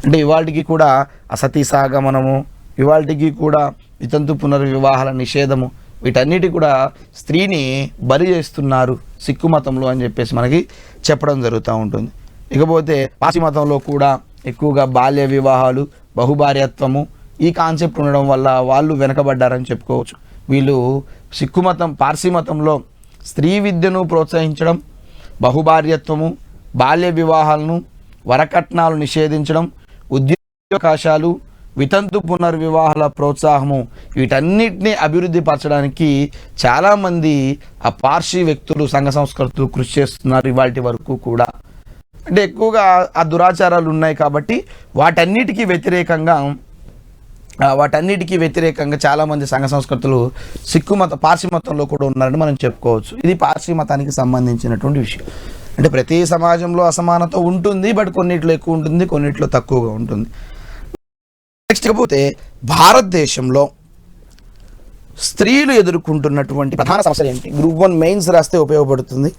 అంటే ఇవాళకి కూడా అసతీ సహగమనము, ఇవాళకి కూడా వితంతు పునర్వివాహాల నిషేధము, వీటన్నిటి కూడా స్త్రీని బలి చేస్తున్నారు సిక్కు మతంలో అని చెప్పేసి మనకి చెప్పడం జరుగుతూ ఉంటుంది. ఇకపోతే పార్సీ మతంలో కూడా ఎక్కువగా బాల్య వివాహాలు, బహుభార్యత్వము ఈ కాన్సెప్ట్ ఉండడం వల్ల వాళ్ళు వెనకబడ్డారని చెప్పుకోవచ్చు. వీళ్ళు సిక్కు మతం, పార్సీ మతంలో స్త్రీ విద్యను ప్రోత్సహించడం, బహుభార్యత్వము, బాల్య వివాహాలను, వరకట్నాలు నిషేధించడం, ఉద్యోగావకాశాలు, వితంతు పునర్వివాహాల ప్రోత్సాహము వీటన్నిటిని అభివృద్ధి పరచడానికి చాలామంది ఆ పార్సీ వ్యక్తులు, సంఘ సంస్కృతులు కృషి చేస్తున్నారు ఇవాటి వరకు కూడా. అంటే ఎక్కువగా ఆ దురాచారాలు ఉన్నాయి కాబట్టి వాటన్నిటికీ వ్యతిరేకంగా చాలామంది సంఘ సంస్కృతులు పార్సీ మతంలో కూడా ఉన్నారని మనం చెప్పుకోవచ్చు. ఇది పార్సీ మతానికి సంబంధించినటువంటి విషయం. అంటే ప్రతి సమాజంలో అసమానత ఉంటుంది, బట్ కొన్నిట్లో ఎక్కువ ఉంటుంది, కొన్నిట్లో తక్కువగా ఉంటుంది. నెక్స్ట్ పోతే భారతదేశంలో స్త్రీలు ఎదుర్కొంటున్నటువంటి ప్రధాన సమస్యలు ఏంటి? గ్రూప్ 1 మెయిన్స్ రాస్తే ఉపయోగపడుతుంది.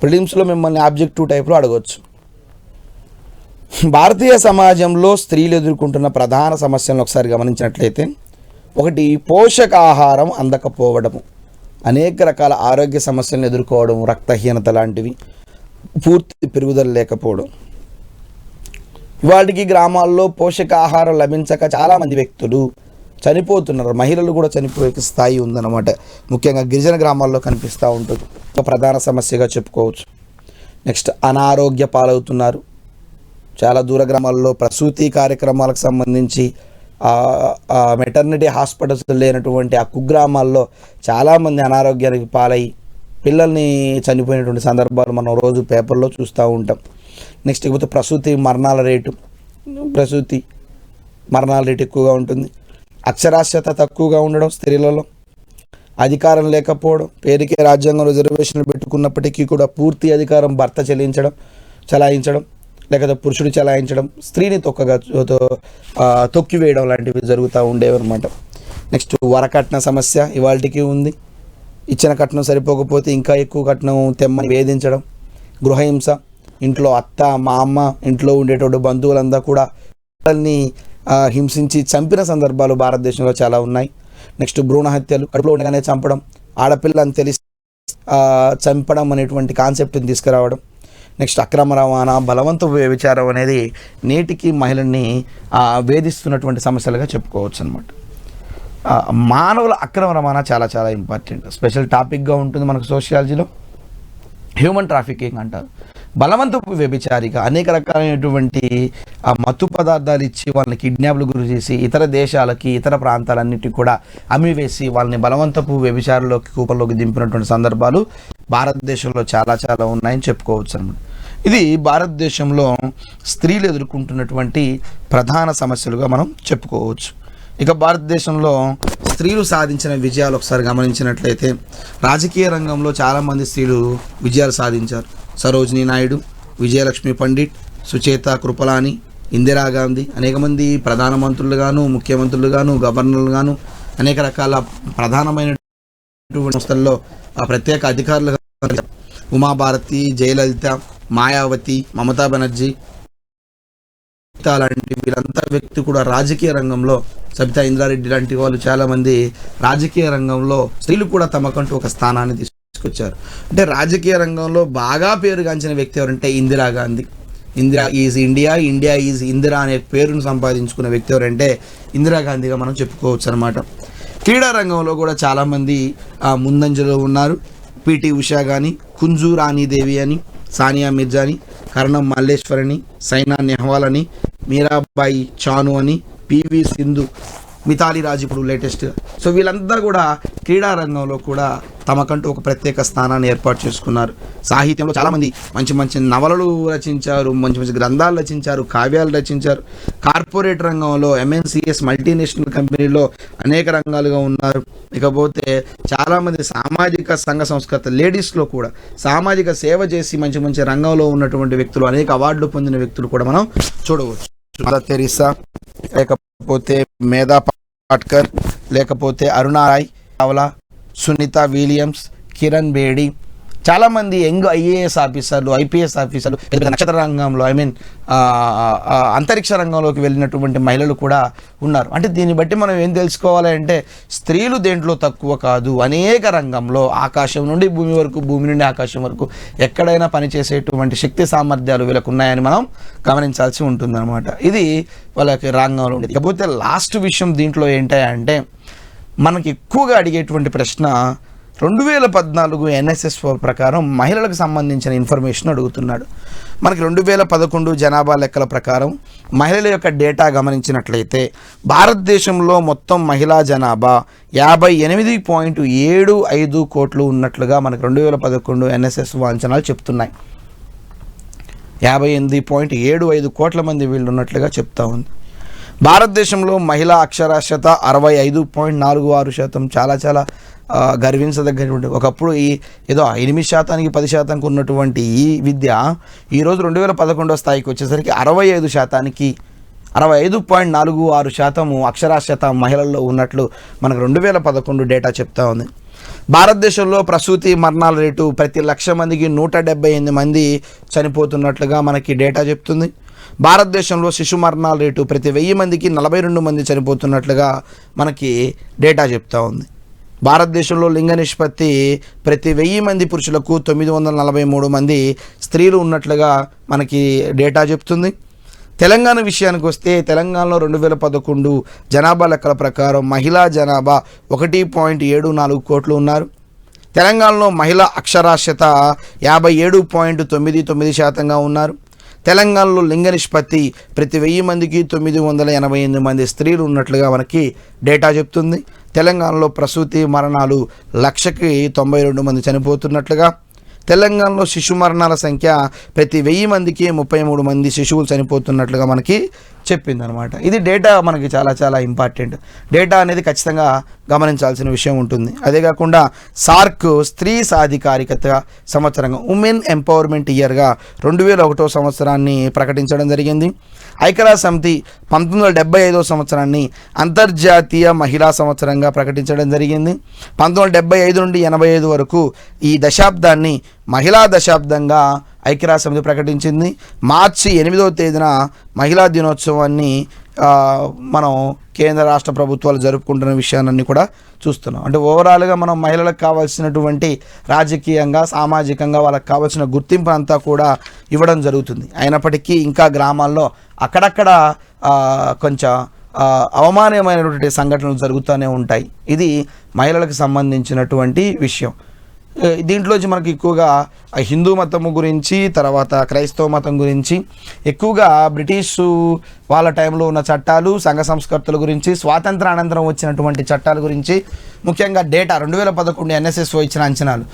ప్రిలిమ్స్లో మిమ్మల్ని ఆబ్జెక్టివ్ టైప్లో అడగవచ్చు. భారతీయ సమాజంలో స్త్రీలు ఎదుర్కొంటున్న ప్రధాన సమస్యలను ఒకసారి గమనించినట్లయితే, ఒకటి పోషకాహారం అందకపోవడము, అనేక రకాల ఆరోగ్య సమస్యలను ఎదుర్కోవడం, రక్తహీనత లాంటివి, పూర్తి పెరుగుదల లేకపోవడం. ఇవాటికి గ్రామాల్లో పోషకాహారం లభించక చాలామంది వ్యక్తులు చనిపోతున్నారు. మహిళలు కూడా చనిపోయే స్థాయి ఉందన్నమాట. ముఖ్యంగా గిరిజన గ్రామాల్లో కనిపిస్తూ ఉంటుంది. ఒక ప్రధాన సమస్యగా చెప్పుకోవచ్చు. నెక్స్ట్ అనారోగ్య పాలవుతున్నారు. చాలా దూర గ్రామాల్లో ప్రసూతి కార్యక్రమాలకు సంబంధించి మెటర్నిటీ హాస్పిటల్స్ లేనటువంటి ఆ కుగ్రామాల్లో చాలామంది అనారోగ్యానికి పాలై పిల్లల్ని చనిపోయినటువంటి సందర్భాలు మనం రోజు పేపర్లో చూస్తూ ఉంటాం. నెక్స్ట్ ఇకపోతే ప్రసూతి మరణాల రేటు ఎక్కువగా ఉంటుంది. అక్షరాస్యత తక్కువగా ఉండడం స్త్రీలలో, అధికారం లేకపోవడం, పేరుకే రాజ్యాంగం రిజర్వేషన్లు పెట్టుకున్నప్పటికీ కూడా పూర్తి అధికారం భర్త చలాయించడం లేకపోతే పురుషుడు చలాయించడం, స్త్రీని తొక్కివేయడం లాంటివి జరుగుతూ ఉండేవన్నమాట. నెక్స్ట్ వరకట్న సమస్య ఇవాళకి ఉంది. ఇచ్చిన కట్నం సరిపోకపోతే ఇంకా ఎక్కువ కట్నం తెమ్మని వేధించడం, గృహహింస, ఇంట్లో అత్త మామ, ఇంట్లో ఉండేటువంటి బంధువులంతా కూడా పిల్లల్ని హింసించి చంపిన సందర్భాలు భారతదేశంలో చాలా ఉన్నాయి. నెక్స్ట్ భ్రూణ హత్యలు, కడుపులో ఉండగానే చంపడం, ఆడపిల్ల అని తెలిసి చంపడం అనేటువంటి కాన్సెప్ట్ని తీసుకురావడం, నెక్స్ట్ అక్రమ రవాణా, బలవంతపు వ్యభిచారం అనేది నేటికి మహిళల్ని వేధిస్తున్నటువంటి సమస్యలుగా చెప్పుకోవచ్చు అనమాట. మానవుల అక్రమ రవాణా చాలా చాలా ఇంపార్టెంట్, స్పెషల్ టాపిక్గా ఉంటుంది మనకు సోషియాలజీలో. హ్యూమన్ ట్రాఫికింగ్ అంటారు. బలవంతపు వ్యభిచారిగా అనేక రకాలైనటువంటి మత్తు పదార్థాలు ఇచ్చి వాళ్ళని కిడ్నాప్లు గురి చేసి ఇతర దేశాలకి, ఇతర ప్రాంతాలన్నిటికీ కూడా అమ్మివేసి వాళ్ళని బలవంతపు వ్యభిచారంలోకి, కూపంలోకి దింపినటువంటి సందర్భాలు భారతదేశంలో చాలా చాలా ఉన్నాయని చెప్పుకోవచ్చు అన్నమాట. ఇది భారతదేశంలో స్త్రీలు ఎదుర్కొంటున్నటువంటి ప్రధాన సమస్యలుగా మనం చెప్పుకోవచ్చు. ఇక భారతదేశంలో స్త్రీలు సాధించిన విజయాలు ఒకసారి గమనించినట్లయితే రాజకీయ రంగంలో చాలామంది స్త్రీలు విజయాలు సాధించారు. సరోజినీ నాయుడు, విజయలక్ష్మి పండిట్, సుచేత కృపలాని, ఇందిరాగాంధీ, అనేక మంది ప్రధానమంత్రులుగాను, ముఖ్యమంత్రులుగాను, గవర్నర్లుగాను, అనేక రకాల ప్రధానమైనటువంటి సంస్థల్లో ప్రత్యేక అధికారులుగా ఉమాభారతి, జయలలిత, మాయావతి, మమతా బెనర్జీ లాంటి వీళ్ళంతా వ్యక్తి కూడా రాజకీయ రంగంలో, సబితా ఇంద్రారెడ్డి లాంటి వాళ్ళు చాలామంది రాజకీయ రంగంలో స్త్రీలు కూడా తమకంటూ ఒక స్థానాన్ని తీసుకొచ్చారు. అంటే రాజకీయ రంగంలో బాగా పేరుగాంచిన వ్యక్తి ఎవరంటే Indira Gandhi. Indira is India, India is Indira అనే పేరును సంపాదించుకున్న వ్యక్తి ఎవరంటే ఇందిరాగాంధీగా మనం చెప్పుకోవచ్చు అనమాట. క్రీడా రంగంలో కూడా చాలామంది ముందంజలో ఉన్నారు. పిటి ఉషా కానీ, కుంజు రాణీదేవి అని, సానియా మిర్జా అని, కరణం మల్లేశ్వర్ అని, సైనా నెహ్వాల్ అని, మీరాబాయి చాను అని, పివి సింధు, మిథాలీ రాజ్ ఇప్పుడు లేటెస్ట్గా. సో వీళ్ళంతా కూడా క్రీడా రంగంలో కూడా తమకంటూ ఒక ప్రత్యేక స్థానాన్ని ఏర్పాటు చేసుకున్నారు. సాహిత్యంలో చాలామంది మంచి మంచి నవలలు రచించారు, మంచి మంచి గ్రంథాలు రచించారు, కావ్యాలు రచించారు. కార్పొరేట్ రంగంలో ఎంఎన్సిఎస్ మల్టీనేషనల్ కంపెనీలో అనేక రంగాలుగా ఉన్నారు. ఇకపోతే చాలామంది సామాజిక సంఘ సంస్కృత లేడీస్లో కూడా సామాజిక సేవ చేసి మంచి మంచి రంగంలో ఉన్నటువంటి వ్యక్తులు, అనేక అవార్డులు పొందిన వ్యక్తులు కూడా మనం చూడవచ్చు. మదర్ తెరీసా, లేకపోతే మేధా పాట్కర్, లేకపోతే అరుణా రాయ్ చావ్లా, సునీత విలియమ్స్, కిరణ్ బేడి, చాలామంది యంగ్ ఐఏఎస్ ఆఫీసర్లు, ఐపీఎస్ ఆఫీసర్లు, నక్షత్ర రంగంలో అంతరిక్ష రంగంలోకి వెళ్ళినటువంటి మహిళలు కూడా ఉన్నారు. అంటే దీన్ని బట్టి మనం ఏం తెలుసుకోవాలి అంటే స్త్రీలు దేంట్లో తక్కువ కాదు. అనేక రంగంలో ఆకాశం నుండి భూమి వరకు, భూమి నుండి ఆకాశం వరకు ఎక్కడైనా పనిచేసేటువంటి శక్తి సామర్థ్యాలు వీళ్ళకు ఉన్నాయని మనం గమనించాల్సి ఉంటుందన్నమాట. ఇది వాళ్ళకి రంగంలో ఉండేది. ఇకపోతే లాస్ట్ విషయం దీంట్లో ఏంటంటే మనకి ఎక్కువగా అడిగేటువంటి ప్రశ్న 2014 ఎన్ఎస్ఎస్ ప్రకారం మహిళలకు సంబంధించిన ఇన్ఫర్మేషన్ అడుగుతున్నాడు. మనకి 2011 జనాభా లెక్కల ప్రకారం మహిళల యొక్క డేటా గమనించినట్లయితే భారతదేశంలో మొత్తం మహిళా జనాభా 58.75 కోట్లు ఉన్నట్లుగా మనకి 2011 ఎన్ఎస్ఎస్ అంచనాలు చెప్తున్నాయి. 58.75 కోట్ల మంది వీళ్ళు ఉన్నట్లుగా చెప్తా ఉంది. భారతదేశంలో మహిళా అక్షరాస్యత 65.46%. చాలా చాలా గర్వించదగ్గటువంటి, ఒకప్పుడు ఏదో 8%, 10% ఉన్నటువంటి ఈ విద్య ఈరోజు 2011 స్థాయికి వచ్చేసరికి 65%, 65.46% అక్షరాస్యత మహిళల్లో ఉన్నట్లు మనకు 2011 డేటా చెప్తా ఉంది. భారతదేశంలో ప్రసూతి మరణాల రేటు ప్రతి 1,00,000 మందికి 178 మంది చనిపోతున్నట్లుగా మనకి డేటా చెప్తుంది. భారతదేశంలో శిశు మరణాల రేటు ప్రతి 1000 మందికి 42 మంది చనిపోతున్నట్లుగా మనకి డేటా చెప్తా ఉంది. భారతదేశంలో లింగ నిష్పత్తి ప్రతి 1000 మంది పురుషులకు 943 మంది స్త్రీలు ఉన్నట్లుగా మనకి డేటా చెప్తుంది. తెలంగాణ విషయానికి వస్తే తెలంగాణలో 2011 జనాభా లెక్కల ప్రకారం మహిళా జనాభా 1.74 కోట్లు ఉన్నారు. తెలంగాణలో మహిళా అక్షరాస్యత 57.99% ఉన్నారు. తెలంగాణలో లింగ నిష్పత్తి ప్రతి 1000 మందికి 988 మంది స్త్రీలు ఉన్నట్లుగా మనకి డేటా చెప్తుంది. తెలంగాణలో ప్రసూతి మరణాలు 1,00,092 మంది చనిపోతున్నట్లుగా, తెలంగాణలో శిశు మరణాల సంఖ్య ప్రతి 1000 మందికి 33 మంది శిశువులు చనిపోతున్నట్లుగా మనకి చెప్పిందనమాట. ఇది డేటా మనకి చాలా చాలా ఇంపార్టెంట్. డేటా అనేది ఖచ్చితంగా గమనించాల్సిన విషయం ఉంటుంది. అదే కాకుండా సార్క్ స్త్రీ సాధికారికత సంవత్సరంగా, ఉమెన్ ఎంపవర్మెంట్ ఇయర్గా 2001 సంవత్సరాన్ని ప్రకటించడం జరిగింది. ఐక్యరాజ్య సమితి 1975 సంవత్సరాన్ని అంతర్జాతీయ మహిళా సంవత్సరంగా ప్రకటించడం జరిగింది. 1975 నుండి 85 వరకు ఈ దశాబ్దాన్ని మహిళా దశాబ్దంగా ఐక్యరాజ్య సమితి ప్రకటించింది. మార్చి 8వ తేదీన మహిళా దినోత్సవాన్ని మనం కేంద్ర రాష్ట్ర ప్రభుత్వాలు జరుపుకుంటున్న విషయాన్ని కూడా చూస్తున్నాం. అంటే ఓవరాల్గా మనం మహిళలకు కావాల్సినటువంటి రాజకీయంగా సామాజికంగా వాళ్ళకి కావాల్సిన గుర్తింపు అంతా కూడా ఇవ్వడం జరుగుతుంది. అయినప్పటికీ ఇంకా గ్రామాల్లో అక్కడక్కడ కొంచెం అవమానమైనటువంటి సంఘటనలు జరుగుతూనే ఉంటాయి. ఇది మహిళలకు సంబంధించినటువంటి విషయం. దీంట్లోంచి మనకి ఎక్కువగా హిందూ మతము గురించి, తర్వాత క్రైస్తవ మతం గురించి, ఎక్కువగా బ్రిటిషు వాళ్ళ టైంలో ఉన్న చట్టాలు, సంఘ సంస్కృతుల గురించి, స్వాతంత్ర అనంతరం వచ్చినటువంటి చట్టాల గురించి, ముఖ్యంగా డేటా 2011 NSSO ఇచ్చిన అంచనాలు.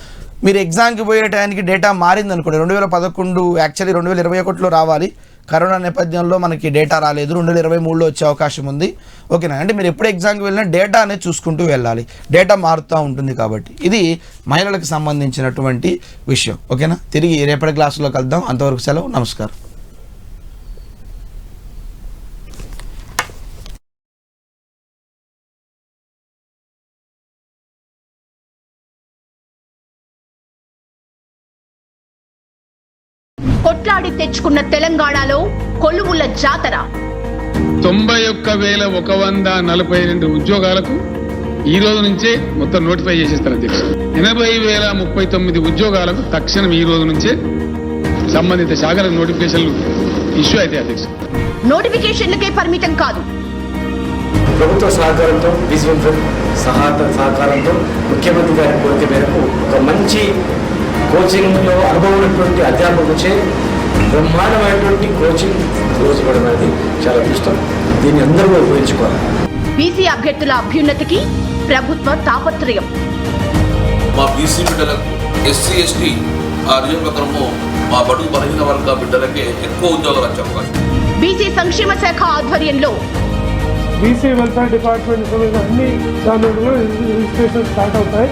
మీరు ఎగ్జామ్కి పోయే టైంకి డేటా మారింది అనుకోండి. 2011 యాక్చువల్లీ 2021లో రావాలి. కరోనా నేపథ్యంలో మనకి డేటా రాలేదు. 2023లో వచ్చే అవకాశం ఉంది. ఓకేనా? అంటే మీరు ఎప్పుడు ఎగ్జామ్కి వెళ్ళినా డేటా అనేది చూసుకుంటూ వెళ్ళాలి. డేటా మారుతూ ఉంటుంది కాబట్టి ఇది మహిళలకు సంబంధించినటువంటి విషయం. ఓకేనా? తిరిగి రేపటి క్లాసులో కలుద్దాం. అంతవరకు సెలవు. నమస్కారం. కొట్లాడి తెచ్చుకున్న తెలంగాణలో కొలువుల జాతర. 91,142 ఉద్యోగాలకు ఈ రోజు నుంచే మొత్తం నోటిఫై చేసేస్తారు అధ్యక్ష. 80,039 ఉద్యోగాలకు తక్షణం ఈ రోజు నుంచే సంబంధిత శాఖల నోటిఫికేషన్లు ఇష్యూ అయితే అధ్యక్ష. నోటిఫికేషన్లకే పరిమితం కాదు, ప్రభుత్వ సహకారంతో విజువల్ సహకారంతో ముఖ్యమంత్రి గారి కోరిక మేరకు ఒక మంచి కోచింగ్లో అనుభవం ఉన్నటువంటి అధ్యాపకులచే బ్రహ్మాండమైనటువంటి కోచింగ్ రోజు ఇవ్వడం అనేది చాలా ఇష్టం. దీన్ని అందరూ ఉపయోగించుకోవాలి. బీసీ అభ్యర్థుల అభ్యున్నతికి ప్రభుత్వ తాపత్రయం. మా బీసీ బిడ్డలకు, ఎస్సీ ఎస్టీ ఆ నియోజకవర్గంలో మా బడుగు బలహీన వర్గ బిడ్డలకే ఎక్కువ ఉద్యోగాలు వచ్చే అవకాశం. బీసీ సంక్షేమ శాఖ ఆధ్వర్యంలో బీసీ వెల్ఫేర్ డిపార్ట్మెంట్ అన్ని దాని రిజిస్ట్రేషన్ స్టార్ట్ అవుతాయి.